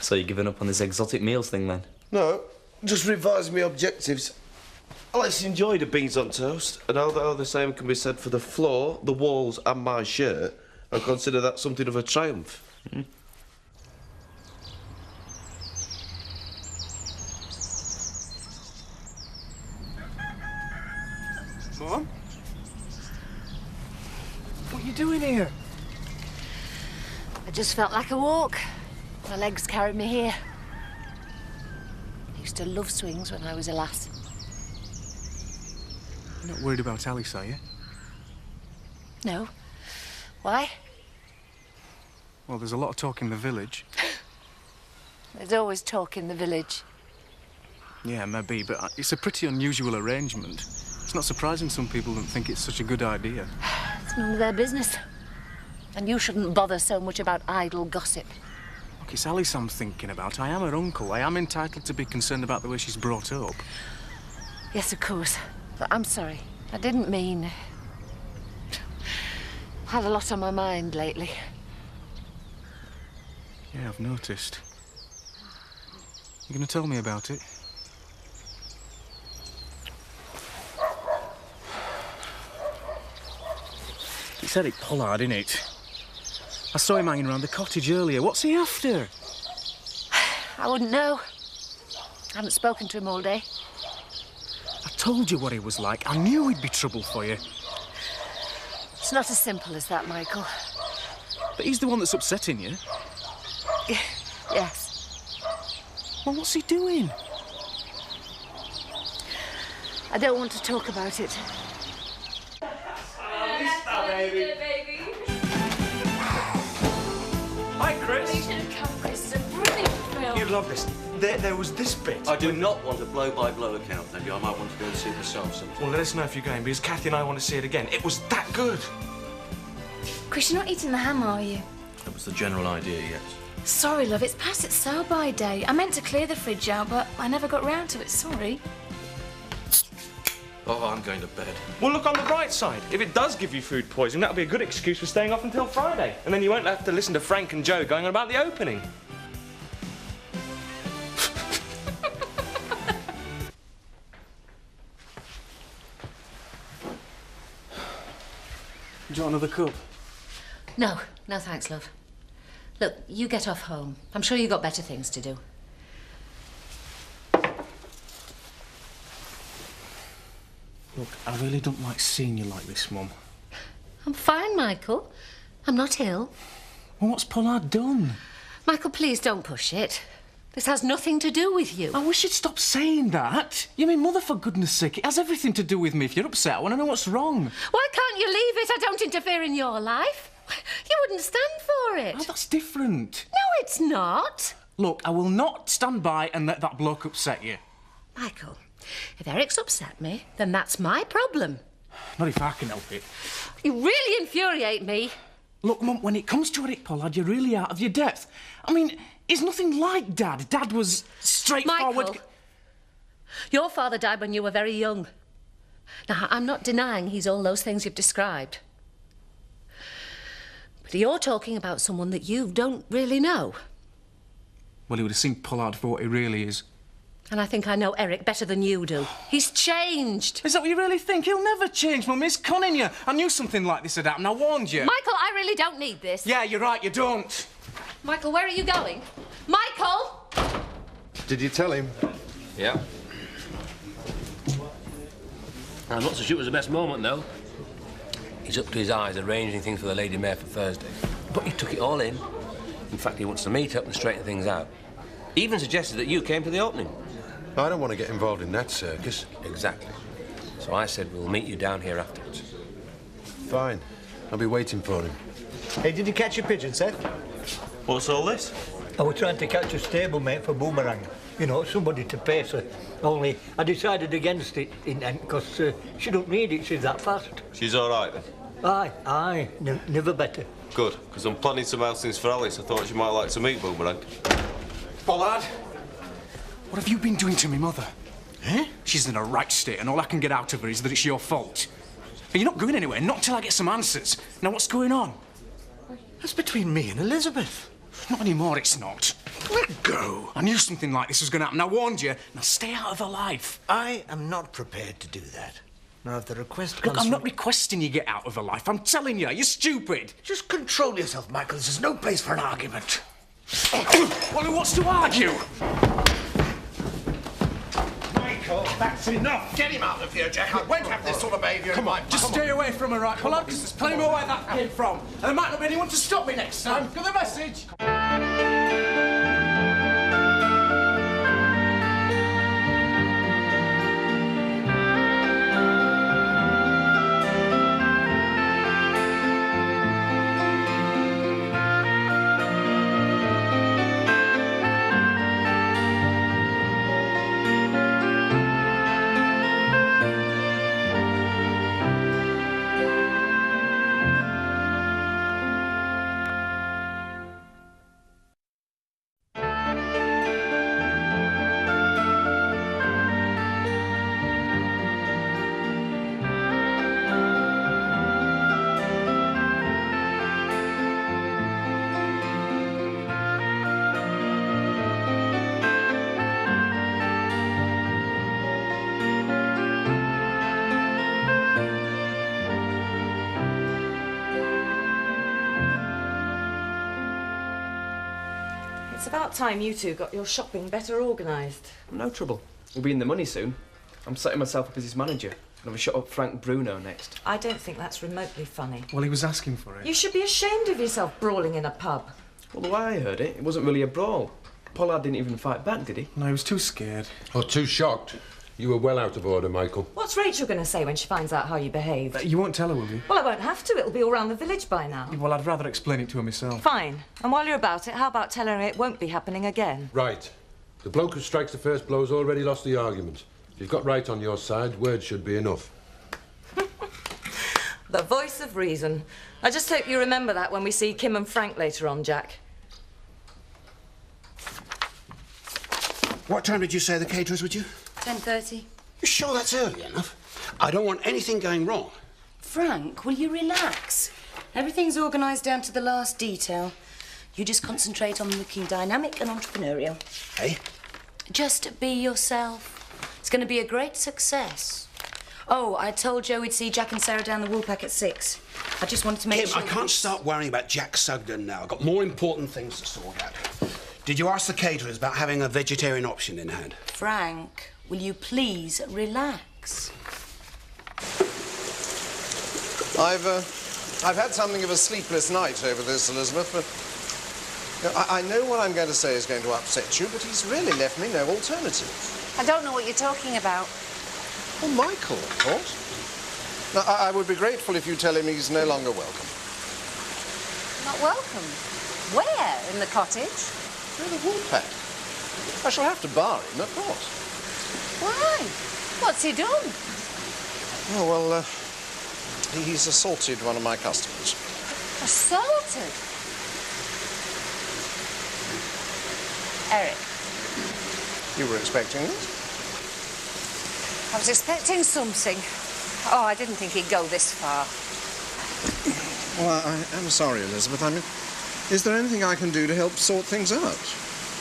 So you're giving up on this exotic meals thing, then? No, just revise my objectives. Let's enjoy the beans on toast. And although the same can be said for the floor, the walls and my shirt, I consider that something of a triumph. Mm. Mum? What are you doing here? I just felt like a walk. My legs carried me here. I used to love swings when I was a lass. You're not worried about Alice, are you? No. Why? Well, there's a lot of talk in the village. There's always talk in the village. Yeah, maybe, but it's a pretty unusual arrangement. It's not surprising some people don't think it's such a good idea. It's none of their business. And you shouldn't bother so much about idle gossip. Look, it's Alice I'm thinking about. I am her uncle. I am entitled to be concerned about the way she's brought up. Yes, of course. But I'm sorry. I didn't mean... Had a lot on my mind lately. Yeah, I've noticed. You gonna tell me about it? It's Eric Pollard, innit? I saw him hanging around the cottage earlier. What's he after? I wouldn't know. I haven't spoken to him all day. I told you what he was like. I knew he'd be trouble for you. It's not as simple as that, Michael. But he's the one that's upsetting you. Yes. Well, what's he doing? I don't want to talk about it. Hi, Chris. You should have come, Chris. It's a brilliant film. You'd love this. There was this bit. I do not want a blow-by-blow account, maybe. I might want to go and see it myself sometime. Well, let us know if you're going, because Kathy and I want to see it again. It was that good. Chris, you're not eating the ham, are you? That was the general idea, yes. Sorry, love. It's past its sell-by date. I meant to clear the fridge out, but I never got round to it. Sorry. Oh, I'm going to bed. Well, look on the bright side. If it does give you food poisoning, that'll be a good excuse for staying off until Friday. And then you won't have to listen to Frank and Joe going on about the opening. Do you want another cup? No, no thanks, love. Look, you get off home. I'm sure you've got better things to do. Look, I really don't like seeing you like this, Mum. I'm fine, Michael. I'm not ill. Well, what's Pollard done? Michael, please don't push it. This has nothing to do with you. I wish you'd stop saying that. You mean, Mother, for goodness sake, it has everything to do with me. If you're upset, I want to know what's wrong. Why can't you leave it? I don't interfere in your life. You wouldn't stand for it. Oh, that's different. No, it's not. Look, I will not stand by and let that bloke upset you. Michael, if Eric's upset me, then that's my problem. Not if I can help it. You really infuriate me. Look, Mum, when it comes to Eric Pollard, you're really out of your depth. I mean, he's nothing like Dad. Dad was straightforward. Michael, your father died when you were very young. Now, I'm not denying he's all those things you've described. But You're talking about someone that you don't really know. Well, he would have seen Pollard for what he really is. And I think I know Eric better than you do. He's changed. Is that what you really think? He'll never change, Mum. He's conning you. I knew something like this would happen. I warned you. Michael, I really don't need this. Yeah, you're right, you don't. Michael, where are you going? Michael! Did you tell him? Yeah. I'm not so sure it was the best moment, though. He's up to his eyes arranging things for the Lady Mayor for Thursday. But he took it all in. In fact, he wants to meet up and straighten things out. He even suggested that you came to the opening. I don't want to get involved in that circus. Exactly. So I said we'll meet you down here afterwards. Fine. I'll be waiting for him. Hey, did you catch your pigeon, Seth? What's all this? I was trying to catch a stablemate for Boomerang. You know, somebody to pace her. Only I decided against it in the end because she don't need it, she's that fast. She's all right, then? Aye, never better. Good, because I'm planning some outings for Alice. I thought she might like to meet Boomerang. Pollard, what have you been doing to me mother? Eh? She's in a right state, and all I can get out of her is that it's your fault. And you're not going anywhere, not until I get some answers. Now, what's going on? That's between me and Elizabeth. Not anymore, it's not. Let go. I knew something like this was going to happen. I warned you. Now, stay out of her life. I am not prepared to do that. Now, if the request comes Look, I'm from... not requesting you get out of her life. I'm telling you, you're stupid. Just control yourself, Michael. This is no place for an argument. Well, who wants to argue? Michael, that's enough. Get him out of here, Jack. I won't have this sort of behaviour in my... Just stay away from her, right, Pollard? Because there's plenty more where that came from. And there might not be anyone to stop me next time. Got the message? It's about time you two got your shopping better organised. No trouble. We'll be in the money soon. I'm setting myself up as his manager. And I'll shut up Frank Bruno next. I don't think that's remotely funny. Well, he was asking for it. You should be ashamed of yourself brawling in a pub. Well, the way I heard it, it wasn't really a brawl. Pollard didn't even fight back, did he? No, he was too scared. Or too shocked. You were well out of order, Michael. What's Rachel going to say when she finds out how you behaved? You won't tell her, will you? Well, I won't have to. It'll be all round the village by now. Well, I'd rather explain it to her myself. Fine. And while you're about it, how about telling her it won't be happening again? Right. The bloke who strikes the first blow's already lost the argument. If you've got right on your side, words should be enough. The voice of reason. I just hope you remember that when we see Kim and Frank later on, Jack. What time did you say the caterers were due? 10:30. You sure that's early enough? I don't want anything going wrong. Frank, will you relax? Everything's organised down to the last detail. You just concentrate on looking dynamic and entrepreneurial. Hey? Just be yourself. It's going to be a great success. Oh, I told Joe we'd see Jack and Sarah down the Woolpack at 6. I just wanted to make Kim, sure... I can't start worrying about Jack Sugden now. I've got more important things to sort out. Did you ask the caterers about having a vegetarian option in hand? Frank, will you please relax? I've had something of a sleepless night over this, Elizabeth, but I know what I'm going to say is going to upset you, but he's really left me no alternative. I don't know what you're talking about. Well, Michael, of course. Now, I would be grateful if you tell him he's no longer welcome. Not welcome? Where? In the cottage? In the Woolpack. I shall have to bar him, of course. Why? What's he done? Oh, well, he's assaulted one of my customers. Assaulted? Eric. You were expecting this? I was expecting something. Oh, I didn't think he'd go this far. Well, I am sorry, Elizabeth. I mean, is there anything I can do to help sort things out?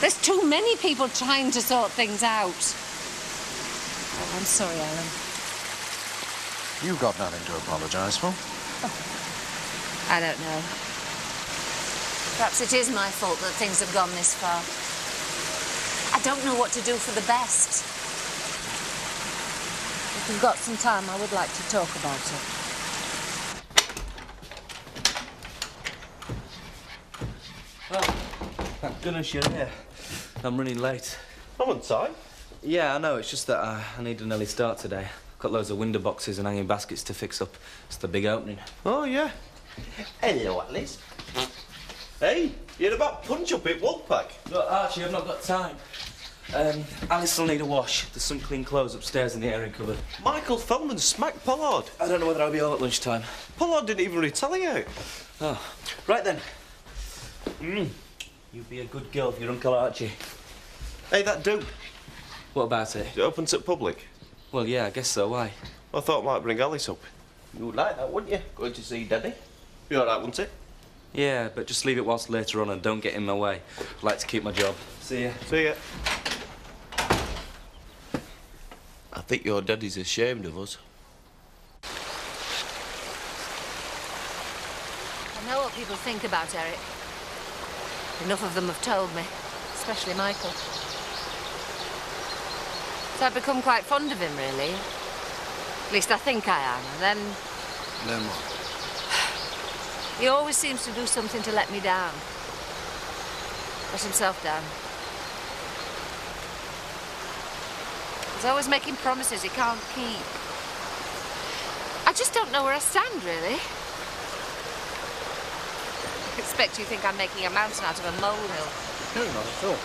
There's too many people trying to sort things out. Oh, I'm sorry, Alan. You've got nothing to apologise for. I don't know. Perhaps it is my fault that things have gone this far. I don't know what to do for the best. If you've got some time, I would like to talk about it. Oh, thank goodness you're here. I'm running late. I'm on time. Yeah, I know. It's just that I need an early start today. I've got loads of window boxes and hanging baskets to fix up. It's the big opening. Oh, yeah. Hello, Alice. Hey, you're about punch up at Wolfpack. Look, Archie, I've not got time. Alice will need a wash. There's some clean clothes upstairs in the airing cupboard. Michael Feldman smacked Pollard. I don't know whether I'll be home at lunchtime. Pollard didn't even retaliate. Oh, right then. You be a good girl for your Uncle Archie. Hey, that dude. What about it? Is it open to the public? Well, yeah, I guess so. Why? I thought it might bring Alice up. You would like that, wouldn't you? Going to see Daddy? Be all right, wouldn't it? Yeah, but just leave it whilst later on and don't get in my way. I'd like to keep my job. See ya. See ya. I think your daddy's ashamed of us. I know what people think about Eric. Enough of them have told me, especially Michael. So I've become quite fond of him, really. At least I think I am. And then Then what? he always seems to do something to let me down. Let himself down. He's always making promises he can't keep. I just don't know where I stand, really. I expect you think I'm making a mountain out of a molehill. No, not at all.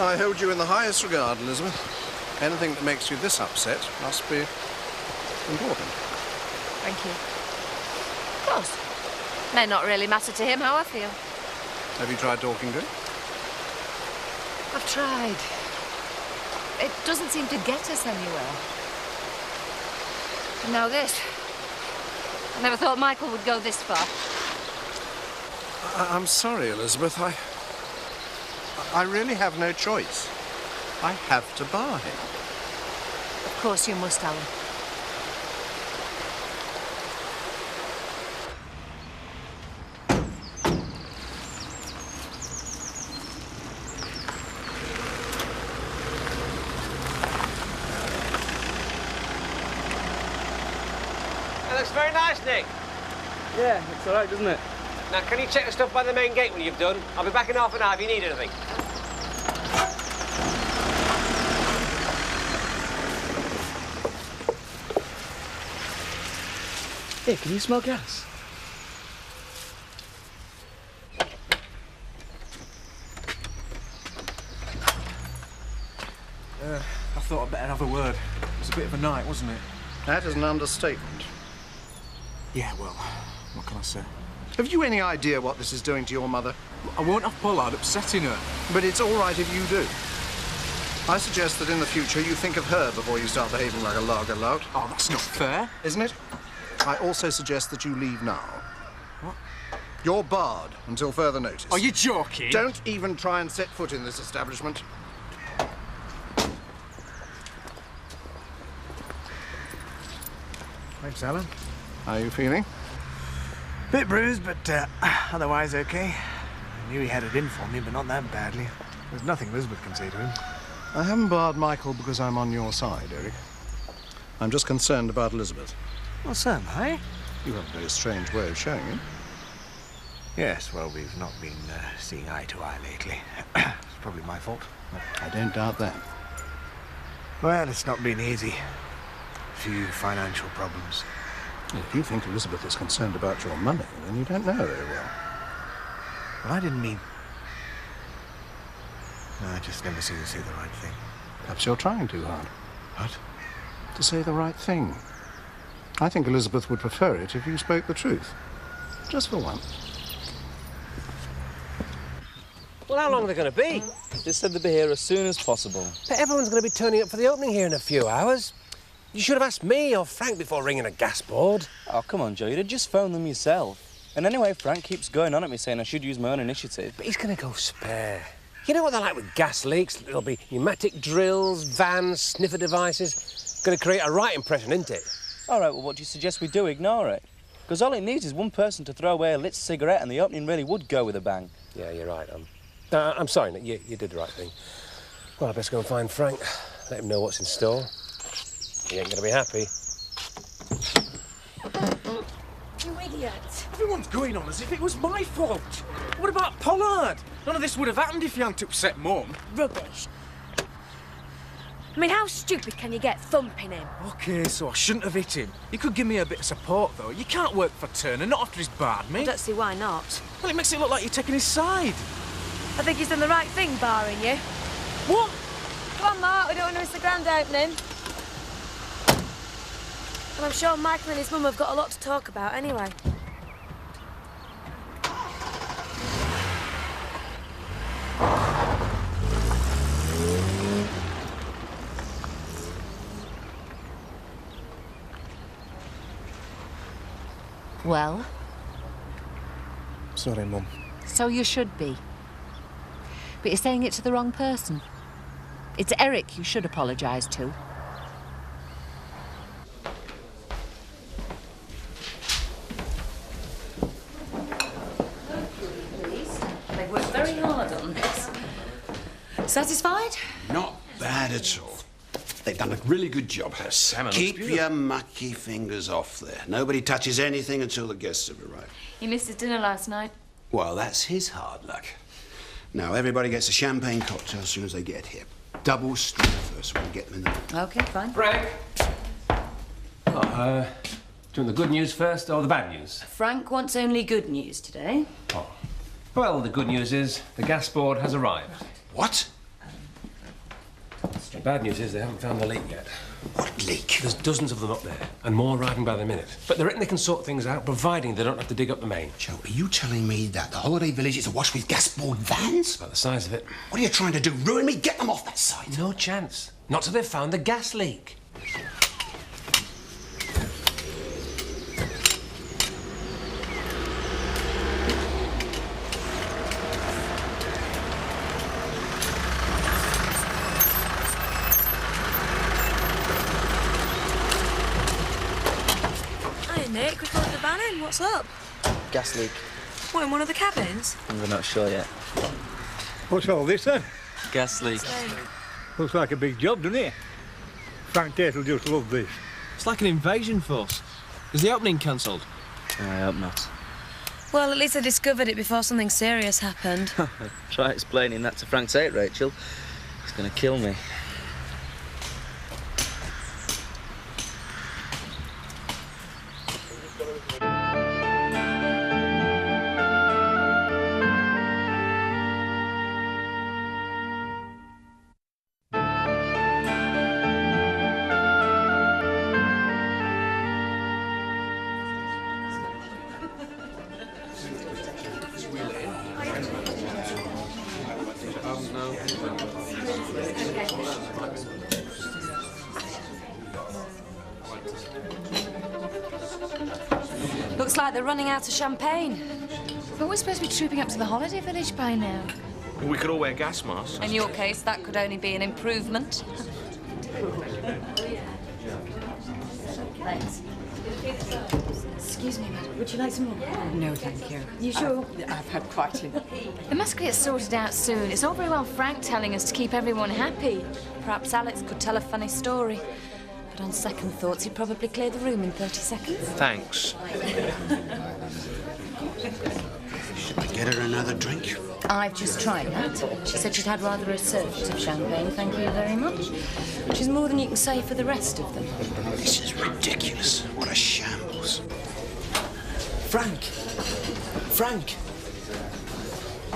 I hold you in the highest regard, Elizabeth. Anything that makes you this upset must be important. Thank you. Of course. May not really matter to him how I feel. Have you tried talking to him? I've tried. It doesn't seem to get us anywhere. And now this. I never thought Michael would go this far. I'm sorry, Elizabeth. I really have no choice. I have to bar him. Of course you must, Alan. That looks very nice, Nick. Yeah, it's all right, doesn't it? Now, can you check the stuff by the main gate when you've done? I'll be back in half an hour if you need anything. Hey, can you smell gas? I thought I'd better have a word. It was a bit of a night, wasn't it? That is an understatement. Yeah, well, what can I say? Have you any idea what this is doing to your mother? I won't have Pollard upsetting her. But it's all right if you do. I suggest that in the future you think of her before you start behaving like a lager lout. Oh, that's not fair. Isn't it? I also suggest that you leave now. What? You're barred until further notice. Are you joking? Don't even try and set foot in this establishment. Thanks, Alan. How are you feeling? Bit bruised, but otherwise okay. I knew he had it in for me, but not that badly. There's nothing Elizabeth can say to him. I haven't barred Michael because I'm on your side, Eric. I'm just concerned about Elizabeth. Well, so am I. You have a very strange way of showing it. Yes, well, we've not been seeing eye to eye lately. It's probably my fault. I don't doubt that. Well, it's not been easy. A few financial problems. If you think Elizabeth is concerned about your money, then you don't know her very well. Well, I didn't mean... No, I just never seem to say the right thing. Perhaps you're trying too hard. What? To say the right thing. I think Elizabeth would prefer it if you spoke the truth. Just for once. Well, how long are they going to be? They said they'd be here as soon as possible. But everyone's going to be turning up for the opening here in a few hours. You should have asked me or Frank before ringing a gas board. Oh, come on, Joe. You'd have just phoned them yourself. And anyway, Frank keeps going on at me saying I should use my own initiative. But he's going to go spare. You know what they're like with gas leaks? There'll be pneumatic drills, vans, sniffer devices. Going to create a right impression, isn't it? All right, well, what do you suggest we do? Ignore it? Because all it needs is one person to throw away a lit cigarette and the opening really would go with a bang. Yeah, you're right. I'm sorry, Nick. You did the right thing. Well, I best go and find Frank. Let him know what's in store. He ain't going to be happy. You idiot. Everyone's going on as if it was my fault. What about Pollard? None of this would have happened if you hadn't upset Mum. Rubbish. I mean, how stupid can you get thumping him? OK, so I shouldn't have hit him. You could give me a bit of support, though. You can't work for Turner, not after he's barred me. I don't see why not. Well, it makes it look like you're taking his side. I think he's done the right thing, barring you. What? Come on, Mark, we don't want to miss the grand opening. And I'm sure Michael and his mum have got a lot to talk about anyway. Well? Sorry, Mum. So you should be. But you're saying it to the wrong person. It's Eric you should apologise to. They've worked very hard on this. Satisfied? Not bad at all. They've done a really good job. Salmon Keep looks your mucky fingers off there. Nobody touches anything until the guests have arrived. He missed his dinner last night. Well, that's his hard luck. Now, everybody gets a champagne cocktail as soon as they get here. Double straight first when we get them in the... OK, fine. Frank! Oh, do you want the good news first or the bad news? Frank wants only good news today. Oh. Well, the good news is the gas board has arrived. What? The bad news is they haven't found the leak yet. What leak? There's dozens of them up there, and more arriving by the minute. But they reckon they can sort things out, providing they don't have to dig up the main. Joe, are you telling me that the holiday village is awash with gas-board vans? About the size of it. What are you trying to do, ruin me? Get them off that site. No chance. Not till they've found the gas leak. Nick, we called the van in. What's up? Gas leak. What, in one of the cabins? We're not sure yet. What's all this then? Gas leak. Looks like a big job, doesn't it? Frank Tate will just love this. It's like an invasion force. Is the opening cancelled? I hope not. Well, at least I discovered it before something serious happened. Try explaining that to Frank Tate, Rachel. He's going to kill me. Looks like they're running out of champagne. But we're supposed to be trooping up to the holiday village by now. We could all wear gas masks. In your case, that could only be an improvement. Thanks. Excuse me, madam. Would you like some more? No, thank you. You sure? I've had quite enough. It must get sorted out soon. It's all very well Frank telling us to keep everyone happy. Perhaps Alex could tell a funny story. But on second thoughts, he'd probably clear the room in 30 seconds. Thanks. Should I get her another drink? I've just tried that. She said she'd had rather a surfeit of champagne, thank you very much. Which is more than you can say for the rest of them. This is ridiculous. What a shambles. Frank! Frank!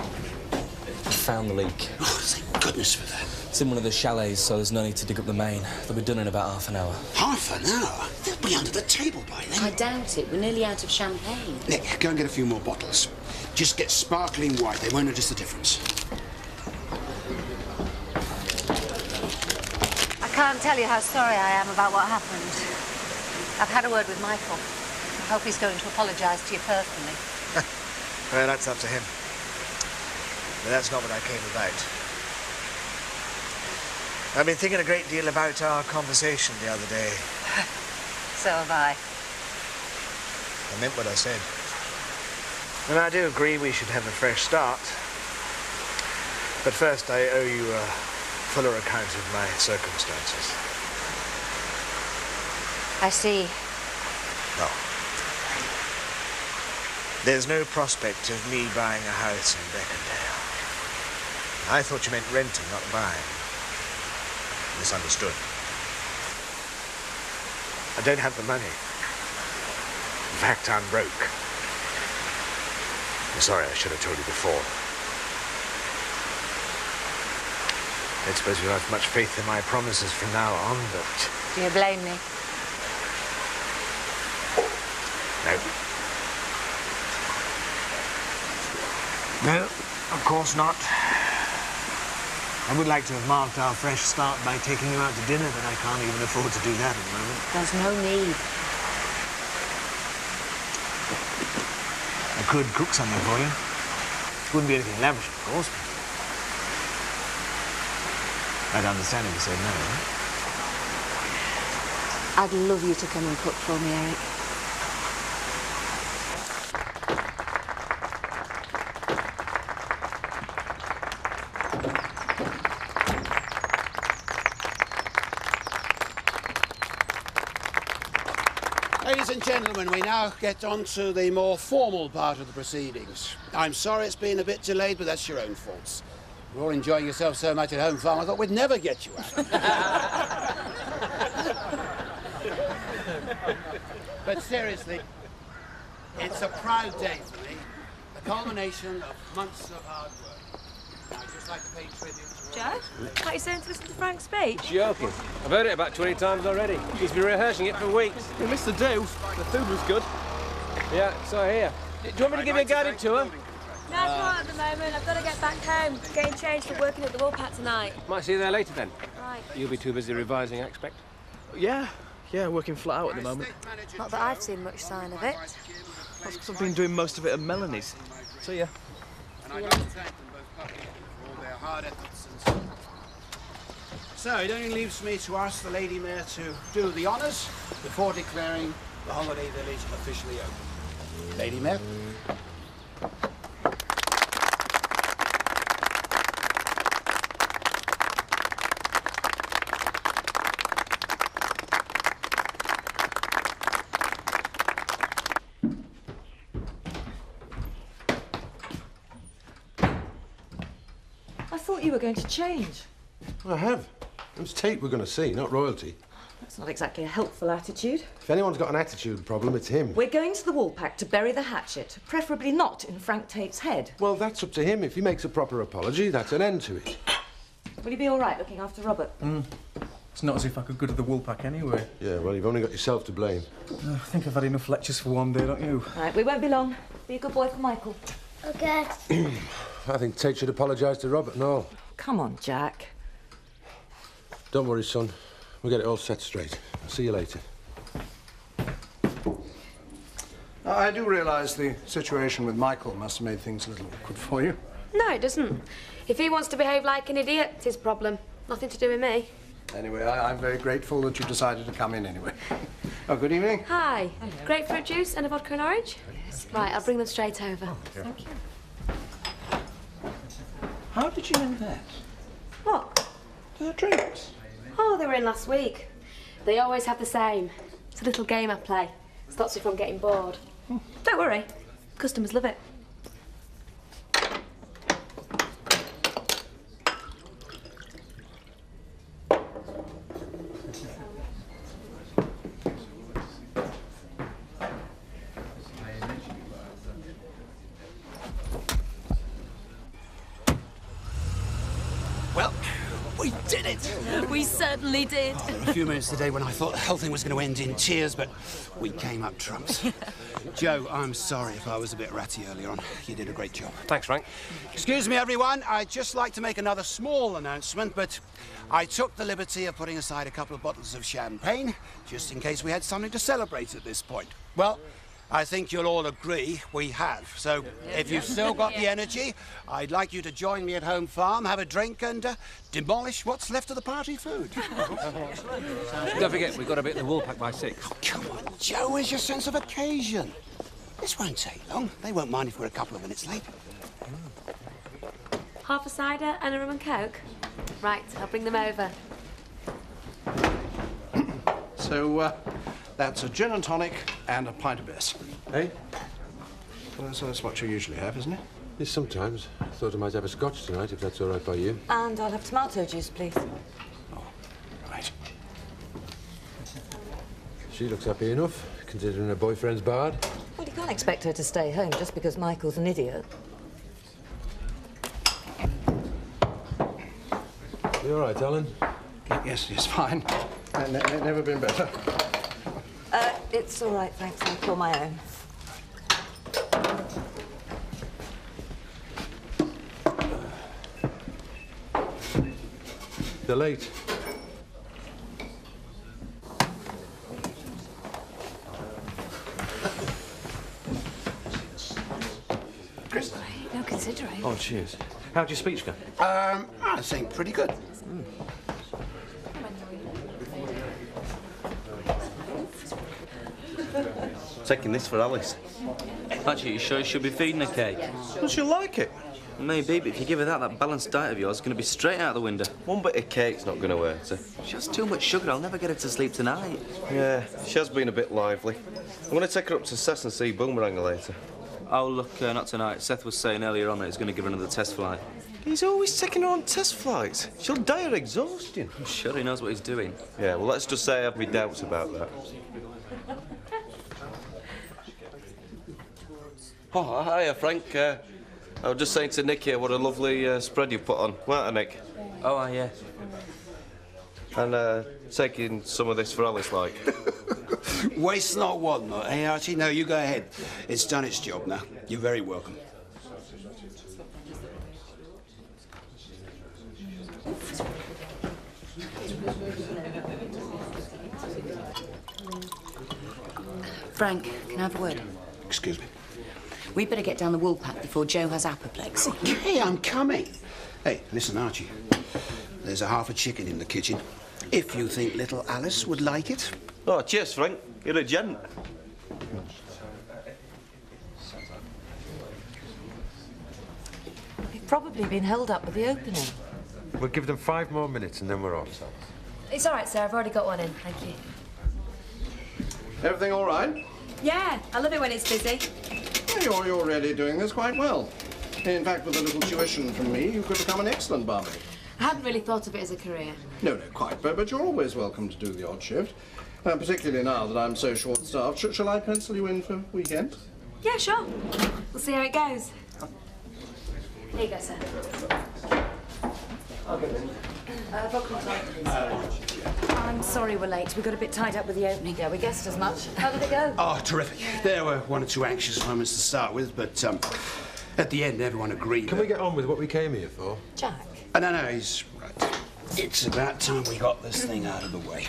I found the leak. Oh, thank goodness for that. It's in one of the chalets, so there's no need to dig up the main. They'll be done in about half an hour. Half an hour? They'll be under the table by then. I doubt it. We're nearly out of champagne. Nick, go and get a few more bottles. Just get sparkling white. They won't notice the difference. I can't tell you how sorry I am about what happened. I've had a word with Michael. I hope he's going to apologise to you personally. Well, that's up to him. But that's not what I came about. I've been thinking a great deal about our conversation the other day. So have I. I meant what I said. And I do agree we should have a fresh start. But first, I owe you a fuller account of my circumstances. I see. No. There's no prospect of me buying a house in Beckendale. I thought you meant renting, not buying. Misunderstood. I don't have the money. In fact, I'm broke. I'm sorry, I should have told you before. I don't suppose you have much faith in my promises from now on, but... Do you blame me? No. No, of course not. I would like to have marked our fresh start by taking you out to dinner, but I can't even afford to do that at the moment. There's no need. I could cook something for you. It wouldn't be anything lavish, of course, but... I'd understand if you said no, eh? I'd love you to come and cook for me, Eric. Ladies and gentlemen, we now get on to the more formal part of the proceedings. I'm sorry it's been a bit delayed, but that's your own faults. You're all enjoying yourselves so much at home, Farm, I thought we'd never get you out. But seriously, it's a proud day for me. The culmination of months of hard work. I'd just like to pay tribute to... Joe, what are you saying to listen to Frank's speech? Joking. I've heard it about 20 times already. He's been rehearsing it for weeks. You missed the do. The food was good. Yeah, so I hear. Do you want me to give you a guided tour? No, I can't at the moment. I've got to get back home. Getting changed for working at the Woolpack tonight. Might see you there later then. Right. You'll be too busy revising, I expect. Yeah, working flat out at the moment. Not that I've seen much sign of it. That's because I've been doing most of it at Melanie's. See ya. And I'd like to thank them both publicly for all their hard efforts and support. So it only leaves me to ask the Lady Mayor to do the honours before declaring the holiday village officially open. Lady Mayor? I thought you were going to change. I have. It's Tate we're going to see, not royalty. That's not exactly a helpful attitude. If anyone's got an attitude problem, it's him. We're going to the Woolpack to bury the hatchet, preferably not in Frank Tate's head. Well, that's up to him. If he makes a proper apology, that's an end to it. Will you be all right looking after Robert? It's not as if I could go to the Woolpack anyway. Yeah, well, you've only got yourself to blame. I think I've had enough lectures for one day, don't you? Right, we won't be long. Be a good boy for Michael. OK. I think Tate should apologise to Robert and all. Come on, Jack. Don't worry, son. We'll get it all set straight. I'll see you later. I do realise the situation with Michael must have made things a little awkward for you. No, it doesn't. If he wants to behave like an idiot, it's his problem. Nothing to do with me. Anyway, I'm very grateful that you decided to come in anyway. Oh, good evening. Hi. Grapefruit juice and a vodka and orange? Right, I'll bring them straight over. Thank you. How did you know that? What? The drinks. Oh, they were in last week. They always have the same. It's a little game I play. Stops me from getting bored. Don't worry. Customers love it. Well, we did it! We certainly did. There were a few minutes today when I thought the whole thing was going to end in tears, but we came up trumps. Joe, I'm sorry if I was a bit ratty earlier on. You did a great job. Thanks, Frank. Excuse me, everyone. I'd just like to make another small announcement, but I took the liberty of putting aside a couple of bottles of champagne, just in case we had something to celebrate at this point. Well, I think you'll all agree we have. So if you've still got the energy, I'd like you to join me at Home Farm, have a drink and demolish what's left of the party food. Don't forget, we've got to be at the wool pack by 6. Oh, come on, Joe, where's your sense of occasion? This won't take long. They won't mind if we're a couple of minutes late. Half a cider and a rum and coke? Right, I'll bring them over. So, that's a gin and tonic and a pint of Bess. Hey? Well, that's what you usually have, isn't it? Yes, sometimes. Thought I might have a scotch tonight, if that's all right by you. And I'll have tomato juice, please. Right. She looks happy enough, considering her boyfriend's barred. Well, you can't expect her to stay home just because Michael's an idiot. You all right, Alan? Yes, it's fine. Never been better. It's all right, thanks. I'll call my own. They're late. Chris. No considering. Oh, cheers. How'd your speech go? I think pretty good. Taking this for Alice. Actually, you sure you should be feeding her cake? Well, she'll like it. Maybe, but if you give her that balanced diet of yours is going to be straight out the window. One bit of cake's not going to hurt her. She has too much sugar. I'll never get her to sleep tonight. Yeah, she has been a bit lively. I'm going to take her up to Sess and see Boomerang later. Oh, look, not tonight. Seth was saying earlier on that he's going to give her another test flight. He's always taking her on test flights. She'll die of exhaustion. I'm sure he knows what he's doing. Yeah, well, let's just say I have my doubts about that. Oh, hiya, Frank. I was just saying to Nick here what a lovely spread you put on, weren't I, Nick? Oh, yeah. And taking some of this for Alice, like. Waste not, want not. Hey, Archie, no, you go ahead. It's done its job now. You're very welcome. Frank, can I have a word? Excuse me. We'd better get down the wool pack before Joe has apoplexy. Okay, I'm coming. Hey, listen, Archie. There's a half a chicken in the kitchen. If you think little Alice would like it. Oh, cheers, Frank. You're a gent. You've probably been held up with the opening. We'll give them 5 more minutes and then we're off. It's all right, sir. I've already got one in. Thank you. Everything all right? Yeah, I love it when it's busy. Well, you're really doing this quite well. In fact, with a little tuition from me, you could become an excellent barmaid. I hadn't really thought of it as a career. No, quite, but you're always welcome to do the odd shift. Particularly now that I'm so short-staffed. Shall I pencil you in for weekend? Yeah, sure. We'll see how it goes. Here you go, sir. I'm sorry we're late. We got a bit tied up with the opening. Yeah, we guessed as much. How did it go? Oh, terrific. There were 1 or 2 anxious moments to start with, but at the end, everyone agreed. Can we get on with what we came here for? Jack? No, he's right. It's about time we got this thing out of the way.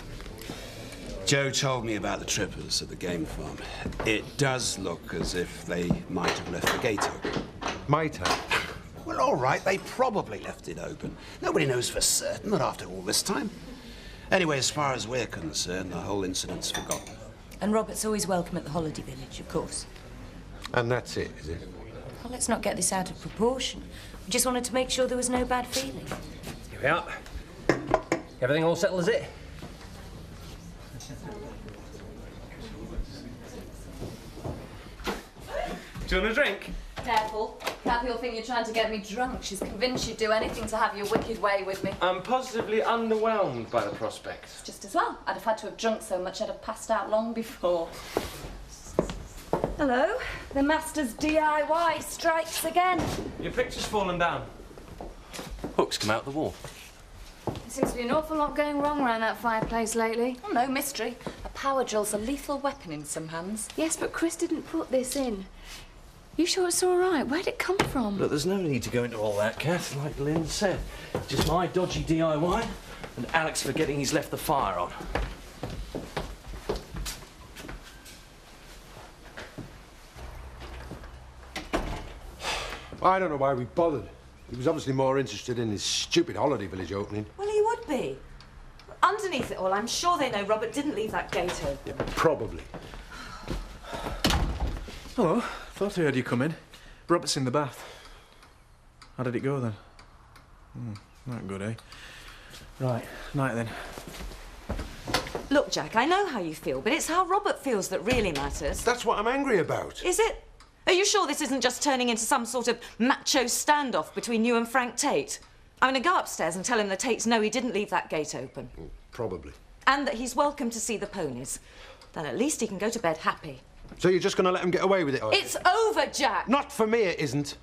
Joe told me about the trippers at the game farm. It does look as if they might have left the gate open. Might have? Well, all right, they probably left it open. Nobody knows for certain, not after all this time. Anyway, as far as we're concerned, the whole incident's forgotten. And Robert's always welcome at the holiday village, of course. And that's it, is it? Well, let's not get this out of proportion. We just wanted to make sure there was no bad feeling. Here we are. Everything all settled, is it? Do you want a drink? Careful. Kathy will think you're trying to get me drunk. She's convinced you'd do anything to have your wicked way with me. I'm positively underwhelmed by the prospect. Just as well. I'd have had to have drunk so much I'd have passed out long before. Hello. The master's DIY strikes again. Your picture's fallen down. Hooks come out the wall. There seems to be an awful lot going wrong around that fireplace lately. Oh, no mystery. A power drill's a lethal weapon in some hands. Yes, but Chris didn't put this in. You sure it's all right? Where'd it come from? Look, there's no need to go into all that, Kath. Like Lynn said, just my dodgy DIY and Alex forgetting he's left the fire on. I don't know why we bothered. He was obviously more interested in his stupid holiday village opening. Well, he would be. Underneath it all, I'm sure they know Robert didn't leave that gate open. Yeah, probably. Hello. Thought I heard you come in. Robert's in the bath. How did it go then? Not good, eh? Right. Night then. Look, Jack, I know how you feel, but it's how Robert feels that really matters. That's what I'm angry about. Is it? Are you sure this isn't just turning into some sort of macho standoff between you and Frank Tate? I'm going to go upstairs and tell him the Tates know he didn't leave that gate open. Probably. And that he's welcome to see the ponies. Then at least he can go to bed happy. So you're just going to let him get away with it? It's over, Jack! Not for me, it isn't.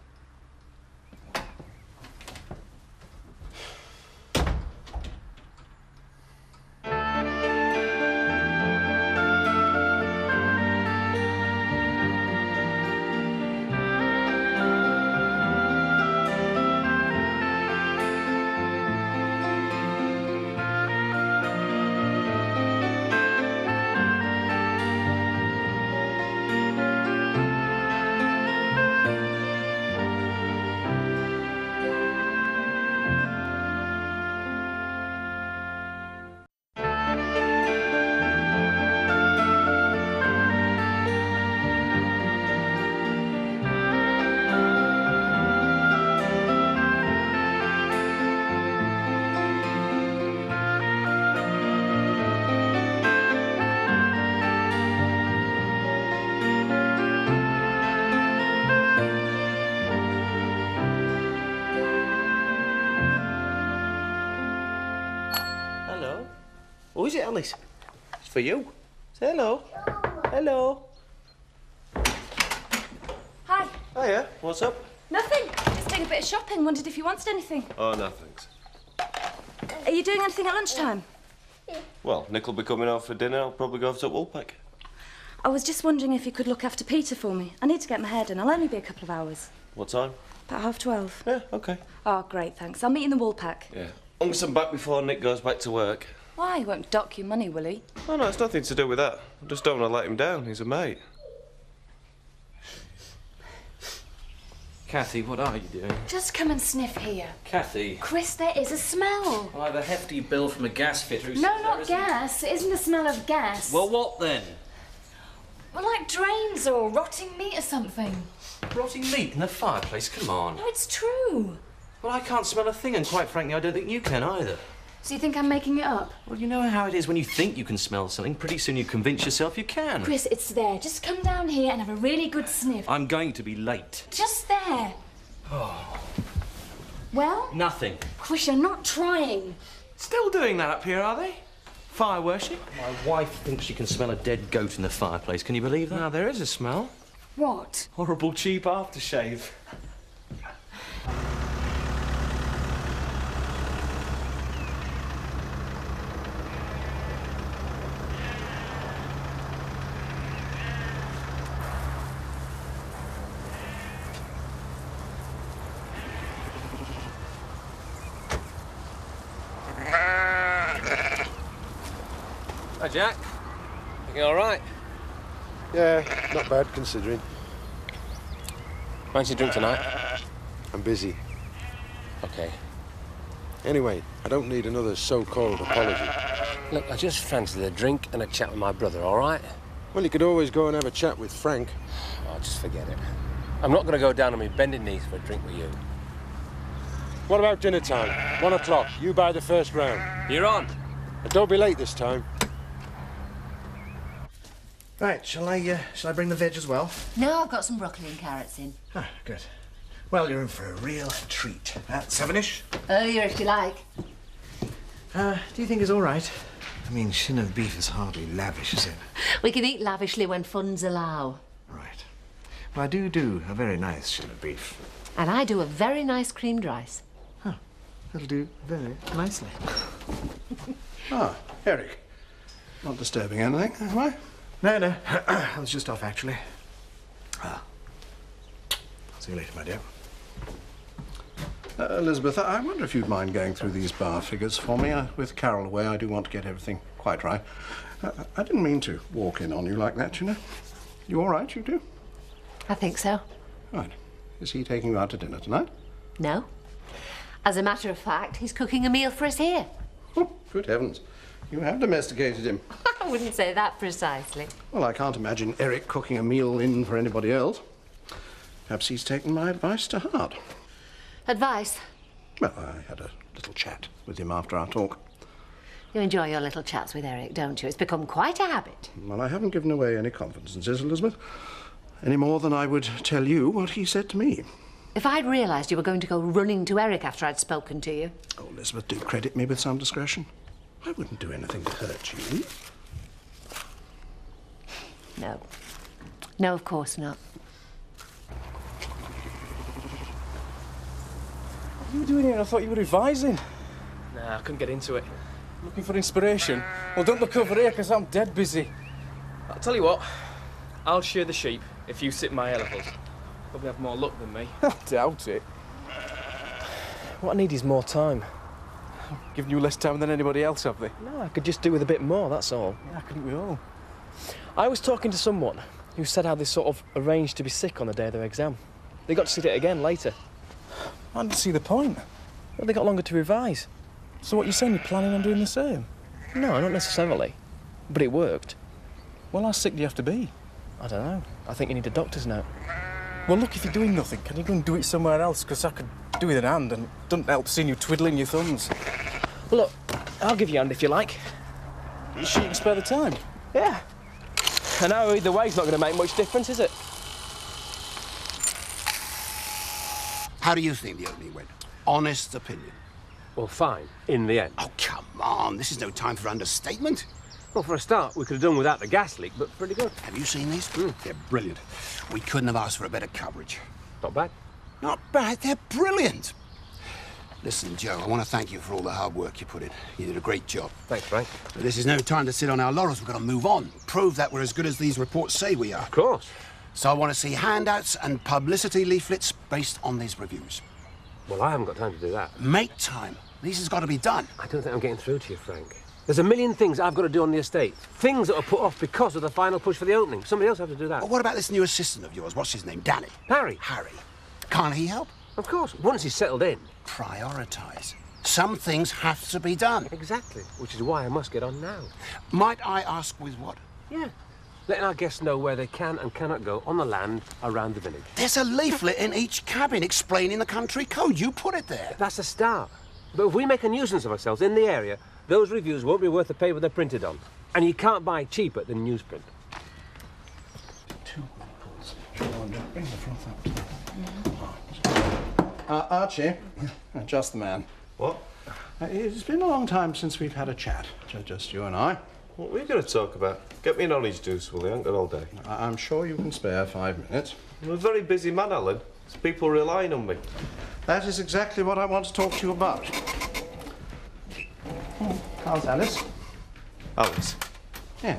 Oh, is it, Alice? It's for you. Say hello. Hello. Hi. Hiya. What's up? Nothing. Just doing a bit of shopping. Wondered if you wanted anything. Oh, no, thanks. Are you doing anything at lunchtime? Well, Nick will be coming out for dinner. I'll probably go over to Woolpack. I was just wondering if you could look after Peter for me. I need to get my hair done. I'll only be a couple of hours. What time? About 12:30. Yeah, OK. Oh, great, thanks. I'll meet you in the Woolpack. Yeah. Unless I'm back before Nick goes back to work. Why? He won't dock your money, will he? Oh, no, it's nothing to do with that. I just don't want to let him down. He's a mate. Kathy, what are you doing? Just come and sniff here. Kathy. Chris, there is a smell. I have a hefty bill from a gas fitter who No, says not there isn't. gas. It isn't the smell of gas. Well, what then? Well, like drains or rotting meat or something. Rotting meat in the fireplace? Come on. No, it's true. Well, I can't smell a thing, and quite frankly, I don't think you can either. So you think I'm making it up? Well, you know how it is when you think you can smell something. Pretty soon you convince yourself you can. Chris, it's there. Just come down here and have a really good sniff. I'm going to be late. Just there. Oh. Well? Nothing. Chris, you're not trying. Still doing that up here, are they? Fire worship? My wife thinks she can smell a dead goat in the fireplace. Can you believe that? Now, there is a smell. What? Horrible cheap aftershave. Hi, Jack. You all right? Yeah, not bad considering. Fancy a drink tonight? I'm busy. OK. Anyway, I don't need another so-called apology. Look, I just fancied a drink and a chat with my brother, all right? Well, you could always go and have a chat with Frank. Oh, just forget it. I'm not going to go down on my bending knees for a drink with you. What about dinner time? 1 o'clock. You buy the first round. You're on. But don't be late this time. Right, shall I bring the veg as well? No, I've got some broccoli and carrots in. Ah, good. Well, you're in for a real treat. At 7-ish? Earlier, if you like. Do you think it's all right? I mean, shin of beef is hardly lavish, is it? We can eat lavishly when funds allow. Right. Well, I do a very nice shin of beef. And I do a very nice creamed rice. Huh. That'll do very nicely. Ah, Eric. Not disturbing anything, am I? No. I was just off, actually. Ah. See you later, my dear. Elizabeth, I wonder if you'd mind going through these bar figures for me. With Carol away, I do want to get everything quite right. I didn't mean to walk in on you like that, you know. You all right, you do? I think so. Right. Is he taking you out to dinner tonight? No. As a matter of fact, he's cooking a meal for us here. Oh, good heavens. You have domesticated him. I wouldn't say that precisely. Well, I can't imagine Eric cooking a meal in for anybody else. Perhaps he's taken my advice to heart. Advice? Well, I had a little chat with him after our talk. You enjoy your little chats with Eric, don't you? It's become quite a habit. Well, I haven't given away any confidences, Elizabeth. Any more than I would tell you what he said to me. If I'd realised you were going to go running to Eric after I'd spoken to you... Oh, Elizabeth, do credit me with some discretion. I wouldn't do anything to hurt you. No. No, of course not. What are you doing here? I thought you were revising. Nah, I couldn't get into it. Looking for inspiration? Well, don't look over here, because I'm dead busy. I'll tell you what. I'll shear the sheep if you sit my elephant. Probably have more luck than me. I doubt it. What I need is more time. Giving you less time than anybody else, have they? No, I could just do with a bit more, that's all. Yeah, couldn't we all? I was talking to someone who said how they sort of arranged to be sick on the day of their exam. They got to sit it again later. I didn't see the point. Well, they got longer to revise. So what you're saying, you're planning on doing the same? No, not necessarily. But it worked. Well, how sick do you have to be? I don't know. I think you need a doctor's note. Well, look, if you're doing nothing, can you go and do it somewhere else? Because I could do with an hand, and it doesn't help seeing you twiddling your thumbs. Well, look, I'll give you a hand if you like. You sure you can spare the time? Yeah. I know either way it's not going to make much difference, is it? How do you think the opening went? Honest opinion. Well, fine, in the end. Oh, come on. This is no time for understatement. Well, for a start, we could have done without the gas leak, but pretty good. Have you seen these? They're brilliant. We couldn't have asked for a better coverage. Not bad. Not bad. They're brilliant. Listen, Joe, I want to thank you for all the hard work you put in. You did a great job. Thanks, Frank. But this is no time to sit on our laurels. We've got to move on. Prove that we're as good as these reports say we are. Of course. So I want to see handouts and publicity leaflets based on these reviews. Well, I haven't got time to do that. Make time. This has got to be done. I don't think I'm getting through to you, Frank. There's a million things I've got to do on the estate. Things that are put off because of the final push for the opening. Somebody else has to do that. Well, what about this new assistant of yours? What's his name? Danny? Harry. Harry. Can't he help? Of course. Once he's settled in. Prioritise. Some things have to be done. Exactly. Which is why I must get on now. Might I ask with what? Yeah. Letting our guests know where they can and cannot go on the land around the village. There's a leaflet in each cabin explaining the country code. You put it there. That's a start. But if we make a nuisance of ourselves in the area, those reviews won't be worth the paper they're printed on. And you can't buy cheaper than newsprint. 2 apples. Bring the froth up. Archie, just the man. What? It's been a long time since we've had a chat, just you and I. What are we going to talk about? Get me an orange juice, will you? I haven't got all day. I'm sure you can spare 5 minutes. I'm a very busy man, Alan. There's people relying on me. That is exactly what I want to talk to you about. How's Alice? Alice? Yeah.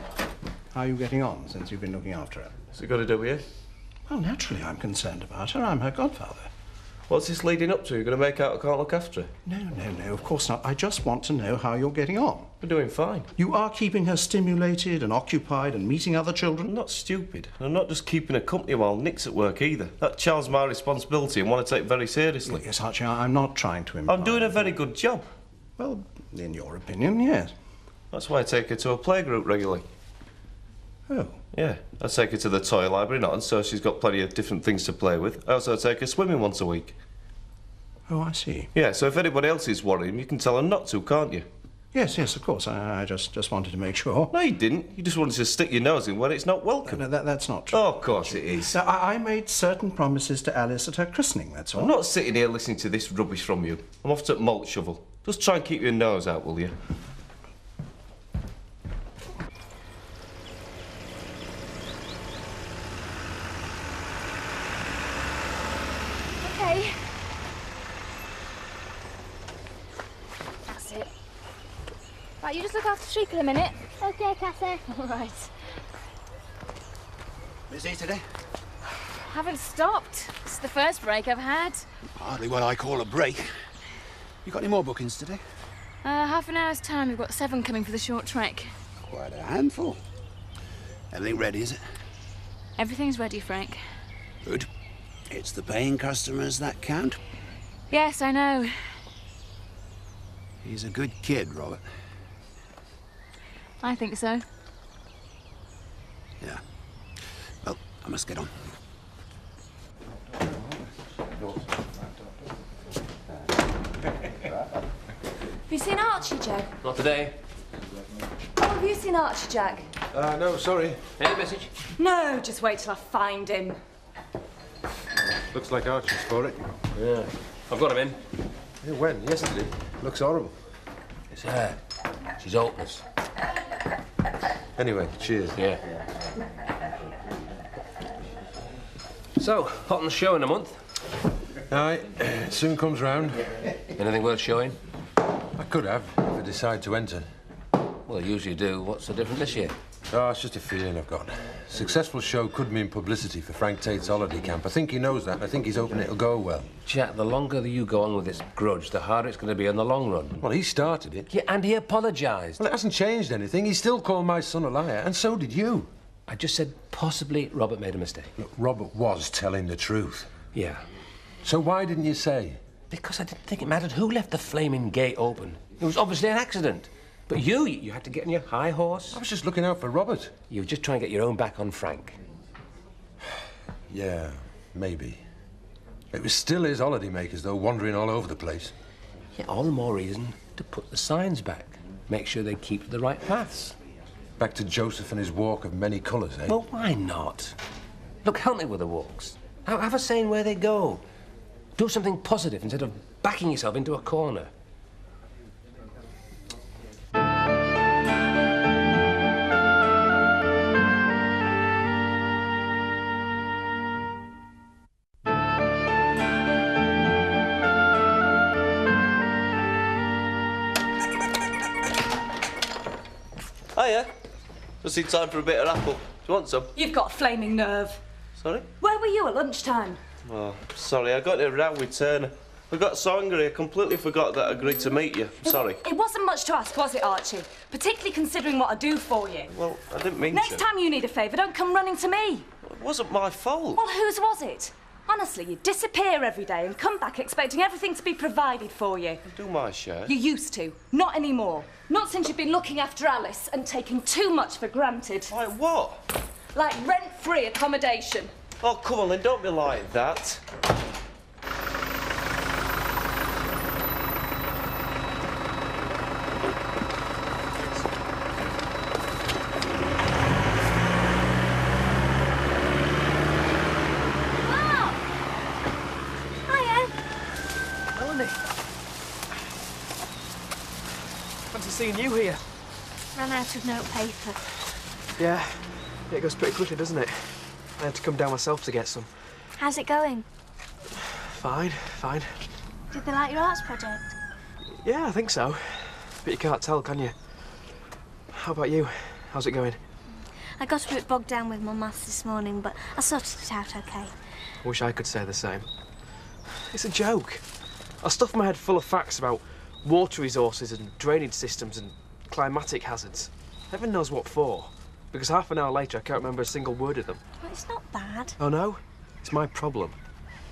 How are you getting on since you've been looking after her? What's it got to do with you? Well, naturally I'm concerned about her. I'm her godfather. What's this leading up to? You're going to make out I can't look after her? No, of course not. I just want to know how you're getting on. We're doing fine. You are keeping her stimulated and occupied and meeting other children? I'm not stupid. And I'm not just keeping her company while Nick's at work either. That child's my responsibility and want to take it very seriously. Yes, Archie, I'm not trying to imply... I'm doing a very good job. Well, in your opinion, yes. That's why I take her to a playgroup regularly. Oh. Yeah, I take her to the toy library, not and so she's got plenty of different things to play with. I also take her swimming once a week. Oh, I see. Yeah, so if anybody else is worrying, you can tell her not to, can't you? Yes, of course. I just wanted to make sure. No, you didn't. You just wanted to stick your nose in where it's not welcome. That's not true. Oh, of course it is. Now, I made certain promises to Alice at her christening, that's all. I'm not sitting here listening to this rubbish from you. I'm off to malt shovel. Just try and keep your nose out, will you? Okay. That's it. Right, you just look after Treacle a minute. Okay, Cassie. All right. Busy today? Haven't stopped. It's the first break I've had. Hardly what I call a break. You got any more bookings today? Half an hour's time. We've got 7 coming for the short trek. Quite a handful. Everything ready, is it? Everything's ready, Frank. Good. It's the paying customers that count. Yes, I know. He's a good kid, Robert. I think so. Yeah. Well, I must get on. Have you seen Archie, Joe? Not today. Oh, have you seen Archie, Jack? No, sorry. Any message? No, just wait till I find him. Looks like Archie's for it. Yeah. I've got him in. Yeah, when? Yesterday. Looks horrible. It's her. She's hopeless. Anyway, cheers. Yeah. So, hot on the show in a month? Aye, soon comes round. Anything worth showing? I could have, if I decide to enter. Well, I usually do. What's so different this year? Oh, it's just a feeling I've got. Successful show could mean publicity for Frank Tate's holiday camp. I think he knows that, and I think he's hoping it'll go well. Jack, the longer that you go on with this grudge, the harder it's going to be in the long run. Well, he started it. Yeah, and he apologised. Well, it hasn't changed anything. He still called my son a liar, and so did you. I just said possibly Robert made a mistake. Look, Robert was telling the truth. Yeah. So why didn't you say? Because I didn't think it mattered who left the flaming gate open. It was obviously an accident. But you had to get on your high horse. I was just looking out for Robert. You were just trying to get your own back on Frank. Yeah, maybe. It was still his holidaymakers, though, wandering all over the place. Yeah, all the more reason to put the signs back. Make sure they keep the right paths. Back to Joseph and his walk of many colours, eh? Well, why not? Look, help me with the walks. Have a say in where they go. Do something positive instead of backing yourself into a corner. Hiya. Just in time for a bit of apple. Do you want some? You've got a flaming nerve. Sorry? Where were you at lunchtime? Oh, sorry, I got in a row with Turner. I got so angry I completely forgot that I agreed to meet you. Sorry. It wasn't much to ask, was it, Archie? Particularly considering what I do for you. Well, I didn't mean Next to. time you need a favour, don't come running to me. It wasn't my fault. Well, whose was it? Honestly, you disappear every day and come back expecting everything to be provided for you. Do my share. You used to. Not anymore. Not since you've been looking after Alice and taking too much for granted. Like what? Like rent-free accommodation. Oh, come on then, don't be like that. Seeing you here. Ran out of note paper. Yeah, it goes pretty quickly, doesn't it? I had to come down myself to get some. How's it going? Fine, fine. Did they like your arts project? Yeah, I think so. But you can't tell, can you? How about you? How's it going? I got a bit bogged down with my maths this morning, but I sorted it out okay. I wish I could say the same. It's a joke. I stuffed my head full of facts about water resources and drainage systems and climatic hazards. Heaven knows what for, because half an hour later I can't remember a single word of them. Well, it's not bad. Oh no? It's my problem.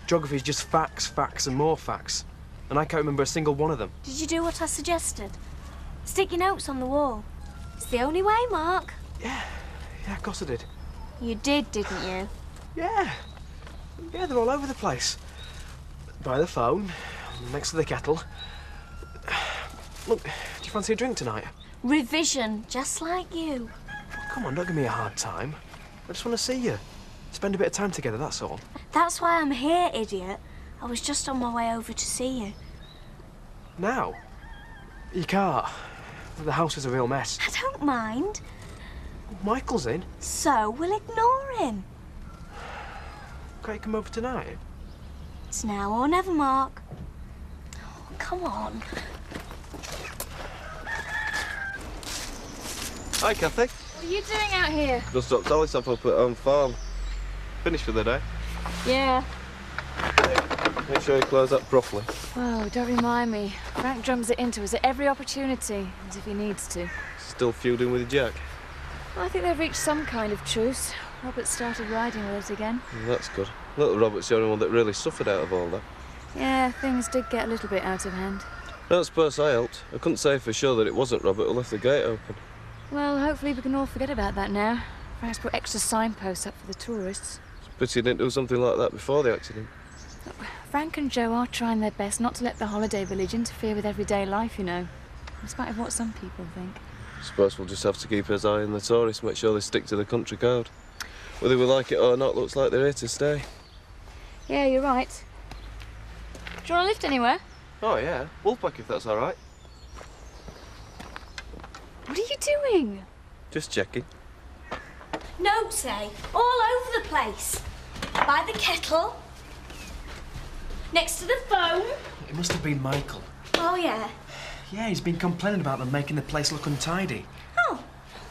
Geography is just facts, facts and more facts, and I can't remember a single one of them. Did you do what I suggested? Stick your notes on the wall. It's the only way, Mark. Yeah, of course I did. You did, didn't you? Yeah, they're all over the place. By the phone, next to the kettle. Look, do you fancy a drink tonight? Revision, just like you. Come on, don't give me a hard time. I just want to see you. Spend a bit of time together, that's all. That's why I'm here, idiot. I was just on my way over to see you. Now? You can't. The house is a real mess. I don't mind. Michael's in. So we'll ignore him. Can't you come over tonight? It's now or never, Mark. Oh, come on. Hi, Kathy. What are you doing out here? Just dropped Alice off up at home farm. Finished for the day. Yeah. Make sure you close up properly. Oh, don't remind me. Frank drums it into us at every opportunity, as if he needs to. Still feuding with Jack? I think they've reached some kind of truce. Robert started riding with it again. That's good. Little Robert's the only one that really suffered out of all that. Yeah, things did get a little bit out of hand. I don't suppose I helped. I couldn't say for sure that it wasn't Robert who left the gate open. Well, hopefully we can all forget about that now. Perhaps put extra signposts up for the tourists. It's a pity he didn't do something like that before the accident. Frank and Joe are trying their best not to let the holiday village interfere with everyday life, you know, in spite of what some people think. I suppose we'll just have to keep his eye on the tourists, make sure they stick to the country code. Whether we like it or not, looks like they're here to stay. Yeah, you're right. Do you want to lift anywhere? Oh, yeah. Wolfpack, if that's all right. What are you doing? Just checking. Notes, eh? All over the place. By the kettle. Next to the phone. It must have been Michael. Oh, yeah. Yeah, he's been complaining about them making the place look untidy. Oh,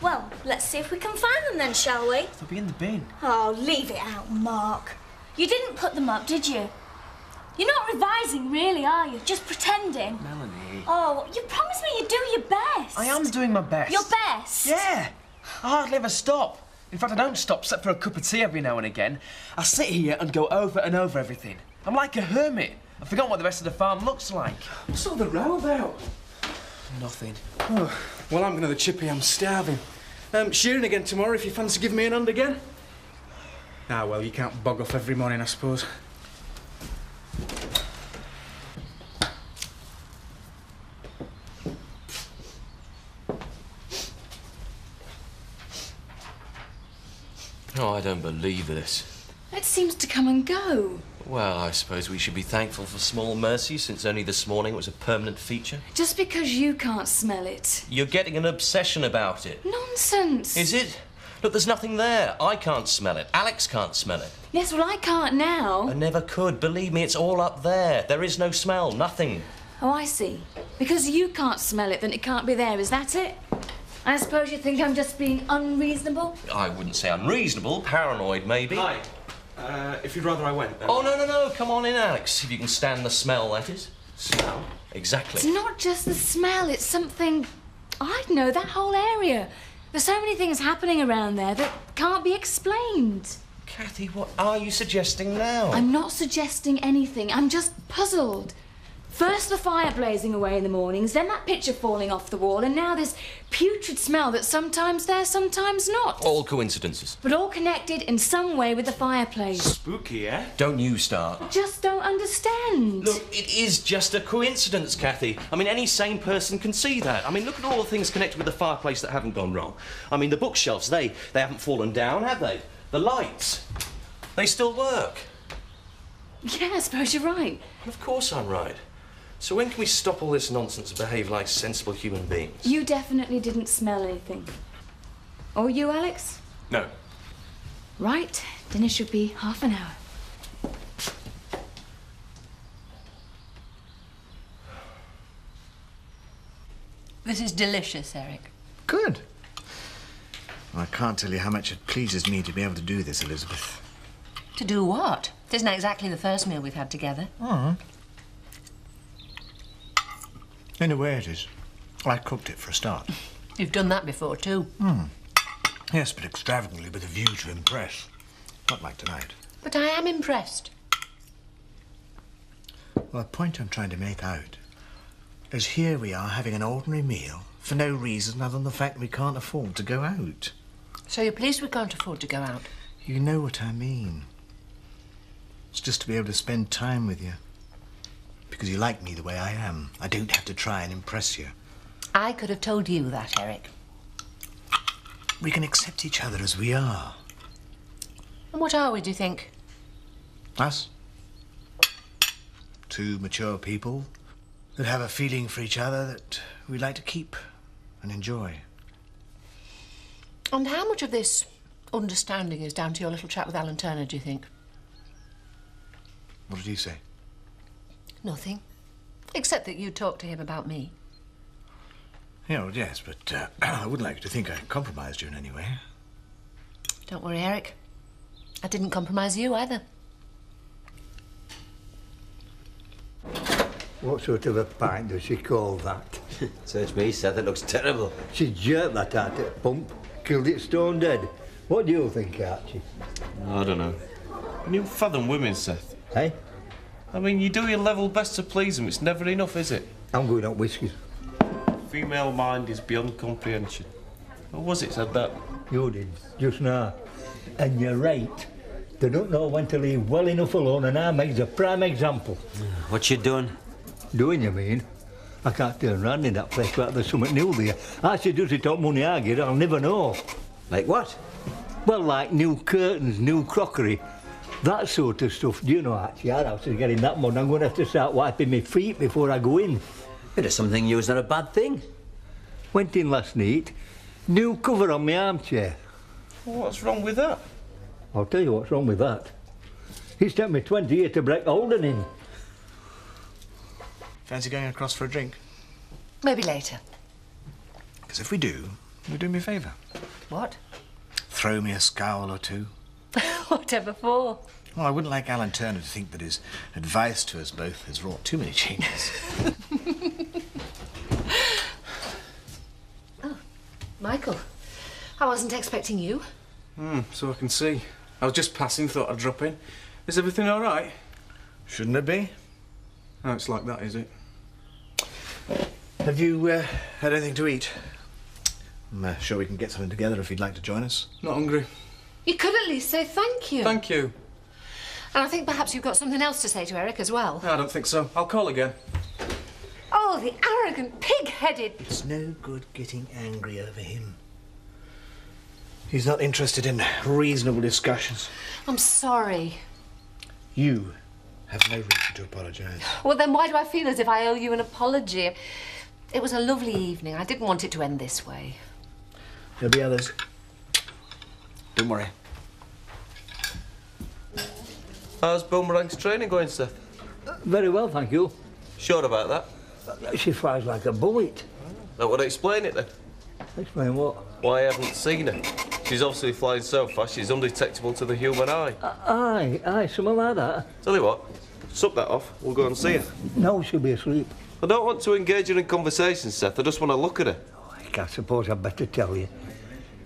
well, let's see if we can find them then, shall we? They'll be in the bin. Oh, leave it out, Mark. You didn't put them up, did you? You're not revising, really, are you? Just pretending. Melanie. Oh, you promised me you'd do your best. I am doing my best. Your best? Yeah. I hardly ever stop. In fact, I don't stop except for a cup of tea every now and again. I sit here and go over and over everything. I'm like a hermit. I've forgotten what the rest of the farm looks like. What's all the row about? Nothing. Oh, well, I'm going to the chippy. I'm starving. Shearing again tomorrow if you fancy giving me an hand again. Ah, well, you can't bog off every morning, I suppose. Oh, I don't believe this. It seems to come and go. Well, I suppose we should be thankful for small mercies, since only this morning it was a permanent feature. Just because you can't smell it. You're getting an obsession about it. Nonsense. Is it? Look, there's nothing there. I can't smell it. Alex can't smell it. Yes, well, I can't now. I never could. Believe me, it's all up there. There is no smell, nothing. Oh, I see. Because you can't smell it, then it can't be there. Is that it? I suppose you think I'm just being unreasonable? I wouldn't say unreasonable. Paranoid, maybe. Hi. If you'd rather I went, then... Oh, no. Come on in, Alex. If you can stand the smell, that is. Smell? Exactly. It's not just the smell. It's something... I don't know, that whole area. There's so many things happening around there that can't be explained. Kathy, what are you suggesting now? I'm not suggesting anything. I'm just puzzled. First the fire blazing away in the mornings, then that picture falling off the wall, and now this putrid smell that's sometimes there, sometimes not. All coincidences. But all connected in some way with the fireplace. Spooky, eh? Don't you start. I just don't understand. Look, it is just a coincidence, Kathy. I mean, any sane person can see that. I mean, look at all the things connected with the fireplace that haven't gone wrong. I mean, the bookshelves, they haven't fallen down, have they? The lights, they still work. Yeah, I suppose you're right. Well, of course I'm right. So when can we stop all this nonsense and behave like sensible human beings? You definitely didn't smell anything. Or you, Alex? No. Right. Dinner should be half an hour. This is delicious, Eric. Good. Well, I can't tell you how much it pleases me to be able to do this, Elizabeth. To do what? It isn't exactly the first meal we've had together. Oh. In a way, it is. I cooked it for a start. You've done that before, too. Yes, but extravagantly with a view to impress. Not like tonight. But I am impressed. Well, the point I'm trying to make out is here we are having an ordinary meal for no reason other than the fact we can't afford to go out. So you're pleased we can't afford to go out? You know what I mean. It's just to be able to spend time with you. Because you like me the way I am. I don't have to try and impress you. I could have told you that, Eric. We can accept each other as we are. And what are we, do you think? Us? Two mature people that have a feeling for each other that we like to keep and enjoy. And how much of this understanding is down to your little chat with Alan Turner, do you think? What did he say? Nothing. Except that you talked to him about me. Yeah, well, yes, but I wouldn't like you to think I compromised you in any way. Don't worry, Eric. I didn't compromise you either. What sort of a pint does she call that? Search me, Seth, it looks terrible. She jerked that out at pump, killed it stone dead. What do you think, Archie? I don't know. Can you fathom women, Seth? Hey? I mean, you do your level best to please them. It's never enough, is it? I'm going out whiskies. Female mind is beyond comprehension. Or was it said that? You did, just now. And you're right. They don't know when to leave well enough alone, and our Meg's a prime example. What you doing? Doing, you mean? I can't turn round in that place without there's something new there. How she does it on money I get, I'll never know. Like what? Well, like new curtains, new crockery, that sort of stuff. Do you know, actually, our house is getting that mud. I'm going to have to start wiping my feet before I go in. It is something new, is not a bad thing. Went in last night. New cover on my armchair. Well, what's wrong with that? I'll tell you what's wrong with that. It's taken me 20 years to break holding in. Fancy going across for a drink? Maybe later. Because if we do, you'll do me a favour. What? Throw me a scowl or two. Whatever for? Well, I wouldn't like Alan Turner to think that his advice to us both has wrought too many changes. Oh, Michael, I wasn't expecting you. So I can see. I was just passing, thought I'd drop in. Is everything all right? Shouldn't it be? Oh, it's like that, is it? Have you had anything to eat? I'm sure we can get something together if you'd like to join us. Not hungry. You could at least say thank you. Thank you. And I think perhaps you've got something else to say to Eric as well. No, I don't think so. I'll call again. Oh, the arrogant, pig-headed... It's no good getting angry over him. He's not interested in reasonable discussions. I'm sorry. You have no reason to apologise. Well, then why do I feel as if I owe you an apology? It was a lovely evening. I didn't want it to end this way. There'll be others. Don't worry. How's Boomerang's training going, Seth? Very well, thank you. Sure about that? She flies like a bullet. That would explain it, then. Explain what? Why I haven't seen her. She's obviously flying so fast she's undetectable to the human eye. Aye, something like that. Tell you what, suck that off, we'll go and see her. No, she'll be asleep. I don't want to engage her in conversation, Seth, I just want to look at her. I suppose I'd better tell you.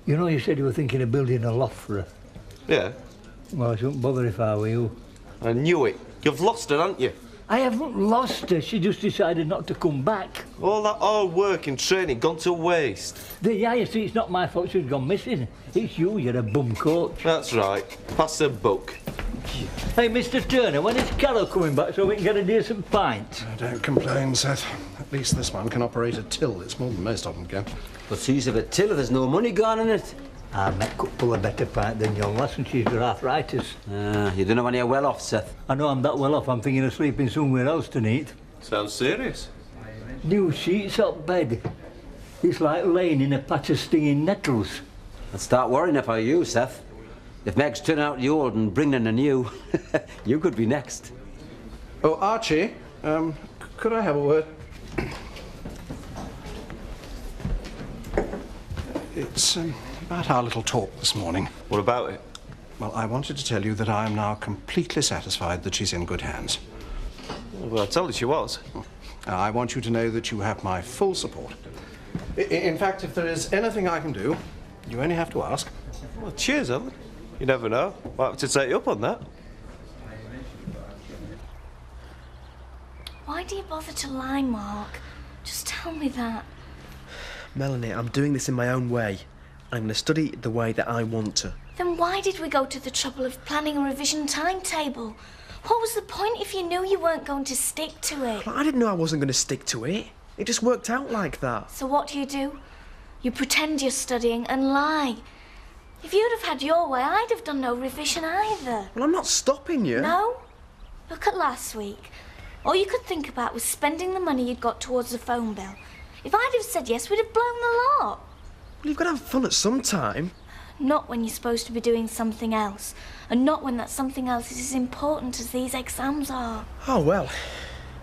You know, you said you were thinking of building a loft for her. Yeah? Well, I shouldn't bother if I were you. I knew it. You've lost her, haven't you? I haven't lost her. She just decided not to come back. All that hard work and training gone to waste. Yeah, you see, it's not my fault she's gone missing. It's you, you're a bum coach. That's right. Pass the book. Hey, Mr. Turner, when is Carol coming back so we can get a decent pint? Don't complain, Seth. At least this one can operate a till. It's more than most of them can. But she's a bit till if there's no money gone in it. I met could pull a better pint than young lass and she's got arthritis. You don't know when you're well off, Seth. I know I'm that well off, I'm thinking of sleeping somewhere else tonight. Sounds serious. New sheets up bed. It's like laying in a patch of stinging nettles. I'd start worrying if I were you, Seth. If Meg's turn out the old and bring in the new, you could be next. Oh, Archie, could I have a word? It's about our little talk this morning. What about it? Well, I wanted to tell you that I am now completely satisfied that she's in good hands. Well, I told you she was. I want you to know that you have my full support. In fact, if there is anything I can do, you only have to ask. Well, cheers, Ellen. You never know. Might have to take you up on that. Why do you bother to lie, Mark? Just tell me that. Melanie, I'm doing this in my own way. I'm going to study the way that I want to. Then why did we go to the trouble of planning a revision timetable? What was the point if you knew you weren't going to stick to it? Well, I didn't know I wasn't going to stick to it. It just worked out like that. So what do? You pretend you're studying and lie. If you'd have had your way, I'd have done no revision either. Well, I'm not stopping you. No? Look at last week. All you could think about was spending the money you'd got towards the phone bill. If I'd have said yes, we'd have blown the lot. Well, you've got to have fun at some time. Not when you're supposed to be doing something else. And not when that something else is as important as these exams are. Oh, well.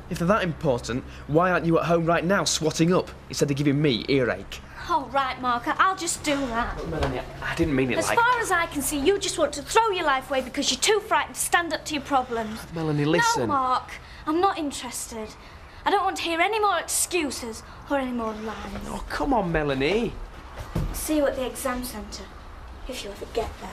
If they're that important, why aren't you at home right now swatting up instead of giving me earache? Oh, right, Mark, I'll just do that. Look, Melanie, I didn't mean it as like... As far as I can see, you just want to throw your life away because you're too frightened to stand up to your problems. Melanie, listen. No, Mark, I'm not interested. I don't want to hear any more excuses or any more lies. Oh, come on, Melanie. See you at the exam centre, if you ever get there.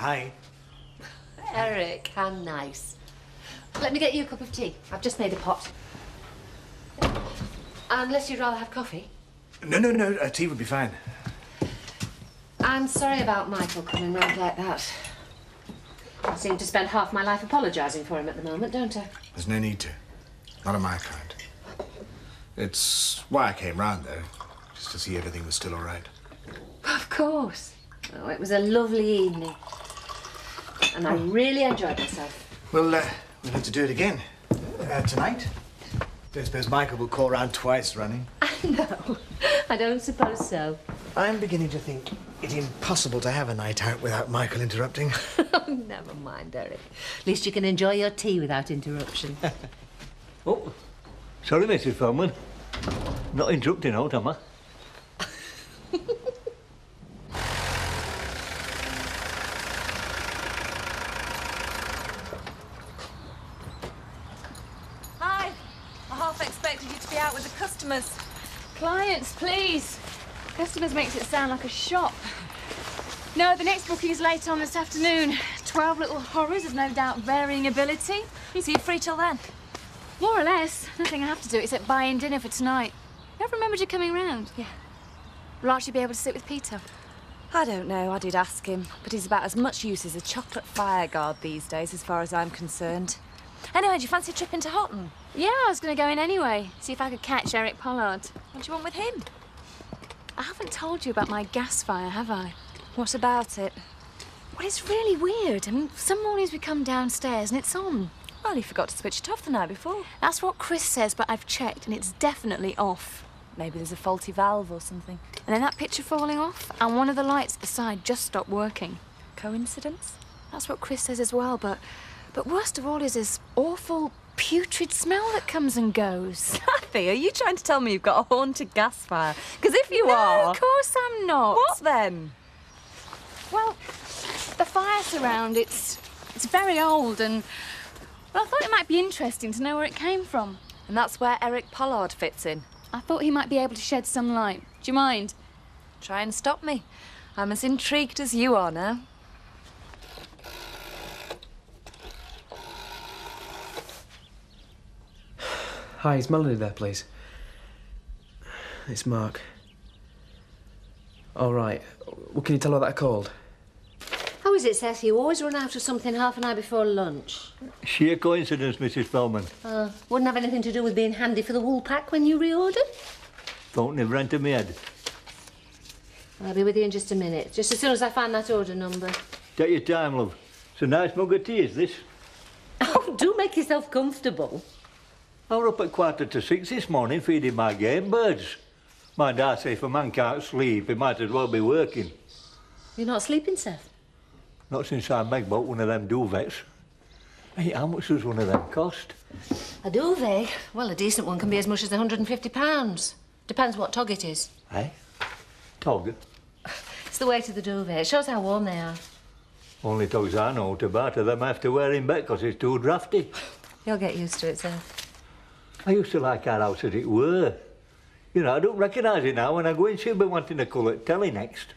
Hi. Eric, how nice. Let me get you a cup of tea. I've just made a pot. Unless you'd rather have coffee. No, tea would be fine. I'm sorry about Michael coming round like that. I seem to spend half my life apologising for him at the moment, don't I? There's no need to. Not on my account. It's why I came round, though. Just to see everything was still all right. Of course. Oh, it was a lovely evening. And I really enjoyed myself. Well, we'll have to do it again. Tonight? Don't suppose Michael will call round twice running? No, I don't suppose so. I'm beginning to think it impossible to have a night out without Michael interrupting. Oh, never mind, Eric. At least you can enjoy your tea without interruption. Oh, sorry, Mrs. Feldman. Not interrupting out, am I? Hi. I half expected you to be out with the customers. Clients, please. Customers makes it sound like a shop. No, the next booking is later on this afternoon. 12 little horrors of no doubt varying ability. So you're free till then? More or less. Nothing I have to do except buy in dinner for tonight. You ever remembered you coming round? Yeah. Will Archie be able to sit with Peter? I don't know. I did ask him, but he's about as much use as a chocolate fireguard these days, as far as I'm concerned. Anyway, do you fancy a trip into Houghton? Yeah, I was going to go in anyway. See if I could catch Eric Pollard. What do you want with him? I haven't told you about my gas fire, have I? What about it? Well, it's really weird. I mean, some mornings we come downstairs and it's on. Well, you forgot to switch it off the night before. That's what Chris says, but I've checked and it's definitely off. Maybe there's a faulty valve or something. And then that picture falling off, and one of the lights at the side just stopped working. Coincidence? That's what Chris says as well, but worst of all is this awful putrid smell that comes and goes. Kathy, are you trying to tell me you've got a haunted gas fire? Because if you are... No, of course I'm not. What then? Well, the fire surround, it's very old and... Well, I thought it might be interesting to know where it came from. And that's where Eric Pollard fits in. I thought he might be able to shed some light. Do you mind? Try and stop me. I'm as intrigued as you are now. Hi, is Melanie there, please? It's Mark. All right. Well, can you tell her that I called? How is it, Seth? You always run out of something half an hour before lunch. Sheer coincidence, Mrs. Feldman. Wouldn't have anything to do with being handy for the wool pack when you reordered? Thought never entered my head. I'll be with you in just a minute. Just as soon as I find that order number. Take your time, love. It's a nice mug of tea, is this? Oh, do make yourself comfortable. I was up at 6:15 this morning feeding my game birds. My dad says if a man can't sleep, he might as well be working. You're not sleeping, Seth? Not since I Meg bought one of them duvets. Hey, how much does one of them cost? A duvet? Well, a decent one can be as much as £150. Depends what tog it is. Eh? Tog? It's the weight of the duvet. It shows how warm they are. Only togs I know to barter them I have to wear in bed because it's too drafty. You'll get used to it, Seth. I used to like our house as it were. You know, I don't recognise it now when I go in. She'll be wanting to call it telly next.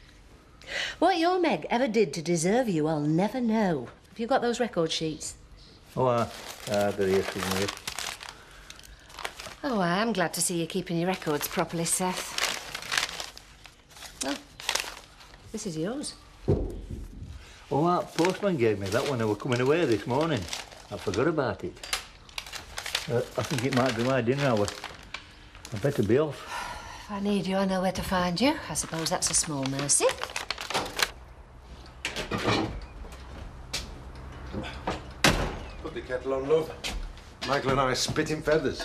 What your Meg ever did to deserve you, I'll never know. Have you got those record sheets? Oh, they're here somewhere. Oh, I am glad to see you keeping your records properly, Seth. Oh, this is yours. Oh, that postman gave me that when I was coming away this morning. I forgot about it. I think it might be my dinner hour. I better be off. If I need you, I know where to find you. I suppose that's a small mercy. Put the kettle on, love. Michael and I spit in feathers.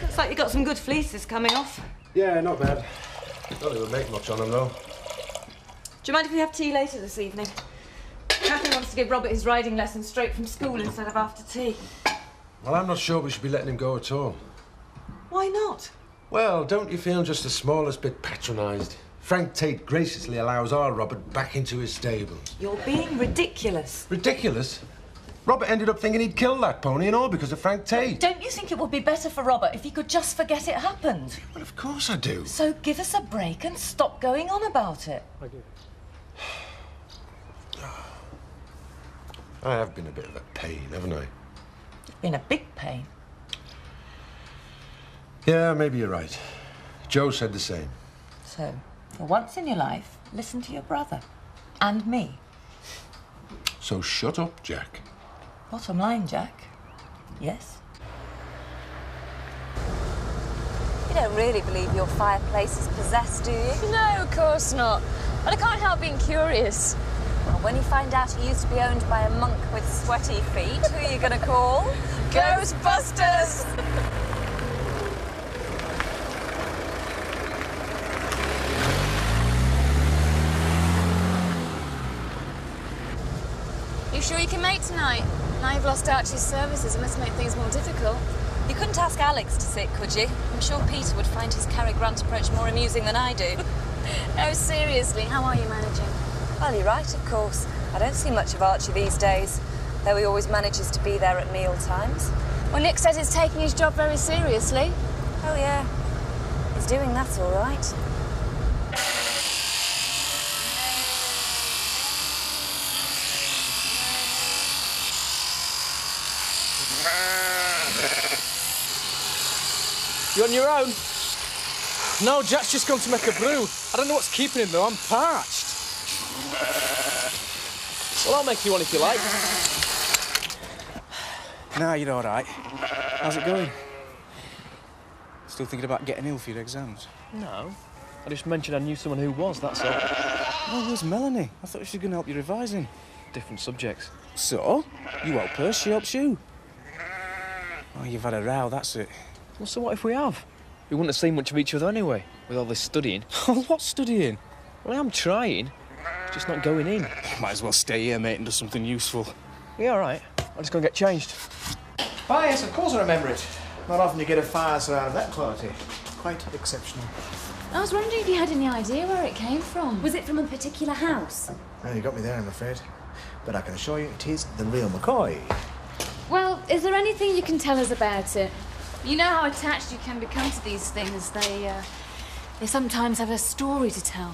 Looks like you got some good fleeces coming off. Yeah, not bad. Don't even make much on them, though. Do you mind if we have tea later this evening? Cathy wants to give Robert his riding lessons straight from school instead of after tea. Well, I'm not sure we should be letting him go at all. Why not? Well, don't you feel just the smallest bit patronised? Frank Tate graciously allows our Robert back into his stables. You're being ridiculous. Ridiculous? Robert ended up thinking he'd killed that pony and all because of Frank Tate. Don't you think it would be better for Robert if he could just forget it happened? Well, of course I do. So give us a break and stop going on about it. I do. I have been a bit of a pain, haven't I? It's been a big pain. Yeah, maybe you're right. Joe said the same. So, for once in your life, listen to your brother. And me. So shut up, Jack. Bottom line, Jack. Yes. You don't really believe your fireplace is possessed, do you? No, of course not. But I can't help being curious. Well, when you find out he used to be owned by a monk with sweaty feet, who are you going to call? Ghostbusters! You sure you can make tonight? Now you've lost Archie's services, it must make things more difficult. You couldn't ask Alex to sit, could you? I'm sure Peter would find his Cary Grant approach more amusing than I do. No, seriously, how are you managing? Well, you're right, of course. I don't see much of Archie these days, though he always manages to be there at meal times. Well, Nick says he's taking his job very seriously. Oh, yeah. He's doing that all right. You on your own? No, Jack's just gone to make a brew. I don't know what's keeping him, though. I'm parched. Well, I'll make you one if you like. Nah, you're all right. How's it going? Still thinking about getting ill for your exams? No. I just mentioned I knew someone who was, that's all. Oh, where's Melanie? I thought she was going to help you revising. Different subjects. So? You help her, she helps you. Oh, you've had a row, that's it. Well, so what if we have? We wouldn't have seen much of each other anyway, with all this studying. What's studying? Well, I am trying. It's just not going in. Might as well stay here, mate, and do something useful. Yeah, all right. I'll just go and get changed. Ah, yes, of course I remember it. Not often you get a fire so out of that quality. Quite exceptional. I was wondering if you had any idea where it came from. Was it from a particular house? Well, you got me there, I'm afraid. But I can assure you it is the real McCoy. Well, is there anything you can tell us about it? You know how attached you can become to these things. They sometimes have a story to tell.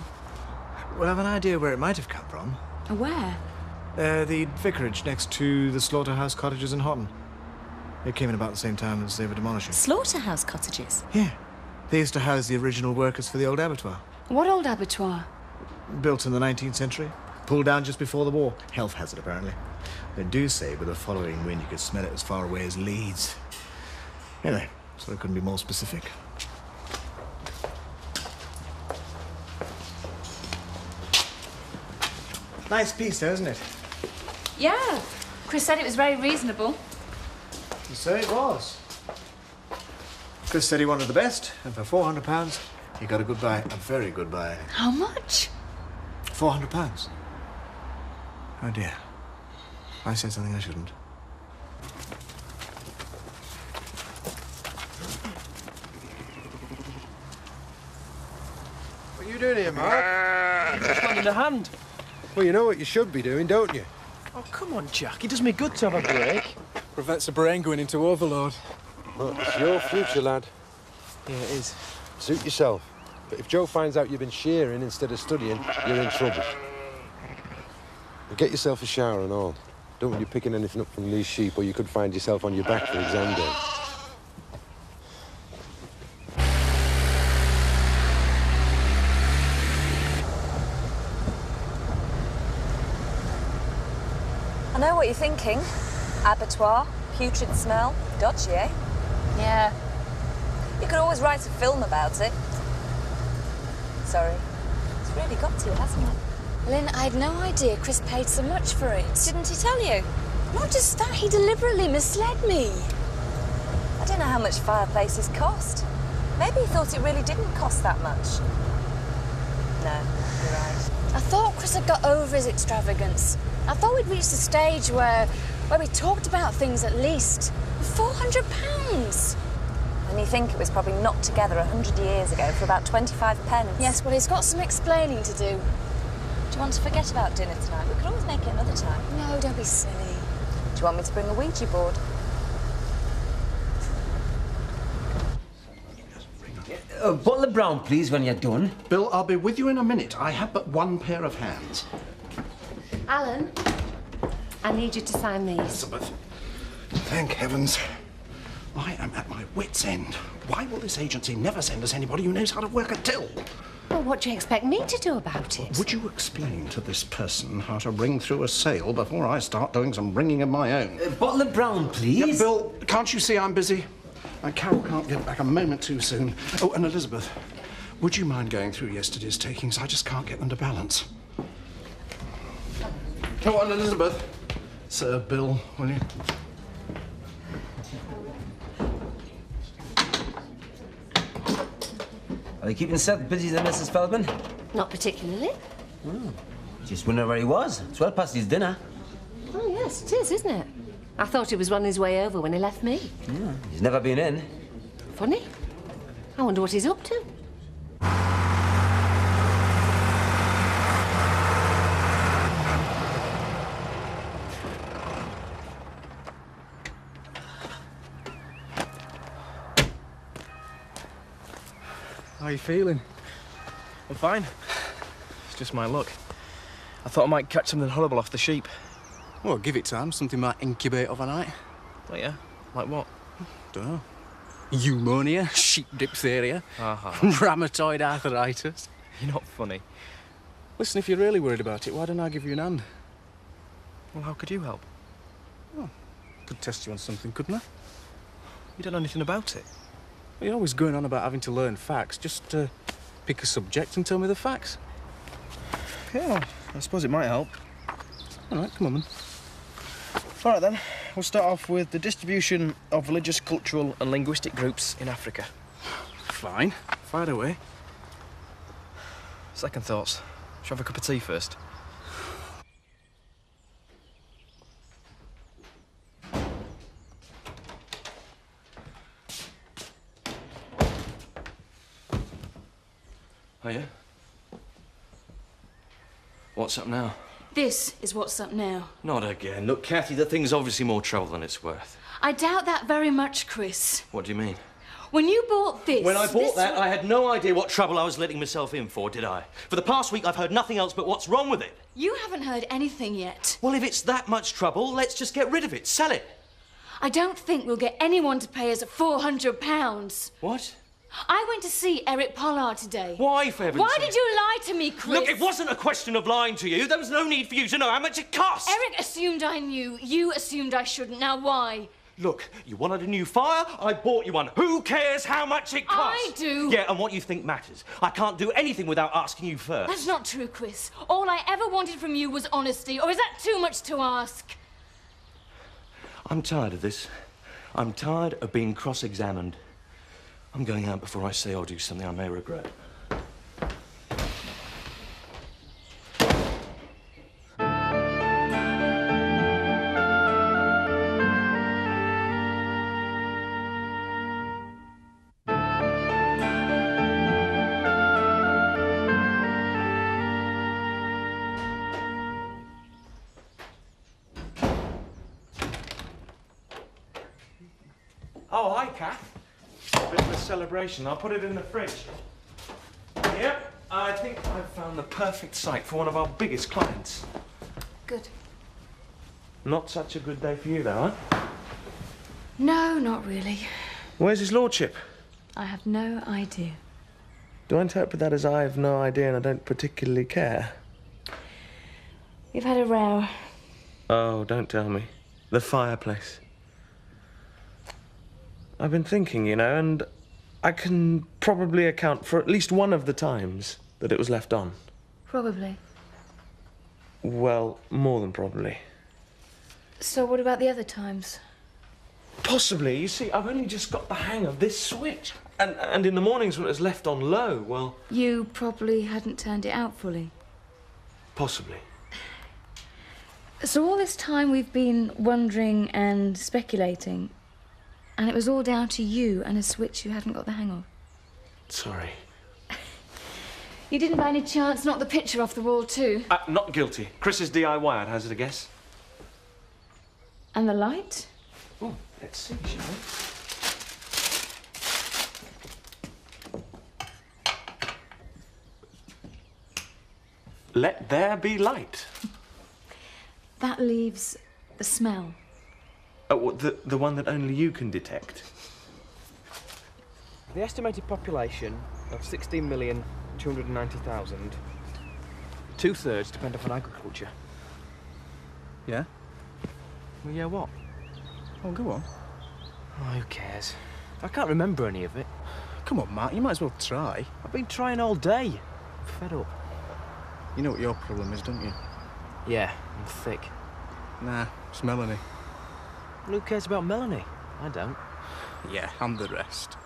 Well, I've an idea where it might have come from. Where? The vicarage next to the slaughterhouse cottages in Houghton. It came in about the same time as they were demolishing. Slaughterhouse cottages? Yeah. They used to house the original workers for the old abattoir. What old abattoir? Built in the 19th century. Pulled down just before the war. Health hazard, apparently. They do say with the following wind you could smell it as far away as Leeds. Anyway, so it couldn't be more specific. Nice piece, though, isn't it? Yeah. Chris said it was very reasonable. So it was. Chris said he wanted the best, and for £400, he got a good buy. A very good buy. How much? £400. Oh, dear. I said something I shouldn't. What are you doing here, Mark? Just lending a hand. Well, you know what you should be doing, don't you? Oh, come on, Jack. It does me good to have a break. Prevents the brain going into overload. Well, it's your future, lad. Yeah, it is. Suit yourself. But if Joe finds out you've been shearing instead of studying, you're in trouble. Well, get yourself a shower and all. Don't want you picking anything up from these sheep, or you could find yourself on your back for exam day. I know what you're thinking. Abattoir, putrid smell, dodgy, eh? Yeah. You could always write a film about it. Sorry. It's really got to you, hasn't it? Lynn, I had no idea Chris paid so much for it. Didn't he tell you? Not just that, he deliberately misled me. I don't know how much fireplaces cost. Maybe he thought it really didn't cost that much. No, you're right. I thought Chris had got over his extravagance. I thought we'd reached a stage where we talked about things at least. £400! And you think it was probably knocked together 100 years ago for about 25 pence. Yes, well, he's got some explaining to do. Do you want to forget about dinner tonight? We could always make it another time. No, don't be silly. Do you want me to bring a Ouija board? A bottle of brown, please, when you're done. Bill, I'll be with you in a minute. I have but one pair of hands. Alan? I need you to sign these. Elizabeth, thank heavens. I am at my wit's end. Why will this agency never send us anybody who knows how to work a till? Well, what do you expect me to do about it? Would you explain to this person how to ring through a sale before I start doing some ringing of my own? A bottle of brown, please. Yeah, Bill, can't you see I'm busy? And Carol can't get back a moment too soon. Oh, and Elizabeth, would you mind going through yesterday's takings? I just can't get them to balance. Come on, Elizabeth. Sir Bill, will you? Are you keeping Seth busy then, Mrs. Feldman? Not particularly. Just wondering where he was. It's well past his dinner. Oh, yes, it is, isn't it? I thought he was on his way over when he left me. Yeah, he's never been in. Funny. I wonder what he's up to. How are you feeling? I'm fine. It's just my luck. I thought I might catch something horrible off the sheep. Well, give it time. Something might incubate overnight. Oh, yeah? Like what? Don't know. Pneumonia, sheep diphtheria, rheumatoid arthritis. You're not funny. Listen, if you're really worried about it, why don't I give you an hand? Well, how could you help? Well, could test you on something, couldn't I? You don't know anything about it. Well, you're always going on about having to learn facts. Just pick a subject and tell me the facts. Yeah, I suppose it might help. All right, come on, then. All right, then. We'll start off with the distribution of religious, cultural and linguistic groups in Africa. Fine. Fire away. Second thoughts. Shall I have a cup of tea first? Oh, yeah? What's up now? This is what's up now. Not again. Look, Kathy, the thing's obviously more trouble than it's worth. I doubt that very much, Chris. What do you mean? When you bought this... When I bought that, I had no idea what trouble I was letting myself in for, did I? For the past week, I've heard nothing else but what's wrong with it. You haven't heard anything yet. Well, if it's that much trouble, let's just get rid of it. Sell it. I don't think we'll get anyone to pay us £400. What? I went to see Eric Pollard today. Why, for heaven's Why sake? did you lie to me, Chris? Look, it wasn't a question of lying to you. There was no need for you to know how much it cost. Eric assumed I knew. You assumed I shouldn't. Now, why? Look, you wanted a new fire, I bought you one. Who cares how much it costs? I do. Yeah, and what you think matters. I can't do anything without asking you first. That's not true, Chris. All I ever wanted from you was honesty. Or is that too much to ask? I'm tired of this. I'm tired of being cross-examined. I'm going out before I say or do something I may regret. Oh, hi, Kath. A bit of a celebration. I'll put it in the fridge. Yep, I think I've found the perfect site for one of our biggest clients. Good. Not such a good day for you, though, huh? No, not really. Where's his lordship? I have no idea. Do I interpret that as I have no idea and I don't particularly care? We've had a row. Oh, don't tell me. The fireplace. I've been thinking, you know, and I can probably account for at least one of the times that it was left on. Probably. Well, more than probably. So what about the other times? Possibly. You see, I've only just got the hang of this switch. And in the mornings when it was left on low, well... You probably hadn't turned it out fully. Possibly. So all this time we've been wondering and speculating, and it was all down to you and a switch you hadn't got the hang of. Sorry. You didn't by any chance knock the picture off the wall too? Not guilty. Chris's DIY, I'd hazard a guess. And the light? Oh, let's see, shall we? Let there be light. That leaves The smell. Oh, what, the one that only you can detect? The estimated population of 16,290,000. 2/3 depend upon agriculture. Yeah? Well, yeah, what? Oh, go on. Oh, who cares? I can't remember any of it. Come on, Matt, you might as well try. I've been trying all day. I'm fed up. You know what your problem is, don't you? Yeah, I'm thick. Nah, it's Melanie. Well, who cares about Melanie? I don't. Yeah, and the rest.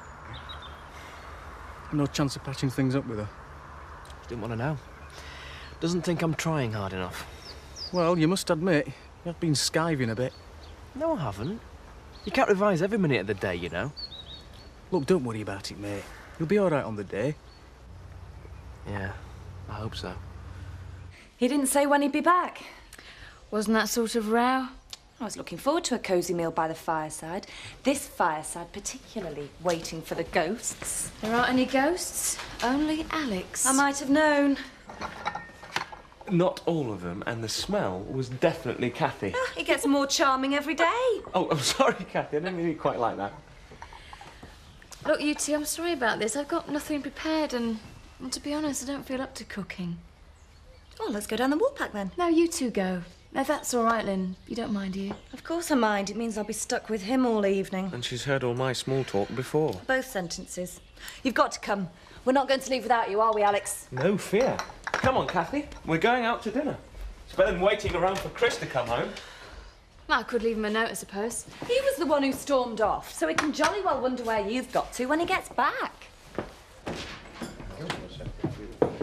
No chance of patching things up with her? Just didn't want to know. Doesn't think I'm trying hard enough. Well, you must admit, you've been skiving a bit. No, I haven't. You can't revise every minute of the day, you know. Look, don't worry about it, mate. You'll be all right on the day. Yeah, I hope so. He didn't say when he'd be back. Wasn't that sort of row? I was looking forward to a cosy meal by the fireside. This fireside particularly, waiting for the ghosts. There aren't any ghosts, only Alex. I might have known. Not all of them, and the smell was definitely Kathy. Oh, he gets more charming every day. Oh, I'm sorry, Kathy. I didn't mean it quite like that. Look, you two, I'm sorry about this. I've got nothing prepared and, well, to be honest, I don't feel up to cooking. Oh, let's go down the Woolpack then. No, you two go. No, that's all right, Lynn. You don't mind, do you? Of course I mind. It means I'll be stuck with him all evening. And she's heard all my small talk before. Both sentences. You've got to come. We're not going to leave without you, are we, Alex? No fear. Come on, Kathy. We're going out to dinner. It's better than waiting around for Chris to come home. Well, I could leave him a note, I suppose. He was the one who stormed off, so he can jolly well wonder where you've got to when he gets back.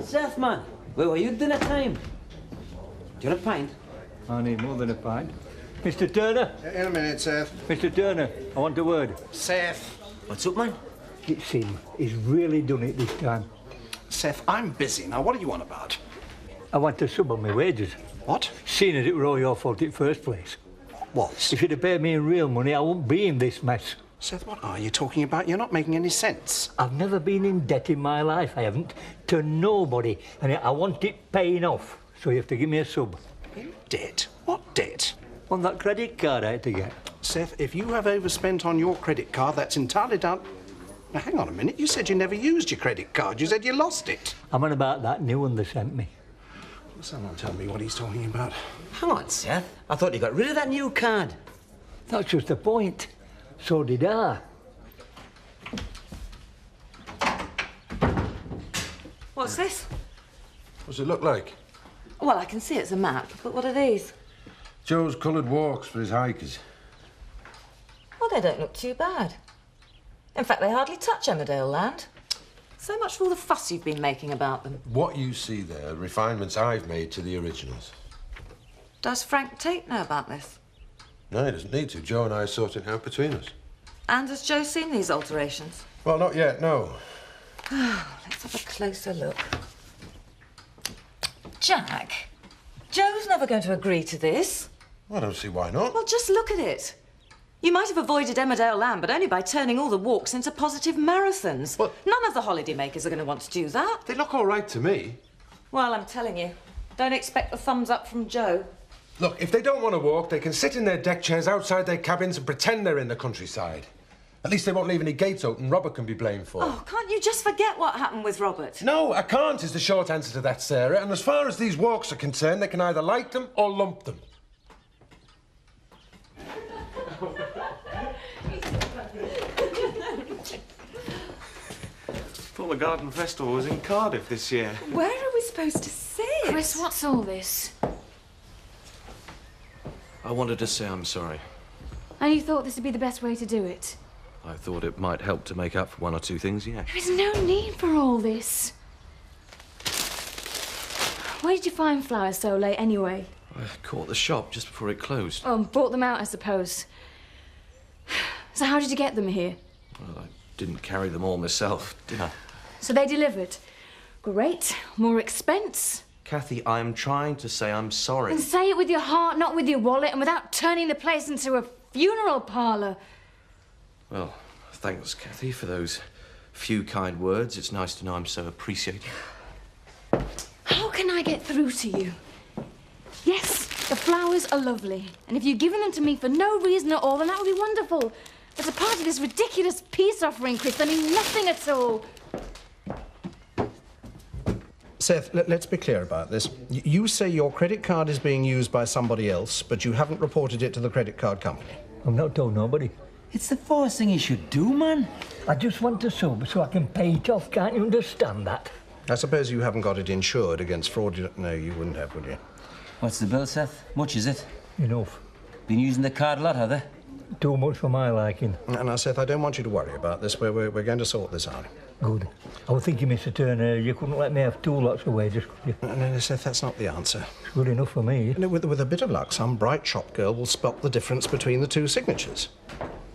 Seth, man, where were you dinner time? Do you want a pint? I need more than a pint. Mr. Turner? In a minute, Seth. Mr. Turner, I want a word. Seth. What's up, man? It's him. He's really done it this time. Seth, I'm busy. Now, what do you want about? I want a sub on my wages. What? Seeing as it were all your fault in the first place. What? If you'd have paid me in real money, I wouldn't be in this mess. Seth, what are you talking about? You're not making any sense. I've never been in debt in my life, I haven't, to nobody. And I want it paying off, so you have to give me a sub. In debt? What debt? On that credit card I had to get. Seth, if you have overspent on your credit card, that's entirely down... Now, hang on a minute. You said you never used your credit card. You said you lost it. I'm on about that new one they sent me. Will someone tell me what he's talking about? Hang on, Seth. I thought you got rid of that new card. That's just the point. So did I. What's this? What does it look like? Well, I can see it's a map, but what are these? Joe's coloured walks for his hikers. Well, they don't look too bad. In fact, they hardly touch Emmerdale land. So much for all the fuss you've been making about them. What you see there are refinements I've made to the originals. Does Frank Tate know about this? No, he doesn't need to. Joe and I are sorting it out between us. And has Joe seen these alterations? Well, not yet, no. Let's have a closer look. Jack, Joe's never going to agree to this. I don't see why not. Well, just look at it. You might have avoided Emmerdale land, but only by turning all the walks into positive marathons. What? None of the holidaymakers are going to want to do that. They look all right to me. Well, I'm telling you, don't expect a thumbs up from Joe. Look, if they don't want to walk, they can sit in their deck chairs outside their cabins and pretend they're in the countryside. At least they won't leave any gates open Robert can be blamed for. Oh, can't you just forget what happened with Robert? No, I can't is the short answer to that, Sarah. And as far as these walks are concerned, they can either like them or lump them. Thought the garden festival was in Cardiff this year. Where are we supposed to sit? Chris, what's all this? I wanted to say I'm sorry. And you thought this would be the best way to do it? I thought it might help to make up for one or two things, yeah. There is no need for all this. Where did you find flowers so late, anyway? I caught the shop just before it closed. Oh, and bought them out, I suppose. So how did you get them here? Well, I didn't carry them all myself, did I? So they delivered. Great. More expense. Kathy, I'm trying to say I'm sorry. And say it with your heart, not with your wallet, and without turning the place into a funeral parlour. Well, thanks, Kathy, for those few kind words. It's nice to know I'm so appreciated. How can I get through to you? Yes, The flowers are lovely, and if you'd given them to me for no reason at all, then that would be wonderful. But a part of this ridiculous peace offering, Chris, they mean nothing at all. Seth, let's be clear about this. You say your credit card is being used by somebody else, but you haven't reported it to the credit card company. I've not told nobody. It's the first thing you should do, man. I just want to sub so I can pay it off. Can't you understand that? I suppose you haven't got it insured against fraudulent... No, you wouldn't have, would you? What's the bill, Seth? Much is it? Enough. Been using the card a lot, have they? Too much for my liking. Now, Seth, I don't want you to worry about this. We're going to sort this out. Good. I was thinking, Mr. Turner, you couldn't let me have 2 lots of wages, could you? No, Seth, that's not the answer. It's good enough for me. No, with a bit of luck, some bright shop girl will spot the difference between the 2 signatures.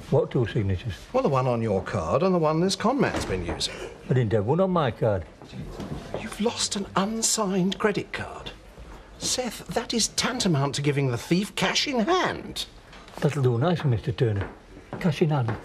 What 2 signatures? Well, the one on your card and the one this con man's been using. I didn't have one on my card. You've lost an unsigned credit card. Seth, that is tantamount to giving the thief cash in hand. That'll do nicely, Mr. Turner. Cash in hand.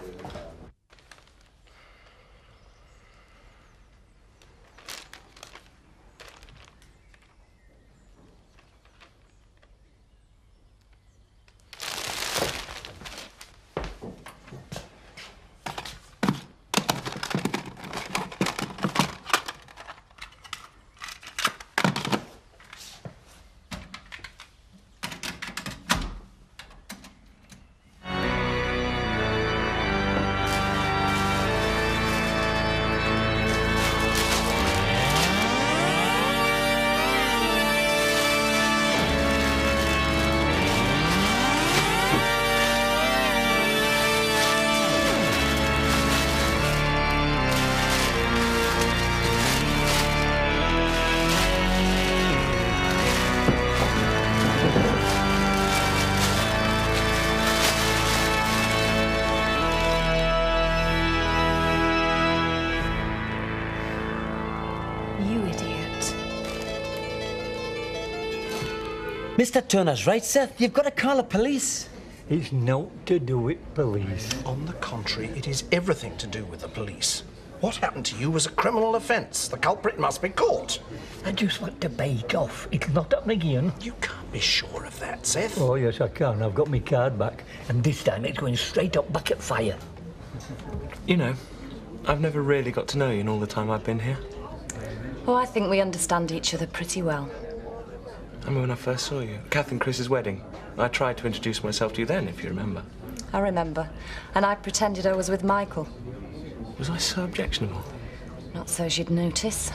Mr. Turner's right, Seth. You've got to call the police. It's not to do with police. On the contrary, it is everything to do with the police. What happened to you was a criminal offence. The culprit must be caught. I just want to pay it off. It'll not happen again. You can't be sure of that, Seth. Oh, yes, I can. I've got my card back. And this time it's going straight up back at fire. You know, I've never really got to know you in all the time I've been here. Oh, I think we understand each other pretty well. I remember when I first saw you at Kath and Chris's wedding. I tried to introduce myself to you then, if you remember. I remember. And I pretended I was with Michael. Was I so objectionable? Not so you'd notice.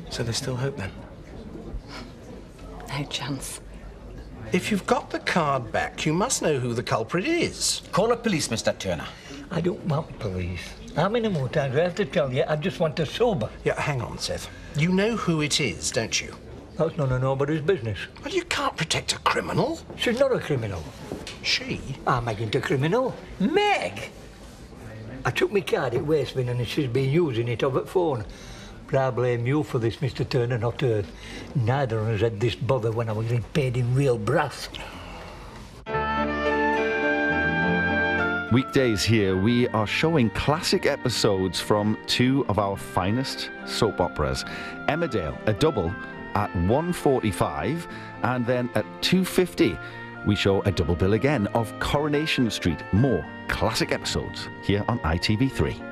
So there's still hope then? No chance. If you've got the card back, you must know who the culprit is. Call the police, Mr. Turner. I don't want police. How many more times do I have to tell you I just want to sober? Yeah, hang on, Seth. You know who it is, don't you? That's none of nobody's business. Well, you can't protect a criminal. She's not a criminal. She? I'm making a criminal. Meg! I took my card at Wastebin and she's been using it over the phone. But I blame you for this, Mr. Turner, not her. Neither of us had this bother when I was getting paid in real brass. Weekdays here, we are showing classic episodes from 2 of our finest soap operas. Emmerdale, a double, at 1:45, and then at 2:50 we show a double bill again of Coronation Street. More classic episodes here on ITV3.